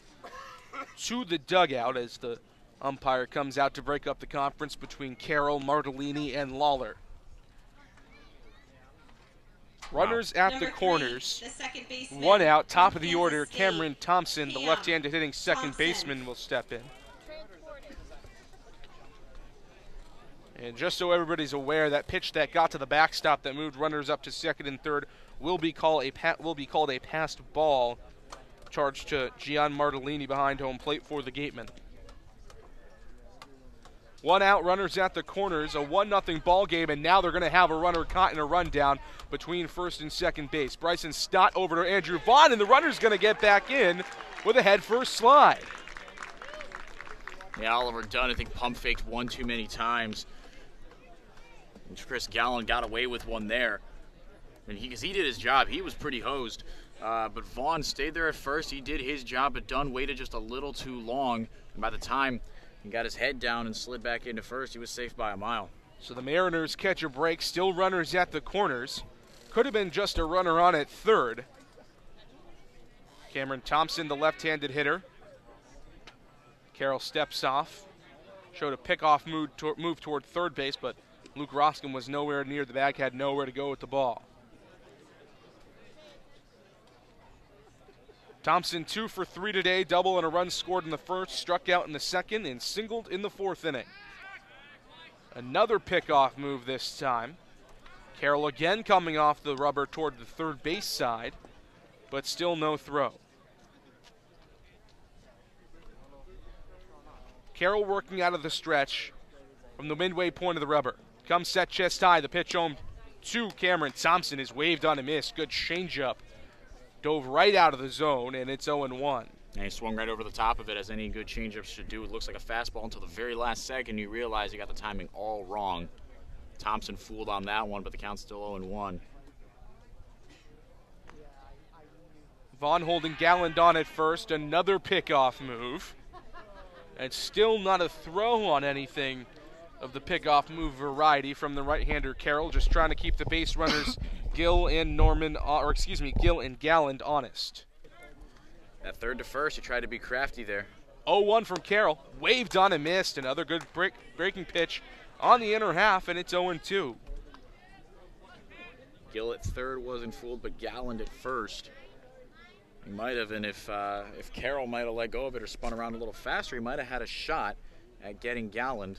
to the dugout as the umpire comes out to break up the conference between Carroll, Martellini, and Lawler. Runners at the corners. One out, top of the order. Cameron Thompson, the left-handed hitting second baseman, will step in. And just so everybody's aware, that pitch that got to the backstop that moved runners up to second and third will be called a passed ball, charged to Gian Martellini behind home plate for the Gatemen. 1 out, runners at the corners, a 1-0 ball game, and now they're going to have a runner caught in a rundown between first and second base. Bryson Stott over to Andrew Vaughn, and the runner's going to get back in with a head-first slide. Yeah, Oliver Dunn, I think, pump faked one too many times. And Chris Galland got away with one there. And because he did his job, he was pretty hosed. But Vaughn stayed there at first. He did his job, but Dunn waited just a little too long. And by the time he got his head down and slid back into first, he was safe by a mile. So the Mariners catch a break, still runners at the corners. Could have been just a runner on at third. Cameron Thompson, the left-handed hitter. Carroll steps off. Showed a pickoff move toward third base, but Luke Roskin was nowhere near the bag, had nowhere to go with the ball. Thompson 2 for 3 today, double and a run scored in the first, struck out in the second, and singled in the fourth inning. Another pickoff move this time. Carroll again coming off the rubber toward the third base side, but still no throw. Carroll working out of the stretch from the midway point of the rubber. Comes set chest high, the pitch home to Cameron Thompson is waved on a miss. Good changeup. Dove right out of the zone, and it's 0-1. And he swung right over the top of it, as any good changeup should do. It looks like a fastball until the very last second. You realize you got the timing all wrong. Thompson fooled on that one, but the count's still 0-1. Vaughn holding Galland on at first. Another pickoff move. And still not a throw on anything of the pickoff move variety from the right-hander Carroll, just trying to keep the base runners Gill and Galland honest. That third to first, he tried to be crafty there. 0-1 from Carroll, waved on and missed. Another good breaking pitch on the inner half, and it's 0-2. Gill at third wasn't fooled, but Galland at first. He might have, and if Carroll might have let go of it or spun around a little faster, he might have had a shot at getting Galland.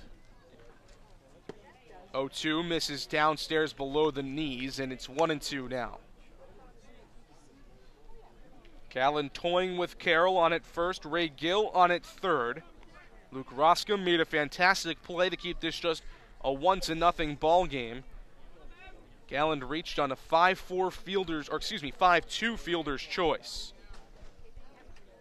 0-2 misses downstairs below the knees, and it's 1-2 now. Galland toying with Carroll on at first, Ray Gill on at third. Luke Roscom made a fantastic play to keep this just a 1-0 ball game. Galland reached on a 5-2 fielder's choice.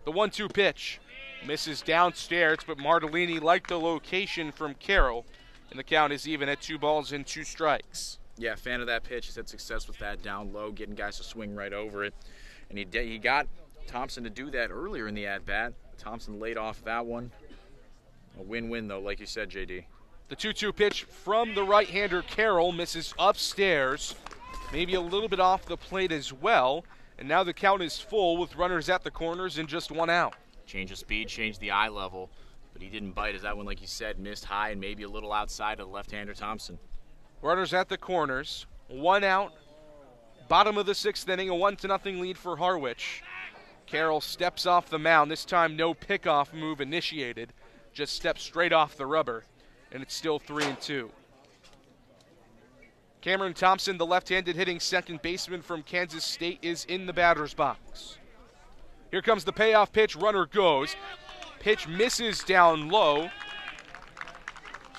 The 1-2 pitch misses downstairs, but Martellini liked the location from Carroll, and the count is even at 2 balls and 2 strikes. Yeah, fan of that pitch. He's had success with that down low, getting guys to swing right over it. And he got Thompson to do that earlier in the at-bat. Thompson laid off that one. A win-win, though, like you said, JD. The 2-2 pitch from the right-hander Carroll misses upstairs, maybe a little bit off the plate as well. And now the count is full with runners at the corners and just 1 out. Change of speed, change the eye level, but he didn't bite as that one, like you said, missed high and maybe a little outside of the left-hander Thompson. Runners at the corners, 1 out. Bottom of the 6th inning, a 1-0 lead for Harwich. Carroll steps off the mound, this time no pickoff move initiated, just steps straight off the rubber, and it's still 3-2. Cameron Thompson, the left-handed hitting second baseman from Kansas State, is in the batter's box. Here comes the payoff pitch, runner goes. Pitch misses down low.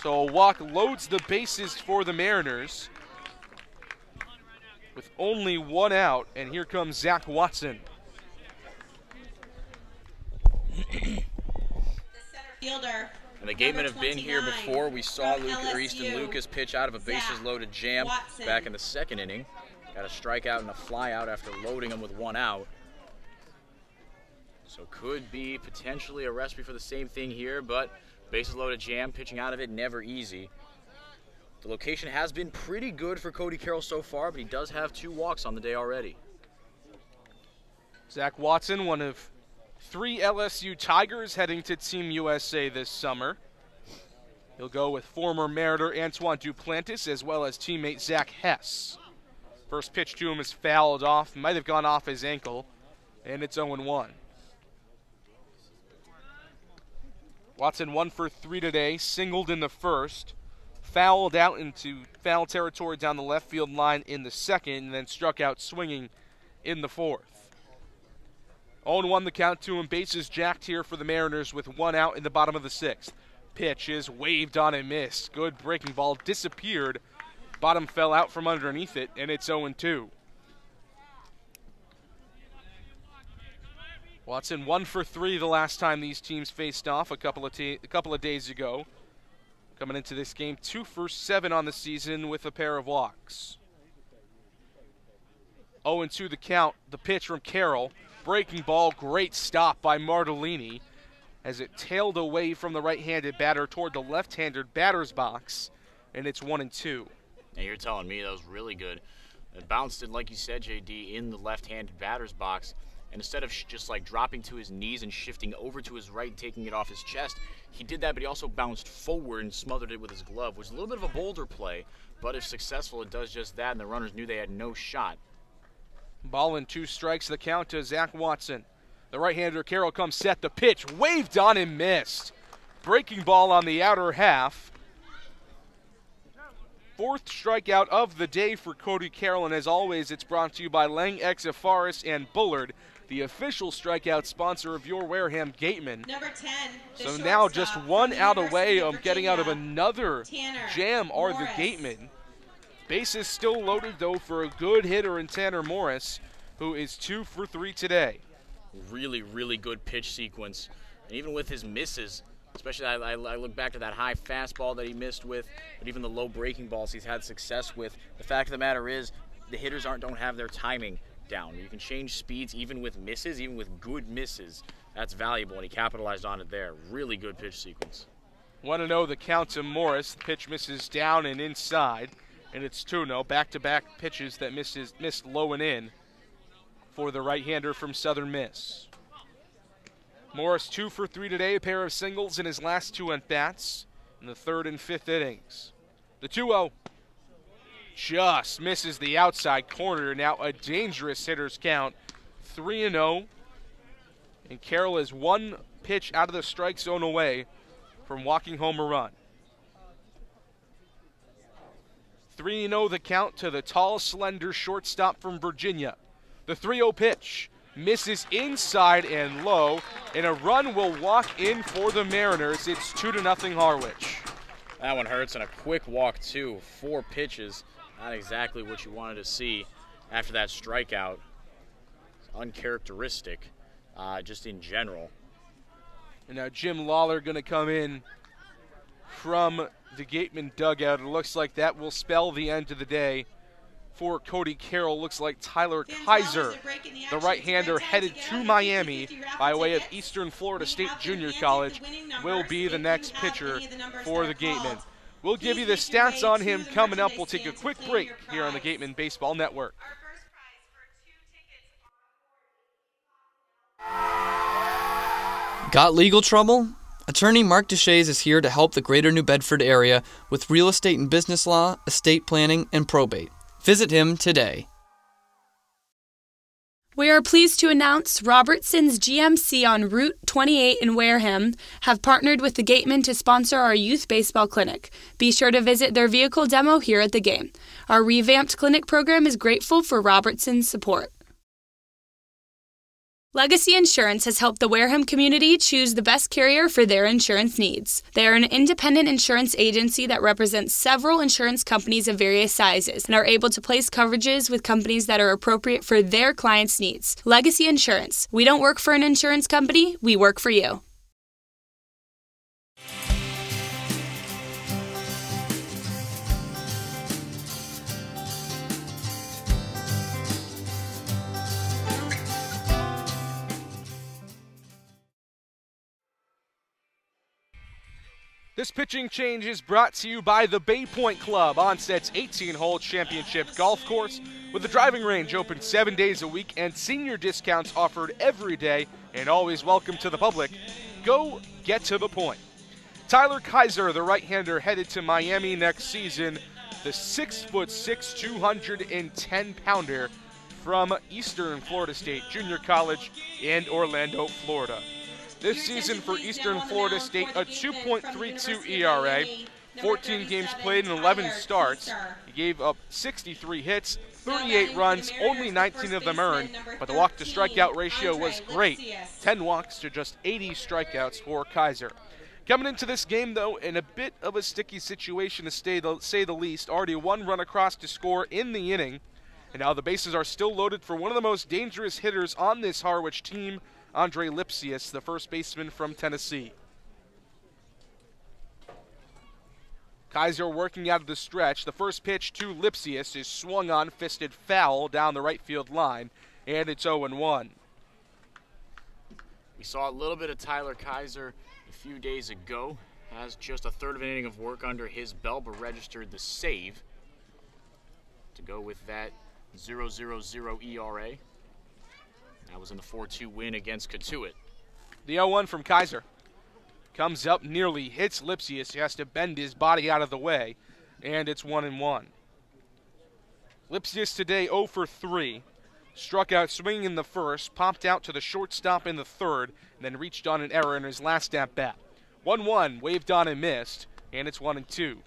So a walk loads the bases for the Mariners with only 1 out, and here comes Zach Watson. The center fielder. And the Gatemen have been here before. We saw Easton Lucas pitch out of a bases-loaded jam back in the 2nd inning. Got a strikeout and a flyout after loading him with 1 out. So could be potentially a recipe for the same thing here, but bases-loaded jam, pitching out of it, never easy. The location has been pretty good for Cody Carroll so far, but he does have 2 walks on the day already. Zach Watson, one of 3 LSU Tigers heading to Team USA this summer. He'll go with former Mariner Antoine Duplantis as well as teammate Zach Hess. First pitch to him is fouled off, might have gone off his ankle, and it's 0-1. Watson 1 for 3 today, singled in the first, fouled out into foul territory down the left field line in the second, and then struck out swinging in the fourth. 0-1 the count to him, bases jacked here for the Mariners with 1 out in the bottom of the 6th. Pitch is waved on and missed. Good breaking ball, disappeared. Bottom fell out from underneath it, and it's 0-2. Watson 1 for 3 the last time these teams faced off a couple of days ago. Coming into this game, 2 for 7 on the season with a pair of walks. 0-2 the count. The pitch from Carroll. Breaking ball, great stop by Martellini as it tailed away from the right-handed batter toward the left-handed batter's box, and it's 1-2. And you're telling me that was really good. It bounced it, like you said, JD, in the left-handed batter's box. And instead of just like dropping to his knees and shifting over to his right and taking it off his chest, he did that, but he also bounced forward and smothered it with his glove, which is a little bit of a bolder play. But if successful, it does just that, and the runners knew they had no shot. Ball and 2 strikes, the count to Zach Watson. The right-hander Carroll comes set, the pitch waved on and missed. Breaking ball on the outer half. 4th strikeout of the day for Cody Carroll, and as always, it's brought to you by Lang Exafaris and Bullard, the official strikeout sponsor of your Wareham Gatemen. Number 10, so now just 1 out away of getting out of another jam are the Gatemen. Bases still loaded, though, for a good hitter in Tanner Morris, who is 2 for 3 today. Really, really good pitch sequence. And even with his misses, especially I look back to that high fastball that he missed with, but even the low breaking balls he's had success with. The fact of the matter is the hitters don't have their timing down. You can change speeds even with misses, even with good misses. That's valuable, and he capitalized on it there. Really good pitch sequence. 1-0 the count to Morris. The pitch misses down and inside, and it's 2-0. Back-to-back pitches that missed low and in for the right-hander from Southern Miss. Morris 2 for 3 today, a pair of singles in his last 2 at-bats in the 3rd and 5th innings. The 2-0 just misses the outside corner. Now a dangerous hitter's count, 3-0. And Carroll is 1 pitch out of the strike zone away from walking home a run. 3-0 the count to the tall, slender shortstop from Virginia. The 3-0 pitch misses inside and low, and a run will walk in for the Mariners. It's 2-0 Harwich. That one hurts, and a quick walk, too. 4 pitches. Not exactly what you wanted to see after that strikeout. It's uncharacteristic, just in general. And now Jim Lawler going to come in from the Gateman dugout. It looks like that will spell the end of the day for Cody Carroll. Looks like Tyler Kaiser, the right-hander headed to Miami by way of Eastern Florida State Junior College, will be the next pitcher for the Gatemen. We'll give you the stats on him coming up. We'll take a quick break here on the Gateman Baseball Network. Got legal trouble? Attorney Mark Deshays is here to help the greater New Bedford area with real estate and business law, estate planning, and probate. Visit him today. We are pleased to announce Robertson's GMC on Route 28 in Wareham have partnered with the Gatemen to sponsor our youth baseball clinic. Be sure to visit their vehicle demo here at the game. Our revamped clinic program is grateful for Robertson's support. Legacy Insurance has helped the Wareham community choose the best carrier for their insurance needs. They are an independent insurance agency that represents several insurance companies of various sizes and are able to place coverages with companies that are appropriate for their clients' needs. Legacy Insurance. We don't work for an insurance company, we work for you. This pitching change is brought to you by the Bay Point Club, Onset's 18-hole championship golf course, with the driving range open 7 days a week and senior discounts offered every day and always welcome to the public. Go get to the point. Tyler Kaiser, the right-hander, headed to Miami next season. The 6'6", 210-pounder from Eastern Florida State Junior College in Orlando, Florida. This season for Eastern Florida State, a 2.32 ERA, 14 games played and 11 starts. He gave up 63 hits, 38 runs, only 19 of them earned, but the walk-to-strikeout ratio was great. 10 walks to just 80 strikeouts for Kaiser. Coming into this game, though, in a bit of a sticky situation to say the least. Already 1 run across to score in the inning, and now the bases are still loaded for one of the most dangerous hitters on this Harwich team, Andre Lipsius, the first baseman from Tennessee. Kaiser working out of the stretch. The first pitch to Lipsius is swung on, fisted foul down the right field line, and it's 0-1. We saw a little bit of Tyler Kaiser a few days ago. Has just a third of an inning of work under his belt, but registered the save to go with that 0.000 ERA. That was in the 4-2 win against Katuitt. The 0-1 from Kaiser. Comes up, nearly hits Lipsius. He has to bend his body out of the way, and it's 1-1. Lipsius today 0 for 3. Struck out swinging in the first, popped out to the shortstop in the third, and then reached on an error in his last at-bat. 1-1, waved on and missed, and it's 1-2.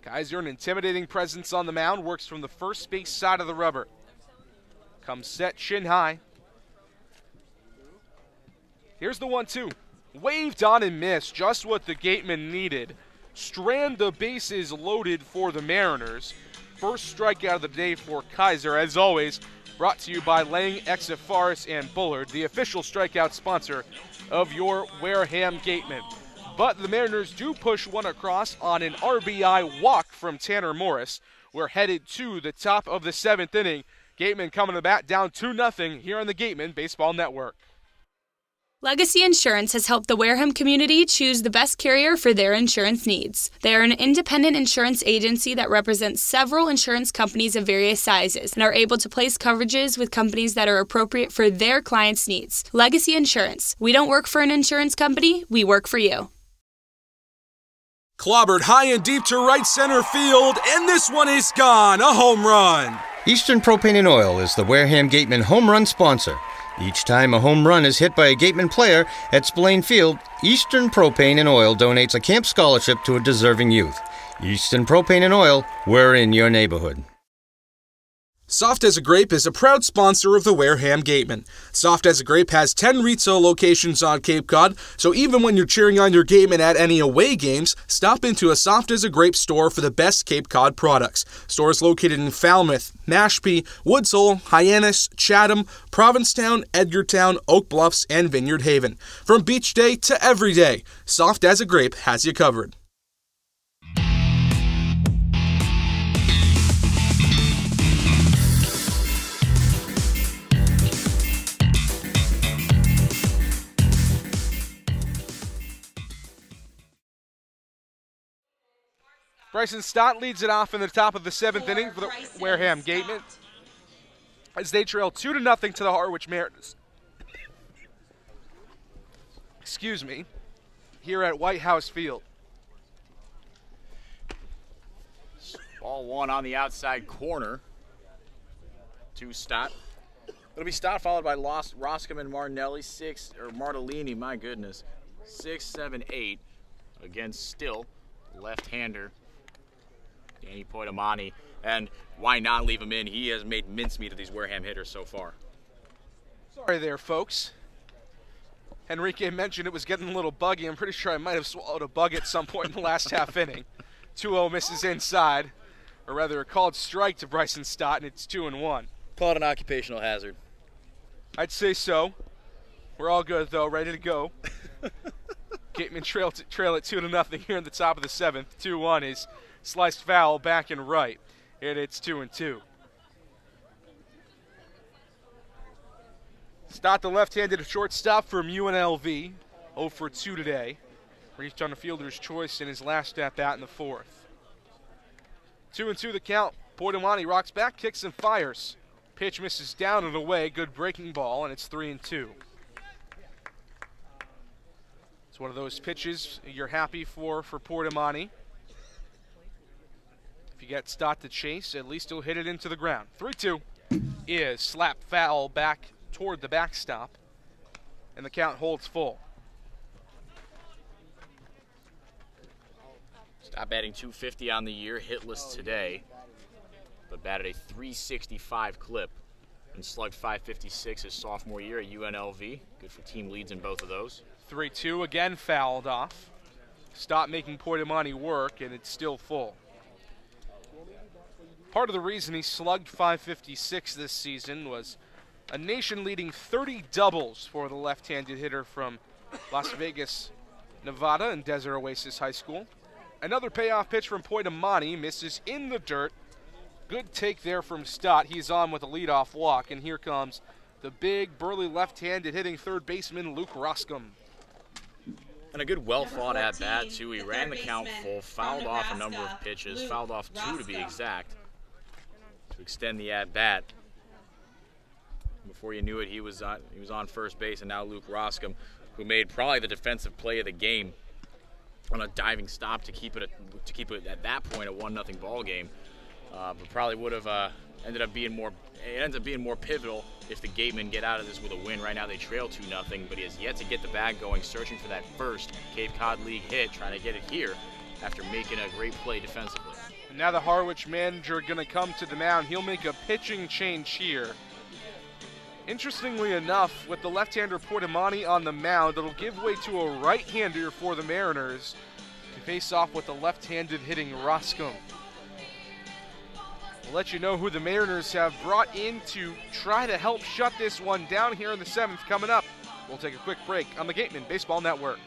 Kaiser, an intimidating presence on the mound, works from the first base side of the rubber. Comes set, shin high. Here's the 1-2. Waved on and missed, just what the Gatemen needed. Strand the bases loaded for the Mariners. First strikeout of the day for Kaiser, as always, brought to you by Lang, Exifaris, and Bullard, the official strikeout sponsor of your Wareham Gatemen. But the Mariners do push one across on an RBI walk from Tanner Morris. We're headed to the top of the 7th inning. Gatemen coming to bat down 2-0 here on the Gatemen Baseball Network. Legacy Insurance has helped the Wareham community choose the best carrier for their insurance needs. They are an independent insurance agency that represents several insurance companies of various sizes and are able to place coverages with companies that are appropriate for their clients' needs. Legacy Insurance. We don't work for an insurance company, we work for you. Clobbered high and deep to right center field, and this one is gone. A home run. Eastern Propane and Oil is the Wareham Gatemen home run sponsor. Each time a home run is hit by a Gatemen player at Spillane Field, Eastern Propane and Oil donates a camp scholarship to a deserving youth. Eastern Propane and Oil, we're in your neighborhood. Soft as a Grape is a proud sponsor of the Wareham Gatemen. Soft as a Grape has 10 retail locations on Cape Cod, so even when you're cheering on your Gatemen at any away games, stop into a Soft as a Grape store for the best Cape Cod products. Stores located in Falmouth, Mashpee, Woods Hole, Hyannis, Chatham, Provincetown, Edgartown, Oak Bluffs, and Vineyard Haven. From beach day to every day, Soft as a Grape has you covered. Bryson Stott leads it off in the top of the 7th inning for the Wareham Gatemen as they trail 2-0 to the Harwich Mariners. Excuse me, here at White House Field. Ball one on the outside corner to Stott. It'll be Stott followed by Roscom and Martellini, my goodness. 6, 7, 8 against Still, left-hander. Danny Poitamani, and why not leave him in? He has made mincemeat of these Wareham hitters so far. Sorry there, folks. Enrique mentioned it was getting a little buggy. I'm pretty sure I might have swallowed a bug at some point in the last half inning. 2-0 misses inside, or rather a called strike to Bryson Stott, and it's 2-1. Call it an occupational hazard. I'd say so. We're all good, though, ready to go. Gatemen trail at 2-0 here in the top of the 7th. 2-1 is sliced foul back and right, and it's 2-2. Stott, the left-handed shortstop from UNLV, 0 for 2 today. Reached on a fielder's choice in his last at-bat in the 4th. 2-2 the count. Poitamani rocks back, kicks and fires. Pitch misses down and away. Good breaking ball, and it's 3-2. It's one of those pitches you're happy for Poitamani. If you get Stott to chase, at least he'll hit it into the ground. 3-2 is slap foul back toward the backstop, and the count holds full. Stott batting .250 on the year, hitless today, but batted a .365 clip and slugged .556 his sophomore year at UNLV. Good for team leads in both of those. 3-2 again fouled off. Stott making Poitamani work, and it's still full. Part of the reason he slugged .556 this season was a nation-leading 30 doubles for the left-handed hitter from Las Vegas, Nevada, and Desert Oasis High School. Another payoff pitch from Poitamani, misses in the dirt. Good take there from Stott. He's on with a leadoff walk, and here comes the big, burly left-handed hitting third baseman Luke Roscom. And a good, well-fought at-bat, too. He ran the count full, fouled off a number of pitches, fouled off 2 to be exact, to extend the at-bat. Before you knew it, he was on first base, and now Luke Roscom, who made probably the defensive play of the game on a diving stop to keep it at that point a 1-0 ball game, but probably would have ended up being more. It ends up being more pivotal if the Gatemen get out of this with a win. Right now they trail 2-0, but he has yet to get the bag going, searching for that first Cape Cod League hit, trying to get it here after making a great play defensively. And now the Harwich manager going to come to the mound. He'll make a pitching change here. Interestingly enough, with the left-hander Portimani on the mound, it'll give way to a right-hander for the Mariners to face off with the left-handed hitting Roscom. We'll let you know who the Mariners have brought in to try to help shut this one down here in the 7th coming up. We'll take a quick break on the Gatemen Baseball Network.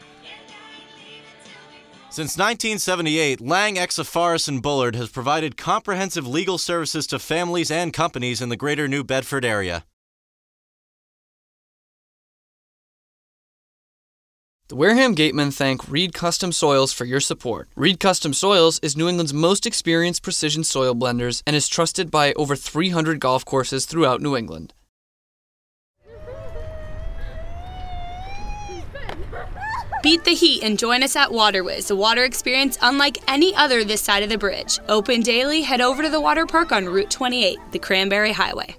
Since 1978, Lang, Forrest & Bullard has provided comprehensive legal services to families and companies in the greater New Bedford area. The Wareham Gatemen thank Reed Custom Soils for your support. Reed Custom Soils is New England's most experienced precision soil blenders and is trusted by over 300 golf courses throughout New England. Beat the heat and join us at Waterways, a water experience unlike any other this side of the bridge. Open daily, head over to the water park on Route 28, the Cranberry Highway.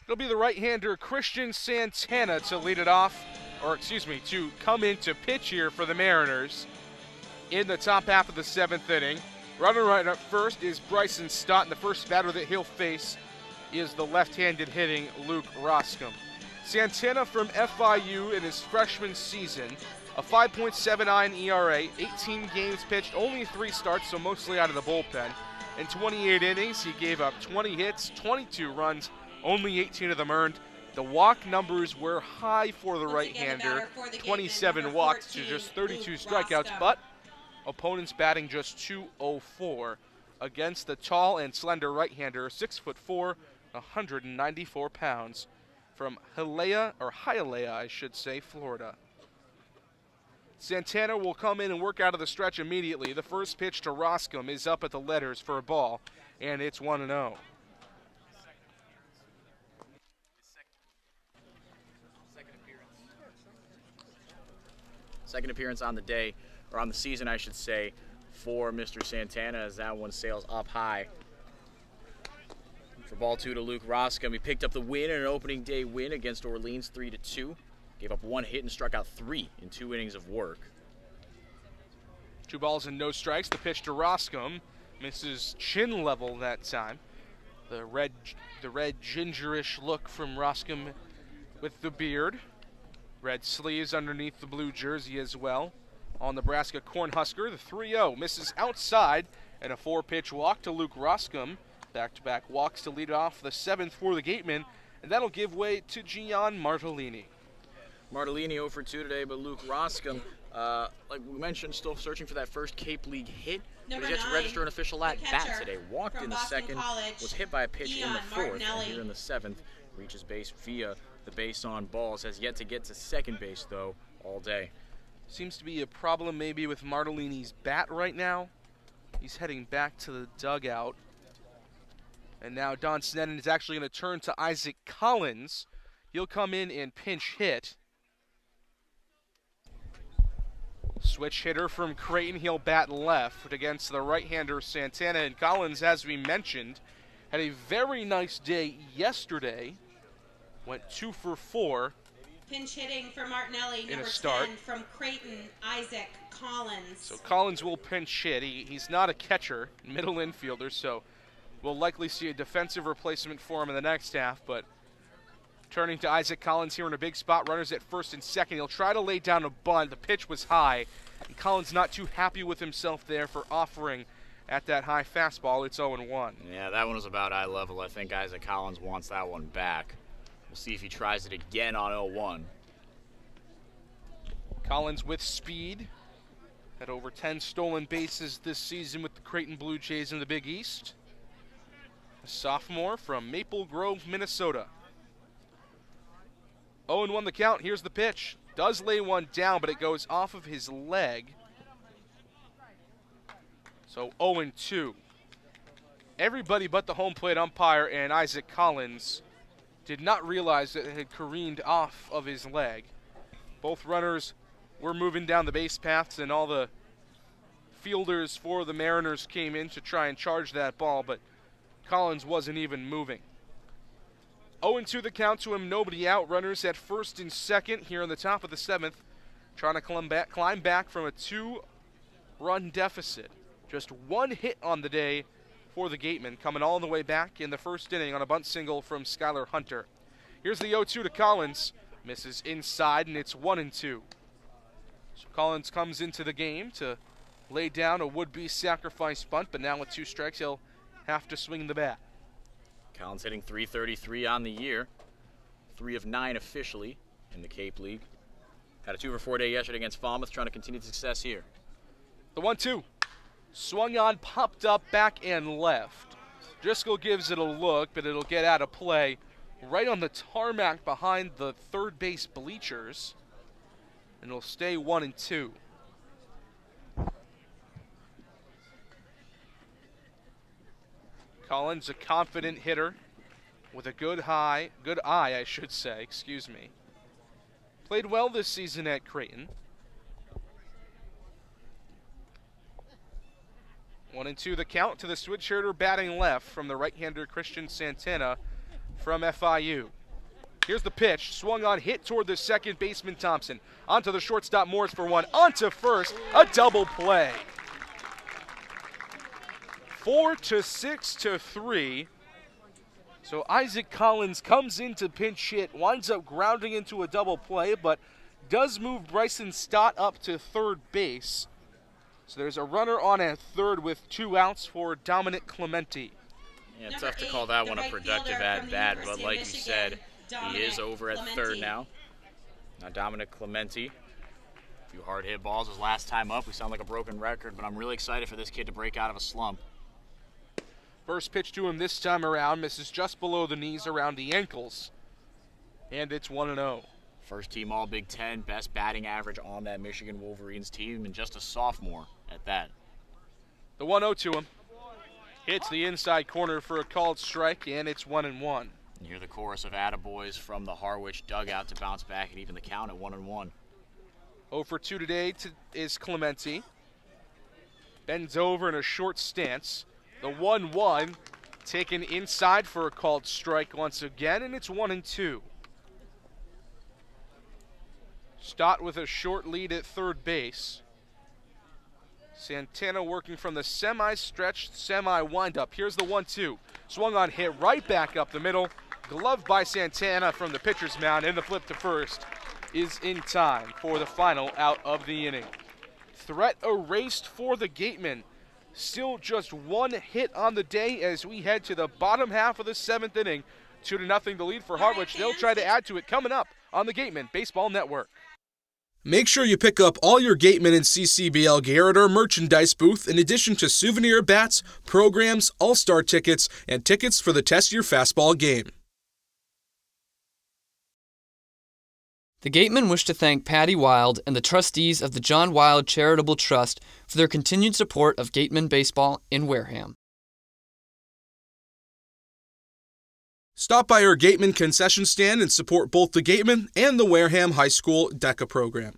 It'll be the right-hander Christian Santana to lead it off, to come in to pitch here for the Mariners in the top half of the 7th inning. Running right up first is Bryson Stott, and the first batter that he'll face is the left-handed hitting Luke Roscom. Santana from FIU in his freshman season, a 5.79 ERA, 18 games pitched, only 3 starts, so mostly out of the bullpen. In 28 innings, he gave up 20 hits, 22 runs, only 18 of them earned. The walk numbers were high for the right-hander, 27 walks to just 32 strikeouts, but opponents batting just .204 against the tall and slender right-hander, 6'4", 194 pounds, from Hialeah, Florida. Santana will come in and work out of the stretch immediately. The first pitch to Roscom is up at the letters for a ball, and it's 1-0. Second appearance on the day, or on the season, I should say, for Mr. Santana, as that one sails up high. For ball 2 to Luke Roscom. He picked up the win in an opening day win against Orleans, 3-2. Gave up 1 hit and struck out 3 in 2 innings of work. 2 balls and no strikes. The pitch to Roscom misses chin level that time. The red gingerish look from Roscom with the beard. Red sleeves underneath the blue jersey as well. On Nebraska Cornhusker, the 3-0 misses outside, and a 4-pitch walk to Luke Roscom. Back-to-back walks to lead off the 7th for the Gatemen, and that'll give way to Gian Martellini. Martellini 0 for 2 today, but Luke Roscom, like we mentioned, still searching for that first Cape League hit. But he gets to register an official at-bat today. Walked in the 2nd, was hit by a pitch in the 4th, and here in the 7th, reaches base via the base on balls. Has yet to get to second base, though, all day. Seems to be a problem maybe with Martellini's bat right now. He's heading back to the dugout. And now Don Sneddon is actually going to turn to Isaac Collins. He'll come in and pinch hit. Switch hitter from Creighton. He'll bat left against the right-hander Santana. And Collins, as we mentioned, had a very nice day yesterday. Went 2 for 4. Pinch hitting for Martinelli, in number a start. 10 from Creighton, Isaac Collins. So Collins will pinch hit. He's not a catcher, middle infielder, so we'll likely see a defensive replacement for him in the next half. But turning to Isaac Collins here in a big spot, runners at first and second. He'll try to lay down a bunt. The pitch was high, and Collins not too happy with himself there for offering at that high fastball. It's 0-1. Yeah, that one was about eye level. I think Isaac Collins wants that one back. We'll see if he tries it again on 0-1. Collins with speed. Had over 10 stolen bases this season with the Creighton Blue Jays in the Big East. A sophomore from Maple Grove, Minnesota. 0-1 the count. Here's the pitch. Does lay one down, but it goes off of his leg. So 0-2. Everybody but the home plate umpire and Isaac Collins did not realize that it had careened off of his leg. Both runners were moving down the base paths, and all the fielders for the Mariners came in to try and charge that ball, but Collins wasn't even moving. 0-2 the count to him, nobody out. Runners at first and second here in the top of the 7th, trying to climb back from a 2-run deficit. Just one hit on the day for the Gatemen, coming all the way back in the first inning on a bunt single from Skylar Hunter. Here's the 0-2 to Collins. Misses inside, and it's 1-2. So Collins comes into the game to lay down a would-be sacrifice bunt, but now with 2 strikes, he'll have to swing the bat. Collins hitting .333 on the year, 3 of 9 officially in the Cape League. Had a 2-for-4 day yesterday against Falmouth, trying to continue success here. The 1-2. Swung on, popped up, back and left. Driscoll gives it a look, but it'll get out of play right on the tarmac behind the third base bleachers. And it'll stay 1-2. Collins, a confident hitter with a good eye, excuse me. Played well this season at Creighton. 1-2 the count to the switch hitter batting left from the right-hander Christian Santana from FIU. Here's the pitch, swung on, hit toward the second baseman Thompson. Onto the shortstop Morris for one, onto first, a double play. 4-6-3. So Isaac Collins comes in to pinch hit, winds up grounding into a double play, but does move Bryson Stott up to third base. So there's a runner on at third with 2 outs for Dominic Clementi. Yeah, tough to call that one a productive at-bat, but like you said, he is over at third now. Now Dominic Clementi, a few hard hit balls his last time up. We sound like a broken record, but I'm really excited for this kid to break out of a slump. First pitch to him this time around, misses just below the knees around the ankles. And it's 1-0. First team All Big Ten, best batting average on that Michigan Wolverines team, and just a sophomore at that. The 1-0 to him. Hits the inside corner for a called strike, and it's 1-1. You hear the chorus of attaboys from the Harwich dugout to bounce back and even the count at 1-1. 0 for 2 today is Clementi. Bends over in a short stance. The 1-1 taken inside for a called strike once again, and it's 1-2. Stott with a short lead at third base. Santana working from the semi-stretched, semi-windup. Here's the 1-2. Swung on, hit right back up the middle. Gloved by Santana from the pitcher's mound, and the flip to first is in time for the final out of the inning. Threat erased for the Gatemen. Still just 1 hit on the day as we head to the bottom half of the 7th inning. 2-0 the lead for Harwich. They'll try to add to it coming up on the Gatemen Baseball Network. Make sure you pick up all your Gatemen and CCBL gear at our merchandise booth, in addition to souvenir bats, programs, all-star tickets, and tickets for the Test Your Fastball game. The Gatemen wish to thank Patty Wild and the trustees of the John Wild Charitable Trust for their continued support of Gatemen baseball in Wareham. Stop by our Gatemen concession stand and support both the Gatemen and the Wareham High School DECA program.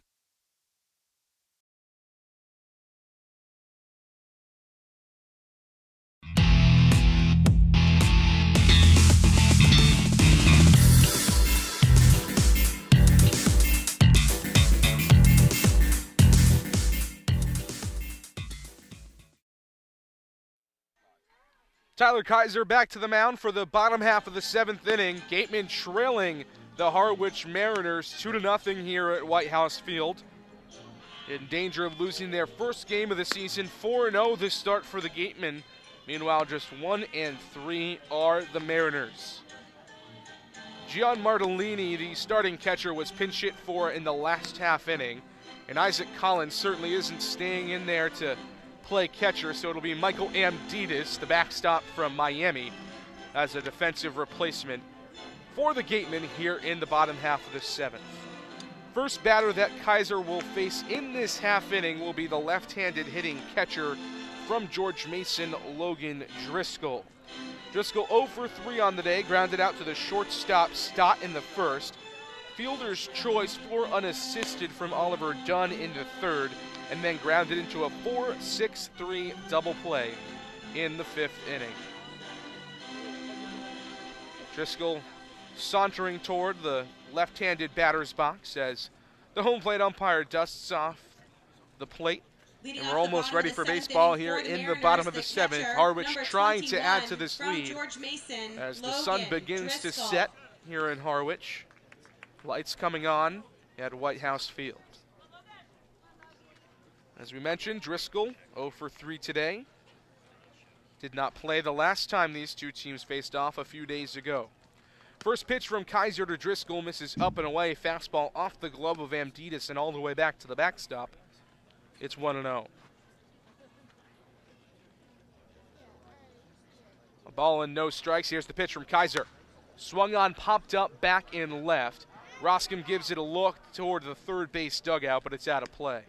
Tyler Kaiser back to the mound for the bottom half of the 7th inning. Gatemen trailing the Harwich Mariners 2-0 here at White House Field. In danger of losing their first game of the season, 4-0 this start for the Gatemen. Meanwhile, just 1-3 are the Mariners. Gian Martellini, the starting catcher, was pinch hit for in the last half inning. And Isaac Collins certainly isn't staying in there to play catcher, so it'll be Michael Amditis, the backstop from Miami, as a defensive replacement for the Gatemen here in the bottom half of the 7th. First batter that Kaiser will face in this half inning will be the left-handed hitting catcher from George Mason, Logan Driscoll. Driscoll 0 for 3 on the day, grounded out to the shortstop Stott in the first. Fielder's choice, 4 unassisted from Oliver Dunn in the third, and then grounded into a 4-6-3 double play in the 5th inning. Driscoll sauntering toward the left-handed batter's box as the home plate umpire dusts off the plate. And we're almost ready for baseball here in the bottom of the 7th. Harwich trying to add to this lead as the sun begins to set here in Harwich. Lights coming on at White House Field. As we mentioned, Driscoll 0 for 3 today. Did not play the last time these two teams faced off a few days ago. First pitch from Kaiser to Driscoll, misses up and away. Fastball off the glove of Amditis and all the way back to the backstop. It's 1-0. A ball and no strikes. Here's the pitch from Kaiser. Swung on, popped up, back and left. Roscom gives it a look toward the third base dugout, but it's out of play.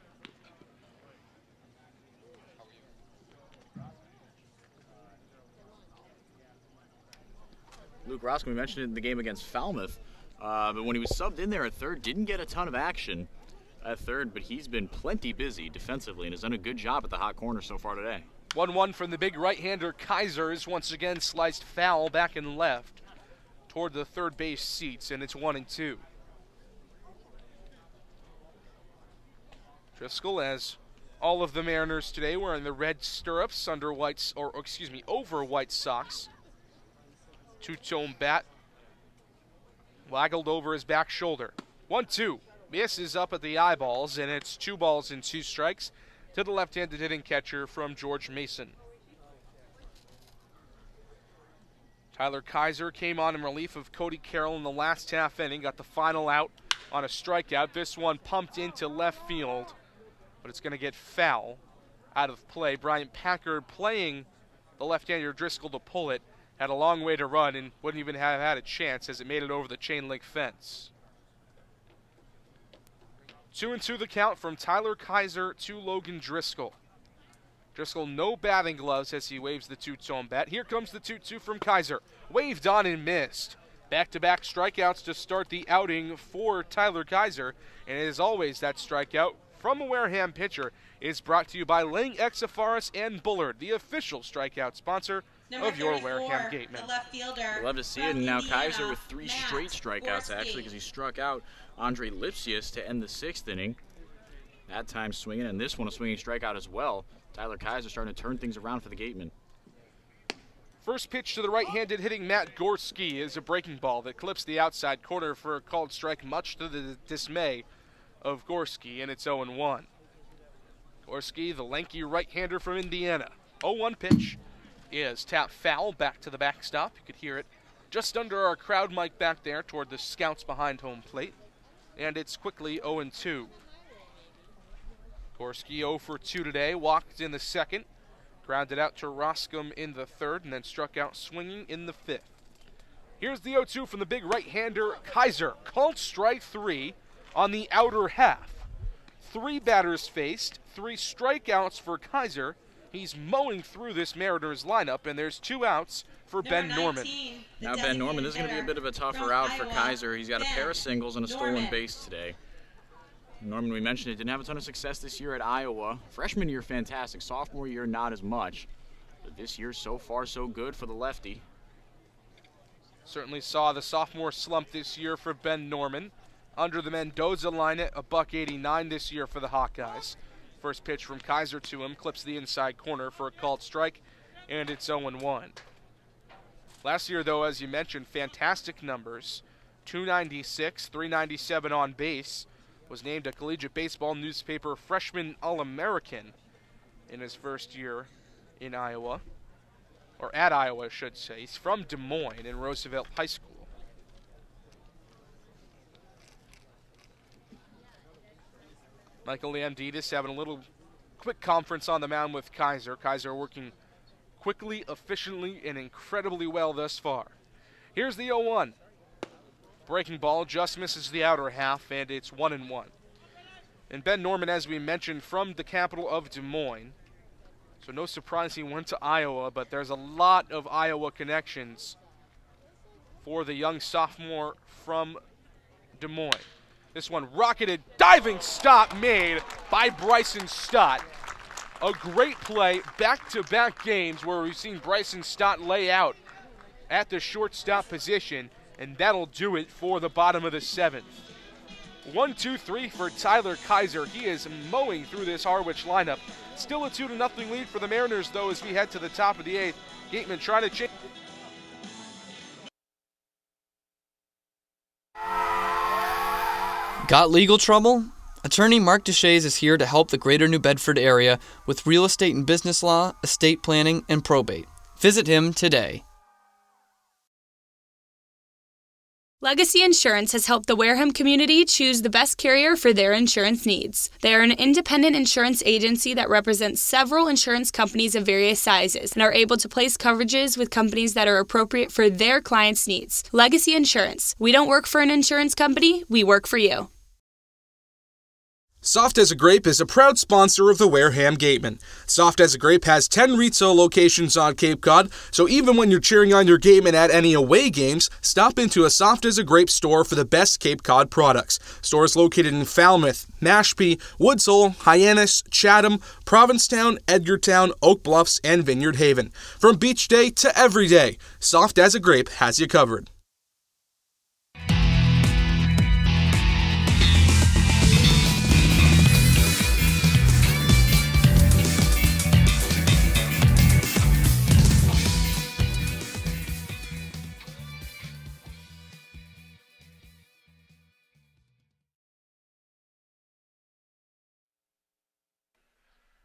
Luke Roscom, we mentioned it in the game against Falmouth, but when he was subbed in there at third, didn't get a ton of action at third, but he's been plenty busy defensively and has done a good job at the hot corner so far today. 1-1 from the big right-hander. Kaiser is once again sliced foul back and left toward the third base seats, and it's 1-2. Driscoll, as all of the Mariners today, wearing the red stirrups over white socks. Two-tone bat waggled over his back shoulder. 1-2. Misses up at the eyeballs, and it's 2 balls and 2 strikes to the left-handed hitting catcher from George Mason. Tyler Kaiser came on in relief of Cody Carroll in the last half inning, got the final out on a strikeout. This one pumped into left field, but it's going to get foul out of play. Bryant Packard playing the left-hander Driscoll to pull it. Had a long way to run and wouldn't even have had a chance as it made it over the chain link fence. 2-2 the count from Tyler Kaiser to Logan Driscoll. Driscoll no batting gloves as he waves the two-tone bat. Here comes the 2-2 from Kaiser. Waved on and missed. Back-to-back strikeouts to start the outing for Tyler Kaiser. And as always, that strikeout from a Wareham pitcher is brought to you by Lang Exafaris and Bullard, the official strikeout sponsor of your Wareham Gatemen. We'd love to see it, and now Kaiser with 3 straight strikeouts, actually, because he struck out Andre Lipsius to end the 6th inning. That time swinging, and this one a swinging strikeout as well. Tyler Kaiser starting to turn things around for the Gatemen. First pitch to the right-handed hitting Matt Gorski is a breaking ball that clips the outside corner for a called strike, much to the dismay of Gorski, and it's 0-1. Gorski, the lanky right-hander from Indiana. 0-1 pitch is tapped foul back to the backstop. You could hear it just under our crowd mic back there toward the scouts behind home plate. And it's quickly 0-2. Gorski 0 for 2 today, walked in the 2nd, grounded out to Roscom in the 3rd, and then struck out swinging in the 5th. Here's the 0-2 from the big right-hander Kaiser. Called strike 3 on the outer half. 3 batters faced, 3 strikeouts for Kaiser. He's mowing through this Mariners lineup, and there's 2 outs for Ben Norman. Now Ben Norman, this is going to be a bit of a tougher out for Kaiser. He's got a pair of singles and a stolen base today. Norman, we mentioned it, didn't have a ton of success this year at Iowa. Freshman year, fantastic. Sophomore year, not as much. But this year, so far, so good for the lefty. Certainly saw the sophomore slump this year for Ben Norman. Under the Mendoza line at $1.89 this year for the Hawkeyes. First pitch from Kaiser to him, clips the inside corner for a called strike, and it's 0-1. Last year, though, as you mentioned, fantastic numbers. 296, 397 on base. Was named a Collegiate Baseball Newspaper Freshman All-American in his first year in Iowa. Or at Iowa, I should say. He's from Des Moines in Roosevelt High School. Michael Landidis having a little quick conference on the mound with Kaiser. Kaiser working quickly, efficiently, and incredibly well thus far. Here's the 0-1. Breaking ball just misses the outer half, and it's 1-1. And Ben Norman, as we mentioned, from the capital of Des Moines. So no surprise he went to Iowa, but there's a lot of Iowa connections for the young sophomore from Des Moines. This one rocketed, diving stop made by Bryson Stott. A great play, back-to-back games where we've seen Bryson Stott lay out at the shortstop position, and that'll do it for the bottom of the 7th. 1-2-3 for Tyler Kaiser. He is mowing through this Harwich lineup. Still a 2-0 lead for the Mariners, though, as we head to the top of the 8th. Gatemen trying to change. Got legal trouble? Attorney Mark Deshays is here to help the greater New Bedford area with real estate and business law, estate planning, and probate. Visit him today. Legacy Insurance has helped the Wareham community choose the best carrier for their insurance needs. They are an independent insurance agency that represents several insurance companies of various sizes and are able to place coverages with companies that are appropriate for their clients' needs. Legacy Insurance. We don't work for an insurance company, we work for you. Soft as a Grape is a proud sponsor of the Wareham Gatemen. Soft as a Grape has 10 retail locations on Cape Cod, so even when you're cheering on your Gatemen at any away games, stop into a Soft as a Grape store for the best Cape Cod products. Stores located in Falmouth, Mashpee, Woods Hole, Hyannis, Chatham, Provincetown, Edgartown, Oak Bluffs, and Vineyard Haven. From beach day to every day, Soft as a Grape has you covered.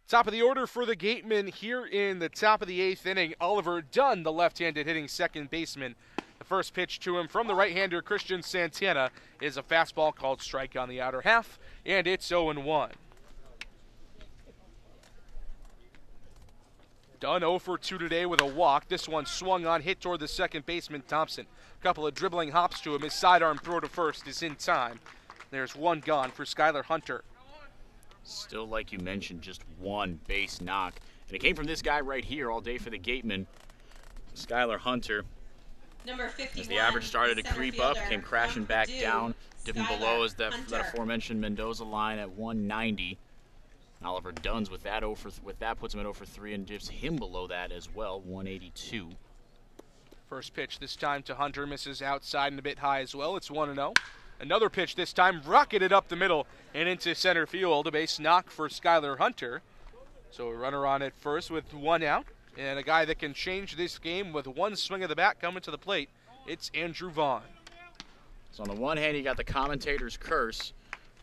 Top of the order for the Gatemen here in the top of the 8th inning. Oliver Dunn, the left-handed hitting second baseman. The first pitch to him from the right-hander Christian Santana is a fastball called strike on the outer half, and it's 0-1. Dunn 0 for 2 today with a walk. This one swung on, hit toward the second baseman Thompson. A couple of dribbling hops to him. His sidearm throw to first is in time. There's one gone for Skylar Hunter. Still, like you mentioned, just one base knock. And it came from this guy right here all day for the Gatemen, Skylar Hunter. Number 51, as the average started to creep up, came crashing back down, dipping Skylar below as that Hunter. aforementioned Mendoza line at 190. Oliver Dunn's with that puts him at 0 for 3 and dips him below that as well, 182. First pitch this time to Hunter, misses outside and a bit high as well. It's 1-0. Another pitch this time, rocketed up the middle and into center field. A base knock for Skylar Hunter. So a runner on at first with one out. And a guy that can change this game with one swing of the bat coming to the plate. It's Andrew Vaughn. So on the one hand, you got the commentator's curse.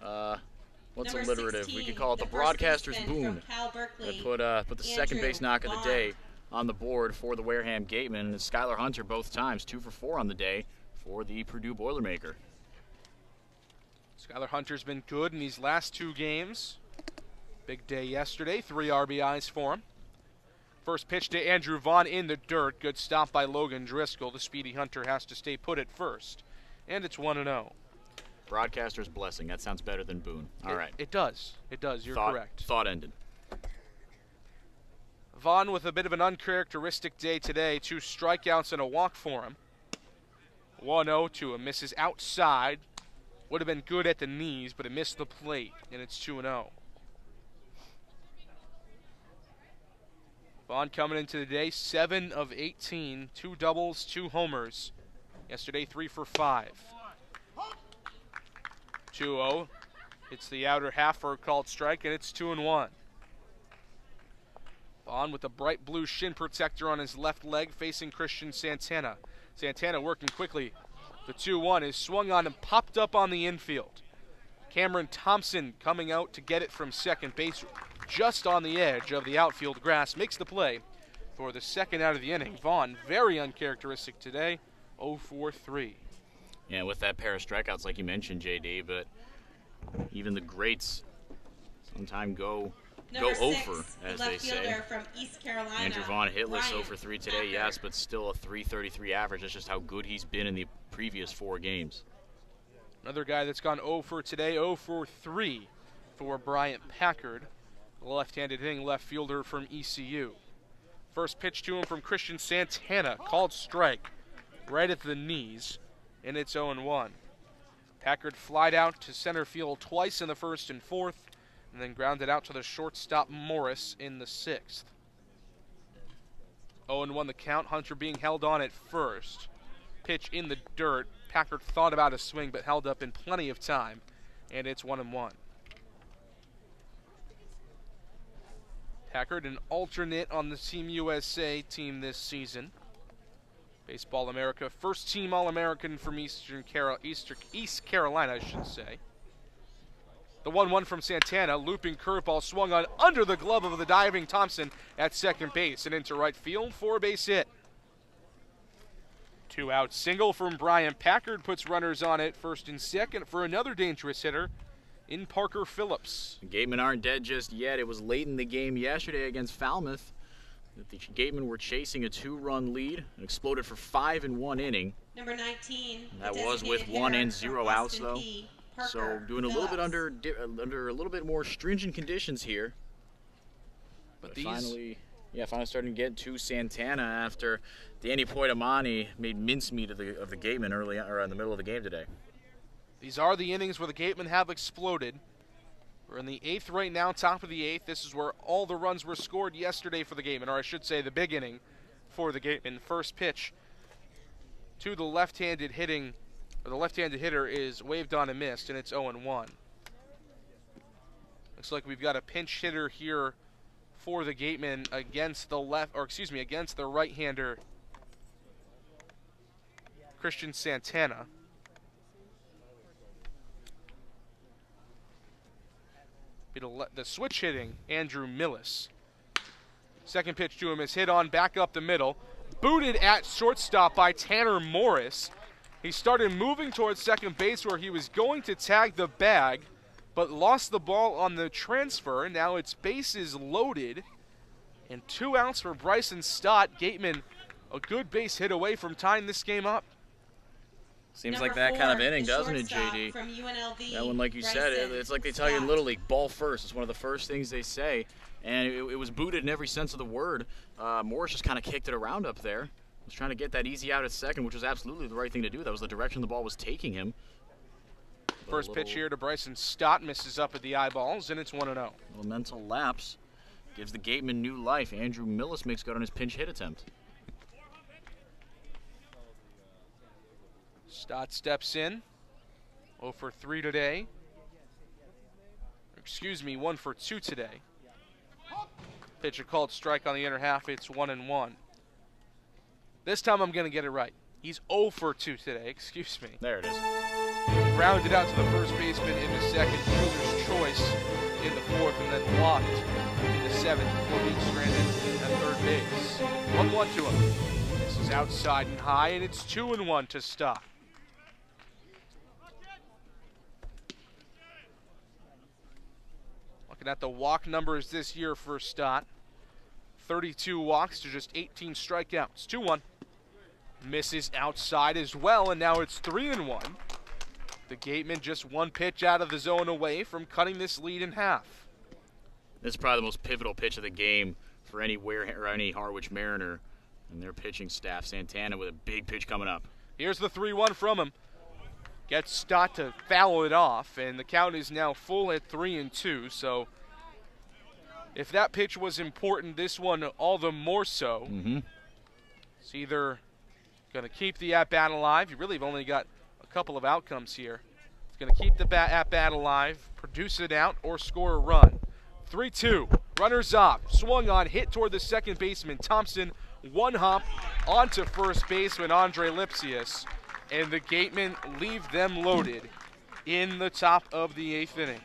What's Number alliterative? 16, We could call it the first broadcaster's baseman boon. from Cal Berkeley, That put the second Andrew base knock of the Vaughn. day on the board for the Wareham Gatemen. And Skylar Hunter both times, 2 for 4 on the day for the Purdue Boilermaker. Skylar Hunter's been good in these last 2 games. Big day yesterday, 3 RBIs for him. First pitch to Andrew Vaughn in the dirt. Good stop by Logan Driscoll. The speedy Hunter has to stay put at first. And it's 1-0. Broadcaster's blessing. That sounds better than boon. All right. It does. It does. You're correct. Thought ended. Vaughn with a bit of an uncharacteristic day today. 2 strikeouts and a walk for him. 1-0 to him. Misses outside. Would have been good at the knees, but it missed the plate, and it's 2-0. Vaughn coming into the day, 7 of 18, 2 doubles, 2 homers. Yesterday, 3 for 5. 2-0. It's the outer half for a called strike, and it's 2-1. Vaughn with a bright blue shin protector on his left leg facing Christian Santana. Santana working quickly. The 2-1 is swung on and popped up on the infield. Cameron Thompson coming out to get it from second base just on the edge of the outfield grass. Makes the play for the second out of the inning. Vaughn, very uncharacteristic today, 0 for 3. Yeah, with that pair of strikeouts like you mentioned, JD, but even the greats Sometime go Number 6, over, as left they say. fielder from East Carolina, Andrew Vaughn hitless, Brian 0 for 3 today, Packer. yes, but still a .333 average. That's just how good he's been in the previous 4 games. Another guy that's gone 0 for today, 0 for 3 for Bryant Packard, left-handed hitting left fielder from ECU. First pitch to him from Christian Santana, called strike right at the knees, and it's 0-1. Packard flied out to center field twice in the first and fourth, and then grounded out to the shortstop Morris in the sixth. 0-1 the count, Hunter being held on at first. Pitch in the dirt. Packard thought about a swing but held up in plenty of time, and it's 1-1. Packard, an alternate on the Team USA team this season. Baseball America, first team All-American from East Carolina, I should say. The 1-1 from Santana, looping curveball swung on under the glove of the diving Thompson at second base and into right field for a base hit. 2-out single from Brian Packard puts runners on at first and second for another dangerous hitter in Parker Phillips. The Gatemen aren't dead just yet. It was late in the game yesterday against Falmouth that the Gatemen were chasing a 2-run lead and exploded for 5 in 1 inning. Number 19. That was with 1 and 0 outs though. So doing a little bit under a little bit more stringent conditions here. But finally starting to get to Santana after Danny Poitamani made mincemeat of the Gatemen early or in the middle of the game today. These are the innings where the Gatemen have exploded. We're in the 8th right now, top of the 8th. This is where all the runs were scored yesterday for the Gatemen, or I should say the big inning for the Gatemen. First pitch to the left-handed hitting. The left-handed hitter is waved on and missed, and it's 0-1. Looks like we've got a pinch hitter here for the Gatemen against the against the right-hander Christian Santana. The switch hitting Andrew Millis. Second pitch to him is hit on back up the middle, booted at shortstop by Tanner Morris. He started moving towards second base where he was going to tag the bag, but lost the ball on the transfer. Now it's bases loaded, and 2 outs for Bryson Stott. Gateman a good base hit away from tying this game up. Seems like that kind of inning, doesn't it, JD? From UNLV, that one, like you said, it's like they tell you in Little League, ball first. It's one of the first things they say, and it was booted in every sense of the word. Morris just kind of kicked it around up there. Was trying to get that easy out at second, which was absolutely the right thing to do. That was the direction the ball was taking him. First pitch here to Bryson Stott, misses up at the eyeballs, and it's 1-0. A little mental lapse gives the Gatemen new life. Andrew Millis makes good on his pinch hit attempt. Stott steps in, 0 for 3 today. Excuse me, 1 for 2 today. Pitch a called strike on the inner half, it's 1-1. This time I'm going to get it right. He's 0 for 2 today, excuse me. There it is. Grounded out to the first baseman in the second, fielder's choice in the fourth, and then blocked in the seventh before being stranded at third base. 1-1 to him. This is outside and high, and it's 2-1 to Stott. Looking at the walk numbers this year for Stott. 32 walks to just 18 strikeouts. 2-1. Misses outside as well, and now it's 3-1. The Gatemen just 1 pitch out of the zone away from cutting this lead in half. This is probably the most pivotal pitch of the game for any Harwich Mariner and their pitching staff. Santana with a big pitch coming up. Here's the 3-1 from him. Gets Stott to foul it off, and the count is now full at 3-2. So if that pitch was important, this one all the more so. It's either going to keep the at-bat alive. You really have only got a couple of outcomes here. It's going to keep the at-bat alive, produce it out, or score a run. 3-2, runners up, swung on, hit toward the second baseman Thompson. 1 hop onto first baseman Andre Lipsius, and the Gatemen leave them loaded in the top of the 8th inning.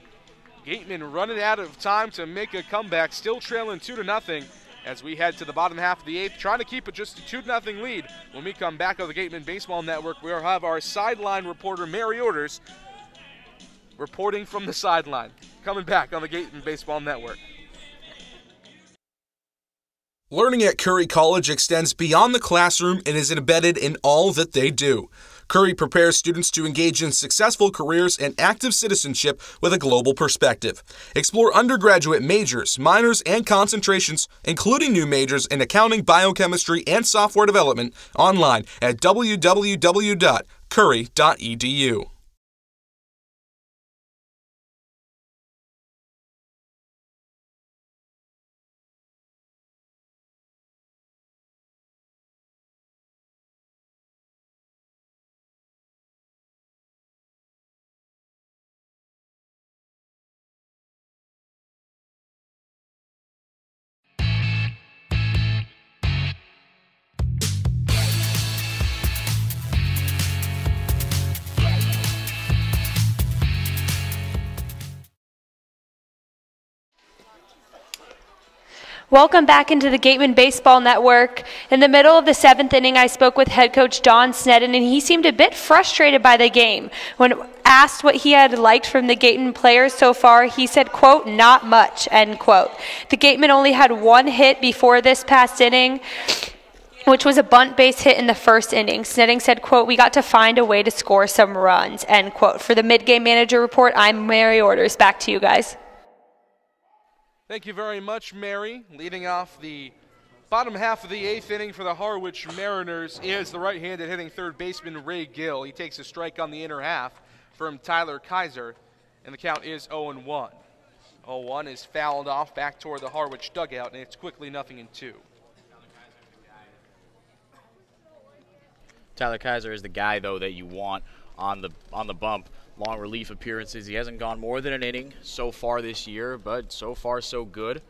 Gatemen running out of time to make a comeback, still trailing 2-0 as we head to the bottom half of the 8th, trying to keep it just a 2-0 lead. When we come back on the Gatemen Baseball Network, we'll have our sideline reporter, Mary Orders, reporting from the sideline. coming back on the Gatemen Baseball Network. Learning at Curry College extends beyond the classroom and is embedded in all that they do. Curry prepares students to engage in successful careers and active citizenship with a global perspective. Explore undergraduate majors, minors, and concentrations, including new majors in accounting, biochemistry, and software development, online at www.curry.edu. Welcome back into the Gatemen Baseball Network. In the middle of the 7th inning, I spoke with head coach Don Sneddon, and he seemed a bit frustrated by the game. When asked what he had liked from the Gatemen players so far, he said, quote, "not much," end quote. The Gatemen only had one hit before this past inning, which was a bunt base hit in the first inning. Sneddon said, quote, "we got to find a way to score some runs," end quote. For the mid-game manager report, I'm Mary Orders. Back to you guys. Thank you very much, Mary. Leading off the bottom half of the 8th inning for the Harwich Mariners is the right-handed hitting third baseman Ray Gill. He takes a strike on the inner half from Tyler Kaiser, and the count is 0-1. 0-1 is fouled off back toward the Harwich dugout, and it's quickly 0-2. Tyler Kaiser is the guy, though, that you want on the bump. Long relief appearances. He hasn't gone more than an inning so far this year, but so far so good.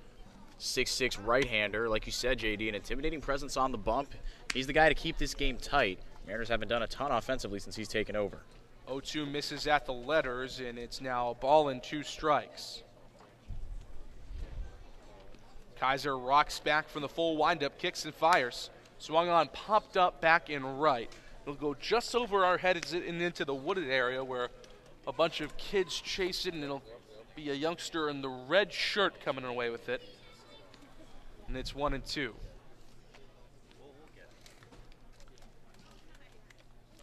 6'6" right-hander, like you said, JD, an intimidating presence on the bump. He's the guy to keep this game tight. Mariners haven't done a ton offensively since he's taken over. 0-2 misses at the letters, and it's now a ball and 2 strikes. Kaiser rocks back from the full windup, kicks and fires. Swung on, popped up back and right. It'll go just over our heads and into the wooded area where a bunch of kids chase it, and it'll be a youngster in the red shirt coming away with it. And it's 1-2.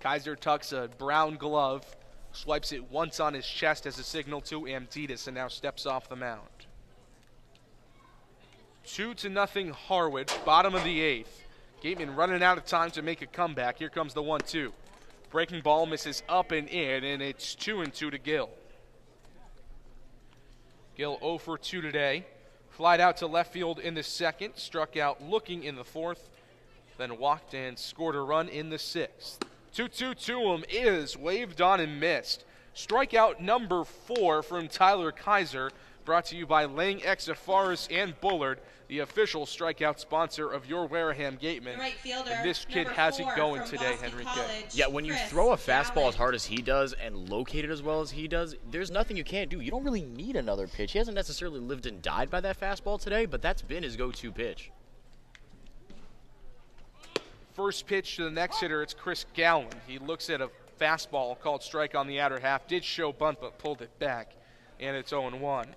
Kaiser tucks a brown glove, swipes it once on his chest as a signal to Amditas, and now steps off the mound. 2-0 Harwich, bottom of the 8th. Gatemen running out of time to make a comeback. Here comes the 1-2. Breaking ball misses up and in, and it's 2-2 to Gill. Gill 0 for 2 today. Flied out to left field in the 2nd, struck out looking in the 4th, then walked and scored a run in the 6th. 2-2 to him is waved on and missed. Strikeout number 4 from Tyler Kaiser, brought to you by Lang, Exafaris, and Bullard, the official strikeout sponsor of your Wareham Gatemen. Right fielder, and this kid has it going today, Boston Henrique. College, Yeah, when you throw a fastball as hard as he does and locate it as well as he does, there's nothing you can't do. You don't really need another pitch. He hasn't necessarily lived and died by that fastball today, but that's been his go-to pitch. First pitch to the next hitter, it's Chris Gowan. He looks at a fastball called strike on the outer half. Did show bunt, but pulled it back, and it's 0-1.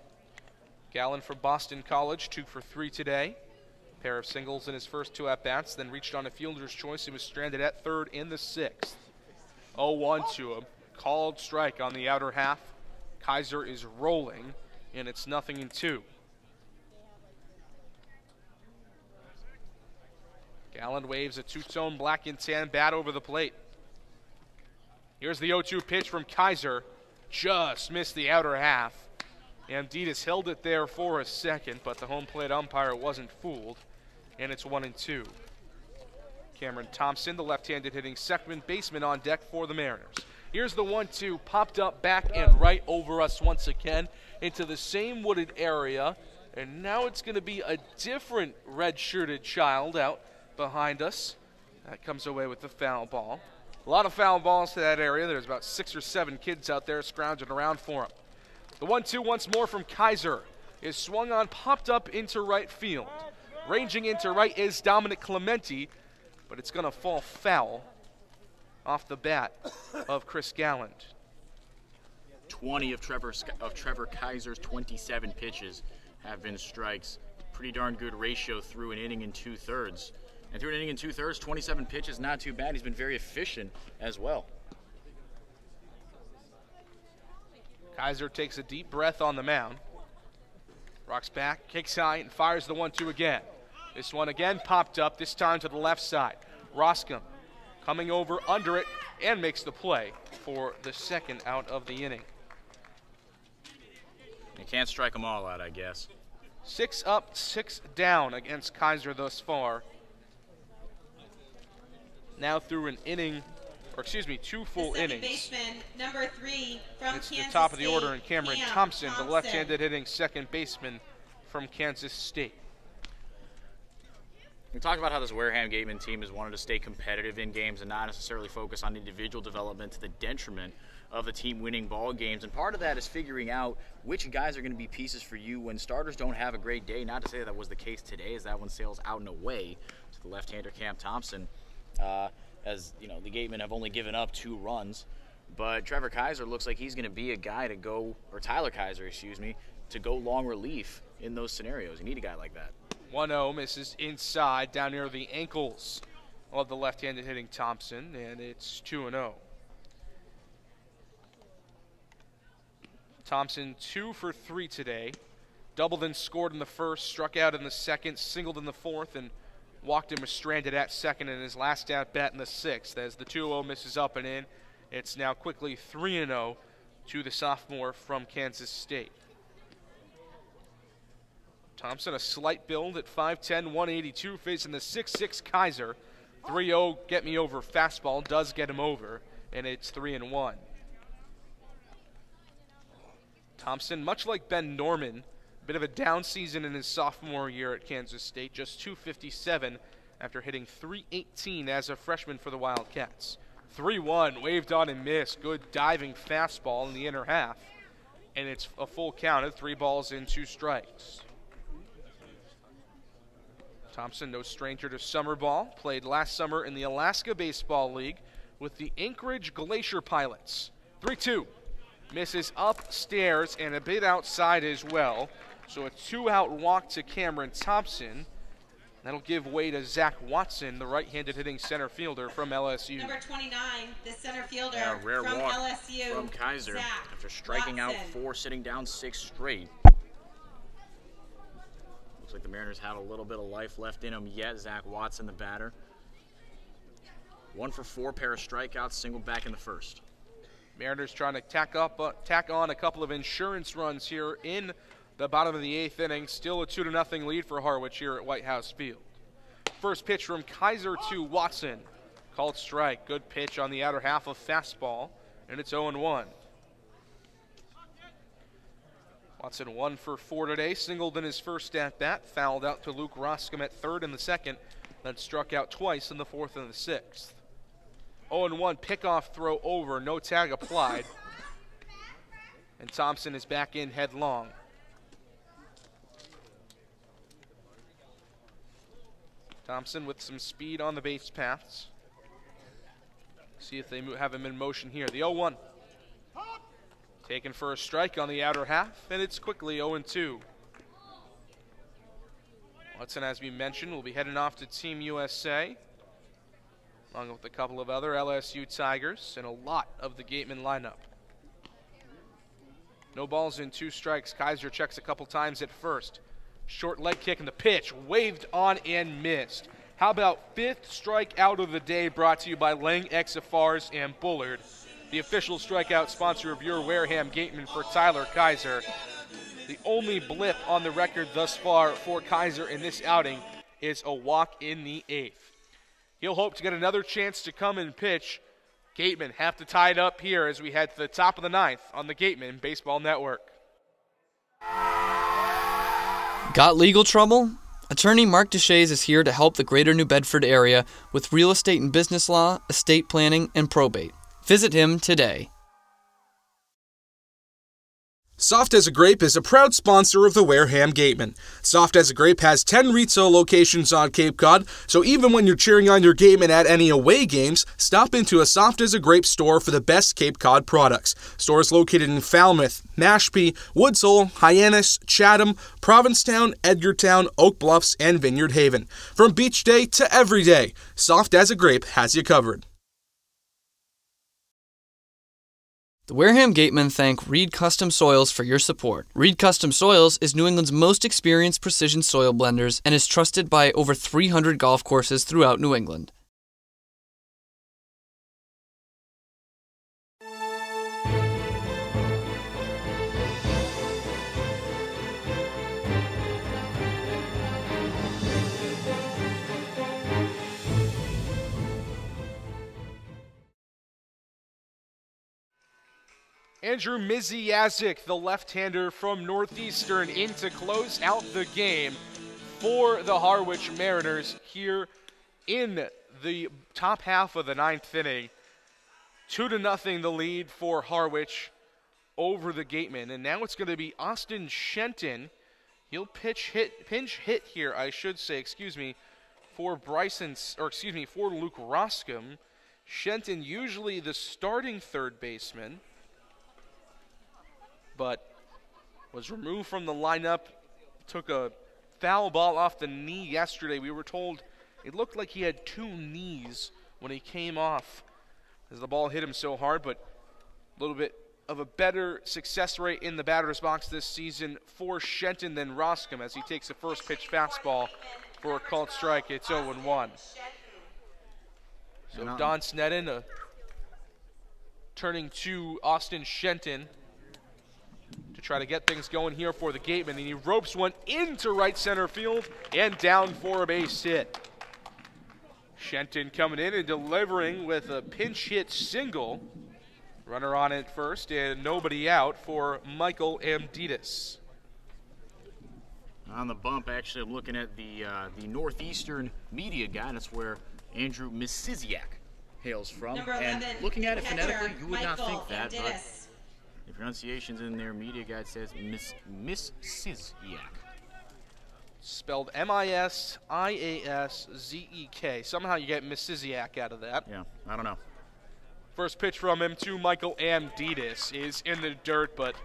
Gowan from Boston College, 2 for 3 today. Pair of singles in his first 2 at-bats, then reached on a fielder's choice. He was stranded at 3rd in the 6th. 0-1 to him. Called strike on the outer half. Kaiser is rolling, and it's 0-2. Gowan waves a two-tone black and tan bat over the plate. Here's the 0-2 pitch from Kaiser. Just missed the outer half. Amditas held it there for a second, but the home plate umpire wasn't fooled, and it's 1-2. Cameron Thompson, the left-handed hitting second baseman, on deck for the Mariners. Here's the 1-2, popped up back and right over us once again into the same wooded area, and now it's going to be a different red-shirted child out behind us. That comes away with the foul ball. A lot of foul balls to that area. There's about 6 or 7 kids out there scrounging around for him. The 1-2 once more from Kaiser is swung on, popped up into right field. Ranging into right is Dominic Clementi, but it's going to fall foul off the bat of Chris Galland. 20 of Trevor Kaiser's 27 pitches have been strikes. Pretty darn good ratio through an inning and 2/3. And through an inning and 2/3, 27 pitches, not too bad. He's been very efficient as well. Kaiser takes a deep breath on the mound. Rocks back, kicks high, and fires the 1-2 again. This one again popped up, this time to the left side. Roscom coming over under it and makes the play for the second out of the inning. You can't strike them all out, I guess. 6 up, 6 down against Kaiser thus far. Now through an inning, or excuse me, 2 full innings. Baseman, number 3 from It's Kansas the top of the State, order, and Cameron Cam Thompson, the left-handed hitting second baseman from Kansas State. We talked about how this Wareham Gatemen team has wanted to stay competitive in games and not necessarily focus on individual development to the detriment of the team winning ball games. And part of that is figuring out which guys are going to be pieces for you when starters don't have a great day. Not to say that was the case today, as that one sails out and away to the left-hander Cam Thompson. As you know, the Gatemen have only given up 2 runs, but Trevor Kaiser looks like he's going to be a guy to go, or Tyler Kaiser, excuse me, to go long relief in those scenarios. You need a guy like that. 1-0 misses inside down near the ankles of the left-handed hitting Thompson, and it's 2-0. Thompson 2 for 3 today. Doubled and scored in the first, struck out in the second, singled in the fourth, and walked him stranded at second in his last at-bat in the sixth. As the 2-0 misses up and in, it's now quickly 3-0 to the sophomore from Kansas State. Thompson, a slight build at 5'10", 182, facing the 6'6" Kaiser. 3-0 get me over fastball does get him over, and it's 3-1. Thompson, much like Ben Norman, a bit of a down season in his sophomore year at Kansas State, just .257 after hitting .318 as a freshman for the Wildcats. 3-1, waved on and missed. Good diving fastball in the inner half, and it's a full count at 3 balls and 2 strikes. Thompson, no stranger to summer ball, played last summer in the Alaska Baseball League with the Anchorage Glacier Pilots. 3-2, misses upstairs and a bit outside as well. So a 2-out walk to Cameron Thompson. That'll give way to Zach Watson, the right-handed hitting center fielder from LSU. Number 29, the center fielder Rare from walk LSU. from Kaiser Zach after striking out Watson. 4, sitting down 6 straight. Looks like the Mariners have a little bit of life left in them yet. Zach Watson, the batter. 1 for 4, pair of strikeouts, singled back in the first. Mariners trying to tack on a couple of insurance runs here in the bottom of the 8th inning. Still a 2-0 lead for Harwich here at White House Field. First pitch from Kaiser to Watson. Called strike. Good pitch on the outer half of fastball, and it's 0-1. Watson 1 for 4 today, singled in his first at-bat, fouled out to Luke Roscom at third in the second, then struck out twice in the fourth and the sixth. 0-1, pickoff throw over, no tag applied, and Thompson is back in headlong. Thompson with some speed on the base paths. See if they have him in motion here. The 0-1. Taken for a strike on the outer half, and it's quickly 0-2. Watson, as we mentioned, will be heading off to Team USA, along with a couple of other LSU Tigers and a lot of the Gatemen lineup. No balls and 2 strikes. Kaiser checks a couple times at first. Short leg kick and the pitch, waved on and missed. How about 5th strikeout of the day, brought to you by Lang, Exafars, and Bullard, the official strikeout sponsor of your Wareham Gatemen for Tyler Kaiser. The only blip on the record thus far for Kaiser in this outing is a walk in the 8th. He'll hope to get another chance to come and pitch. Gatemen have to tie it up here as we head to the top of the 9th on the Gatemen Baseball Network. Got legal trouble? Attorney Mark Deshays is here to help the greater New Bedford area with real estate and business law, estate planning, and probate. Visit him today. Soft as a Grape is a proud sponsor of the Wareham Gatemen. Soft as a Grape has 10 retail locations on Cape Cod, so even when you're cheering on your Gatemen at any away games, stop into a Soft as a Grape store for the best Cape Cod products. Stores located in Falmouth, Mashpee, Woods Hole, Hyannis, Chatham, Provincetown, Edgartown, Oak Bluffs, and Vineyard Haven. From beach day to every day, Soft as a Grape has you covered. The Wareham Gatemen thank Reed Custom Soils for your support. Reed Custom Soils is New England's most experienced precision soil blenders and is trusted by over 300 golf courses throughout New England. Andrew Miziazik, the left-hander from Northeastern, in to close out the game for the Harwich Mariners here in the top half of the ninth inning. 2-0 the lead for Harwich over the Gatemen. And now it's going to be Austin Shenton. He'll pinch hit here, for for Luke Roscom. Shenton usually the starting third baseman, but was removed from the lineup, took a foul ball off the knee yesterday. We were told it looked like he had two knees when he came off as the ball hit him so hard, but a little bit of a better success rate in the batter's box this season for Shenton than Roscom as he takes the first pitch fastball for a called strike. It's 0-1. So Don Sneddon turning to Austin Shenton to try to get things going here for the Gatemen. And he ropes one into right center field and down for a base hit. Shenton coming in and delivering with a pinch hit single. Runner on at first and nobody out for Michael Amditis. On the bump, actually, I'm looking at the Northeastern media guy. That's where Andrew Misiziak hails from. And looking at it phonetically, you would not think that, but the pronunciation's in their media guide says Misiziak. Spelled M-I-S-I-A-S-Z-E-K. Somehow you get Misiziak out of that. Yeah, I don't know. First pitch from him to Michael Amditis is in the dirt, but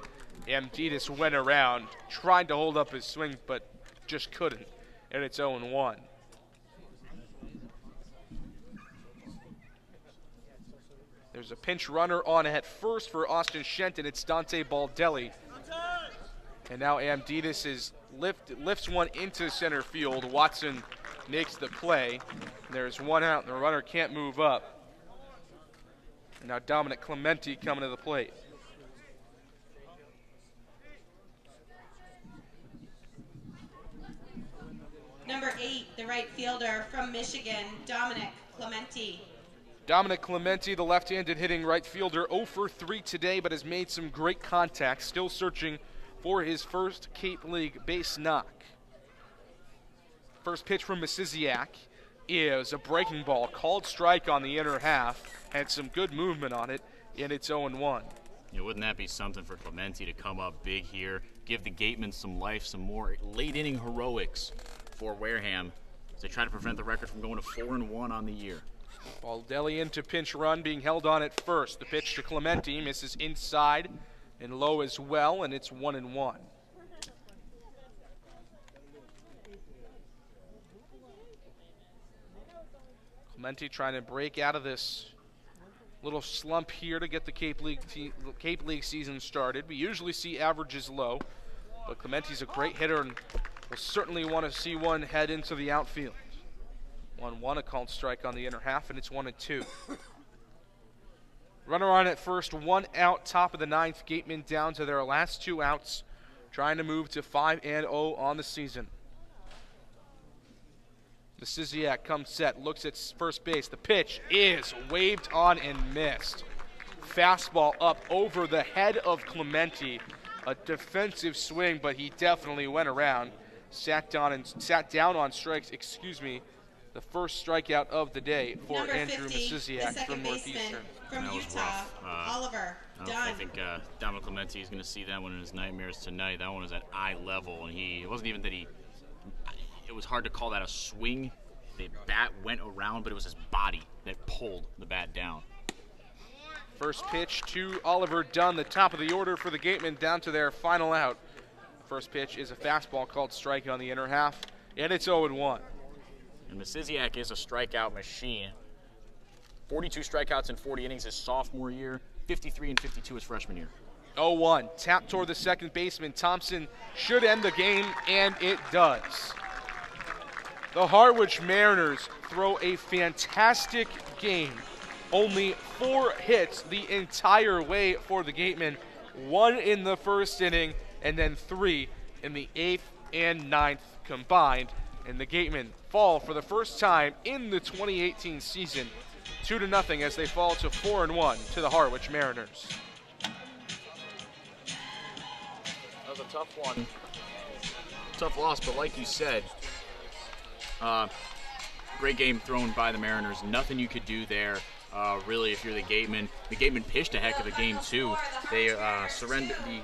Amditis went around, tried to hold up his swing, but just couldn't. And it's 0-1. There's a pinch runner on at first for Austin Shenton. It's Dante Baldelli. And now Amditis lifts one into center field. Watson makes the play. There's one out, and the runner can't move up. And now Dominic Clementi coming to the plate. Number 8, the right fielder from Michigan, Dominic Clementi. Dominic Clementi, the left-handed hitting right fielder, 0 for 3 today, but has made some great contact. Still searching for his first Cape League base knock. First pitch from Misiziak is a breaking ball, called strike on the inner half. Had some good movement on it, and it's 0-1. Yeah, wouldn't that be something for Clementi to come up big here, give the Gatemen some life, some more late-inning heroics for Wareham as they try to prevent the record from going to 4-1 on the year. Baldelli into pinch run, being held on at first. The pitch to Clementi misses inside and low as well, and it's 1-1. Clementi trying to break out of this little slump here to get the Cape League season started. We usually see averages low, but Clementi's a great hitter and will certainly want to see one head into the outfield. 1-1, a called strike on the inner half, and it's 1-2. Runner on at first, one out, top of the ninth. Gatemen down to their last 2 outs, trying to move to 5-0 on the season. Misiziak comes set, looks at first base. The pitch is waved on and missed. Fastball up over the head of Clementi. A defensive swing, but he definitely went around. Sat down on strikes, the first strikeout of the day for Number Andrew 50, Misiziak from Northeastern. From Utah, Oliver. Done. I think Dominic Clementi is going to see that one in his nightmares tonight. That one was at eye level, and it wasn't even that it was hard to call that a swing. The bat went around, but it was his body that pulled the bat down. First pitch to Oliver Dunn, the top of the order for the Gatemen, down to their final out. First pitch is a fastball called strike on the inner half, and it's 0-1. And Misiziak is a strikeout machine. 42 strikeouts in 40 innings his sophomore year, 53 and 52 his freshman year. 0-1, tap toward the second baseman. Thompson should end the game, and it does. The Harwich Mariners throw a fantastic game. Only 4 hits the entire way for the Gatemen. 1 in the first inning, and then 3 in the 8th and 9th combined. And the Gatemen fall for the first time in the 2018 season 2-0 as they fall to 4-1 to the Harwich Mariners. That was a tough one. Tough loss, but like you said, great game thrown by the Mariners. Nothing you could do there. Really, if you're the Gatemen pitched a heck of a game too. They surrendered the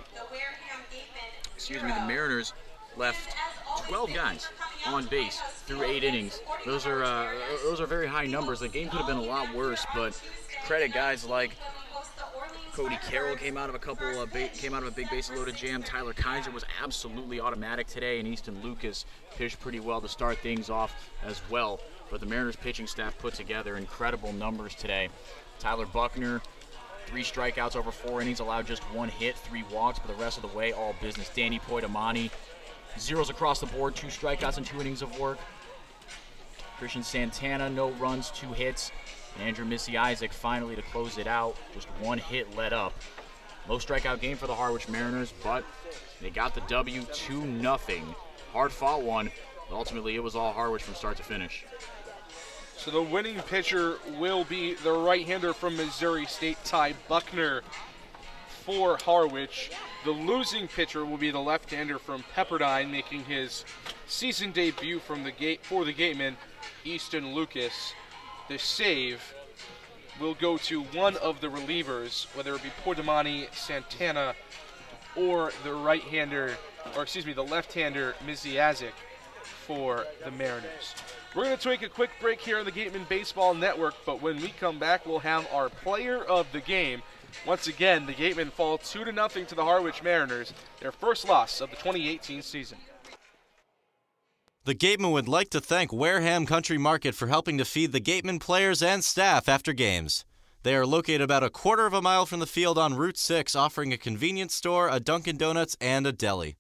Mariners left 12 guys on base through 8 innings. Those are very high numbers. The game could have been a lot worse, but credit guys like Cody Carroll came out of a big base-loaded jam. Tyler Kaiser was absolutely automatic today, and Easton Lucas pitched pretty well to start things off as well. But the Mariners pitching staff put together incredible numbers today. Tyler Buckner, 3 strikeouts over 4 innings, allowed just 1 hit, 3 walks, but the rest of the way, all business. Danny Poitamani, zeros across the board, 2 strikeouts and 2 innings of work. Christian Santana, no runs, 2 hits. And Andrew Missy Isaac finally to close it out, just 1 hit let up. Low strikeout game for the Harwich Mariners, but they got the W, 2-0. Hard fought one, but ultimately it was all Harwich from start to finish. So the winning pitcher will be the right-hander from Missouri State, Ty Buckner, for Harwich. The losing pitcher will be the left-hander from Pepperdine, making his season debut for the Gatemen, Easton Lucas. The save will go to one of the relievers, whether it be Poitamani, Santana, or the the left-hander, Miziazik, for the Mariners. We're going to take a quick break here on the Gatemen Baseball Network, but when we come back, we'll have our player of the game. Once again, the Gatemen fall 2-0 to the Harwich Mariners, their first loss of the 2018 season. The Gatemen would like to thank Wareham Country Market for helping to feed the Gatemen players and staff after games. They are located about a quarter of a mile from the field on Route 6, offering a convenience store, a Dunkin' Donuts, and a deli.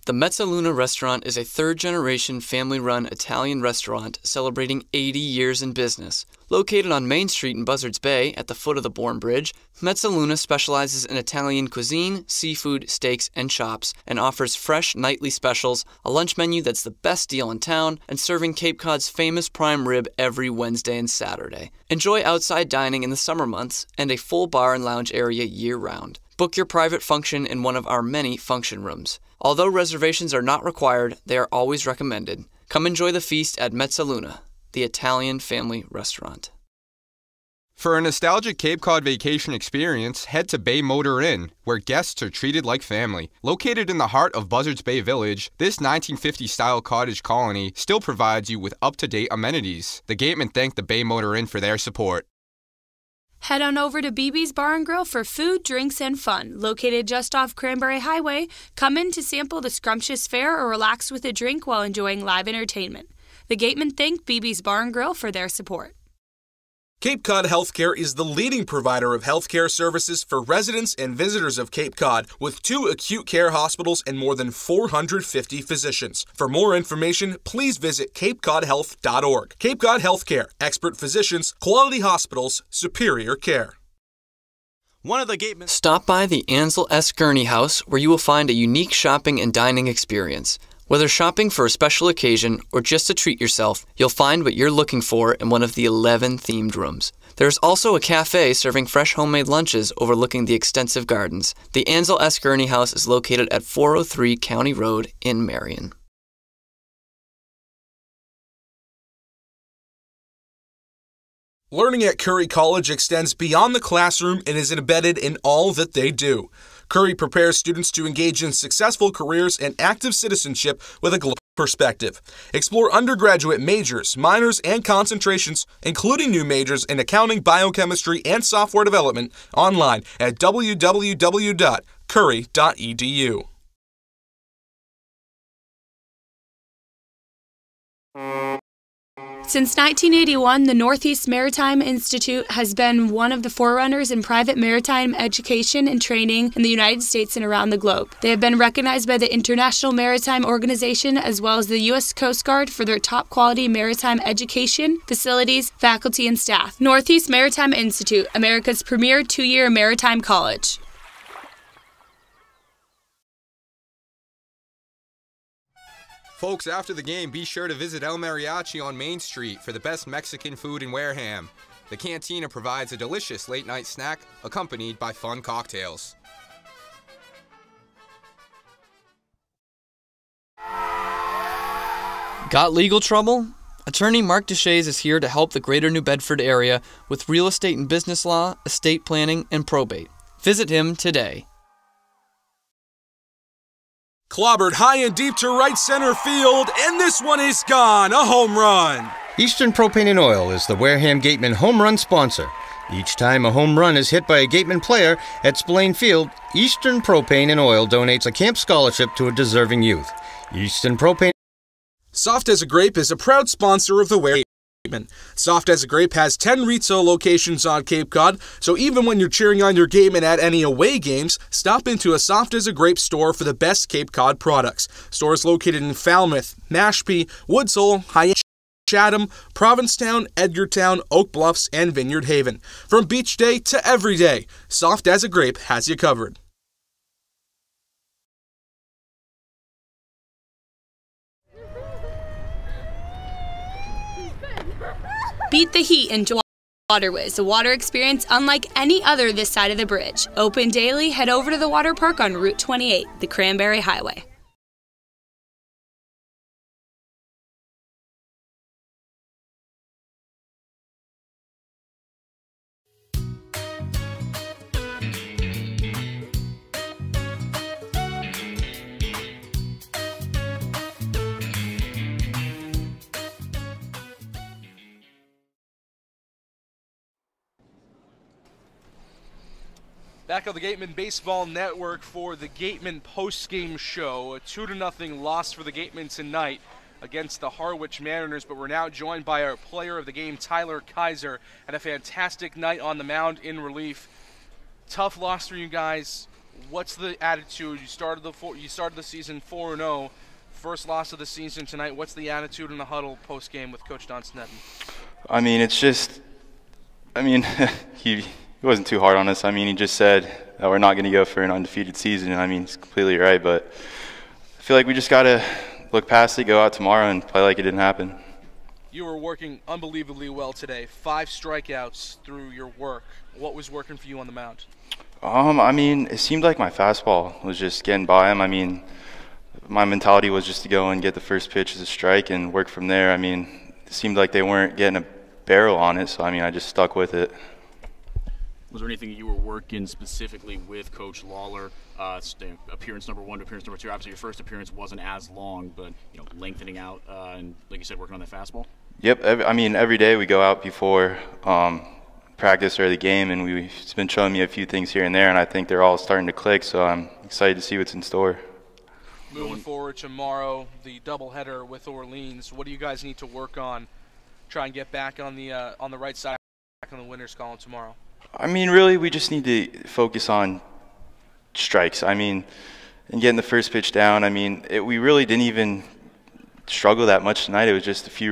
The Mezzaluna restaurant is a third-generation family-run Italian restaurant celebrating 80 years in business. Located on Main Street in Buzzards Bay at the foot of the Bourne Bridge, Mezzaluna specializes in Italian cuisine, seafood, steaks, and chops, and offers fresh nightly specials, a lunch menu that's the best deal in town, and serving Cape Cod's famous prime rib every Wednesday and Saturday. Enjoy outside dining in the summer months and a full bar and lounge area year-round. Book your private function in one of our many function rooms. Although reservations are not required, they are always recommended. Come enjoy the feast at Mezzaluna, the Italian family restaurant. For a nostalgic Cape Cod vacation experience, head to Bay Motor Inn, where guests are treated like family. Located in the heart of Buzzards Bay Village, this 1950-style cottage colony still provides you with up-to-date amenities. The Gatemen thank the Bay Motor Inn for their support. Head on over to BB's Bar and Grill for food, drinks, and fun. Located just off Cranberry Highway, come in to sample the scrumptious fare or relax with a drink while enjoying live entertainment. The Gatemen thank BB's Bar and Grill for their support. Cape Cod Healthcare is the leading provider of healthcare services for residents and visitors of Cape Cod, with 2 acute care hospitals and more than 450 physicians. For more information, please visit capecodhealth.org. Cape Cod Healthcare, expert physicians, quality hospitals, superior care. One of the Gatemen. Stop by the Ansel S. Gurney House, where you will find a unique shopping and dining experience. Whether shopping for a special occasion or just to treat yourself, you'll find what you're looking for in one of the 11 themed rooms. There's also a cafe serving fresh homemade lunches overlooking the extensive gardens. The Ansel S. Gurney House is located at 403 County Road in Marion. Learning at Curry College extends beyond the classroom and is embedded in all that they do. Curry prepares students to engage in successful careers and active citizenship with a global perspective. Explore undergraduate majors, minors, and concentrations, including new majors in accounting, biochemistry, and software development, online at www.curry.edu. Since 1981, the Northeast Maritime Institute has been one of the forerunners in private maritime education and training in the United States and around the globe. They have been recognized by the International Maritime Organization as well as the U.S. Coast Guard for their top quality maritime education, facilities, faculty, and staff. Northeast Maritime Institute, America's premier two-year maritime college. Folks, after the game, be sure to visit El Mariachi on Main Street for the best Mexican food in Wareham. The cantina provides a delicious late-night snack accompanied by fun cocktails. Got legal trouble? Attorney Mark Deshays is here to help the Greater New Bedford area with real estate and business law, estate planning, and probate. Visit him today. Clobbered high and deep to right center field, and this one is gone, a home run. Eastern Propane and Oil is the Wareham Gatemen home run sponsor. Each time a home run is hit by a Gatemen player at Spillane Field, Eastern Propane and Oil donates a camp scholarship to a deserving youth. Eastern Propane. Soft as a Grape is a proud sponsor of the Wareham Gatemen. Soft as a Grape has 10 retail locations on Cape Cod, so even when you're cheering on your Gatemen at any away games, stop into a Soft as a Grape store for the best Cape Cod products. Stores located in Falmouth, Mashpee, Woods Hole, Chatham, Provincetown, Edgartown, Oak Bluffs, and Vineyard Haven. From beach day to every day, Soft as a Grape has you covered. Beat the heat and enjoy Waterways, a water experience unlike any other this side of the bridge. Open daily, head over to the water park on Route 28, the Cranberry Highway. Back on the Gatemen Baseball Network for the Gatemen post-game show. A 2-0 loss for the Gatemen tonight against the Harwich Mariners, but we're now joined by our player of the game, Tyler Kaiser. Had a fantastic night on the mound in relief. Tough loss for you guys. What's the attitude? You started the season 4-0. First loss of the season tonight. What's the attitude in the huddle post-game with Coach Don Sneddon? I mean, it's just, he wasn't too hard on us. I mean, he just said that we're not going to go for an undefeated season. I mean, he's completely right, but I feel like we just got to look past it, go out tomorrow, and play like it didn't happen. You were working unbelievably well today. 5 strikeouts through your work. What was working for you on the mound? I mean, it seemed like my fastball was just getting by him. I mean, my mentality was just to go and get the first pitch as a strike and work from there. I mean, it seemed like they weren't getting a barrel on it, so I mean, I just stuck with it. Was there anything you were working specifically with Coach Lawler? Appearance number 1 to appearance number 2. Obviously, your first appearance wasn't as long, but lengthening out and, like you said, working on that fastball. Yep. Every day we go out before practice or the game, and he's been showing me a few things here and there, and I think they're all starting to click. So I'm excited to see what's in store. Moving forward tomorrow, the doubleheader with Orleans. What do you guys need to work on? Try and get back on the right side, back on the winners column tomorrow. I mean, really, we just need to focus on strikes. I mean, and getting the first pitch down. I mean, we really didn't even struggle that much tonight. It was just a few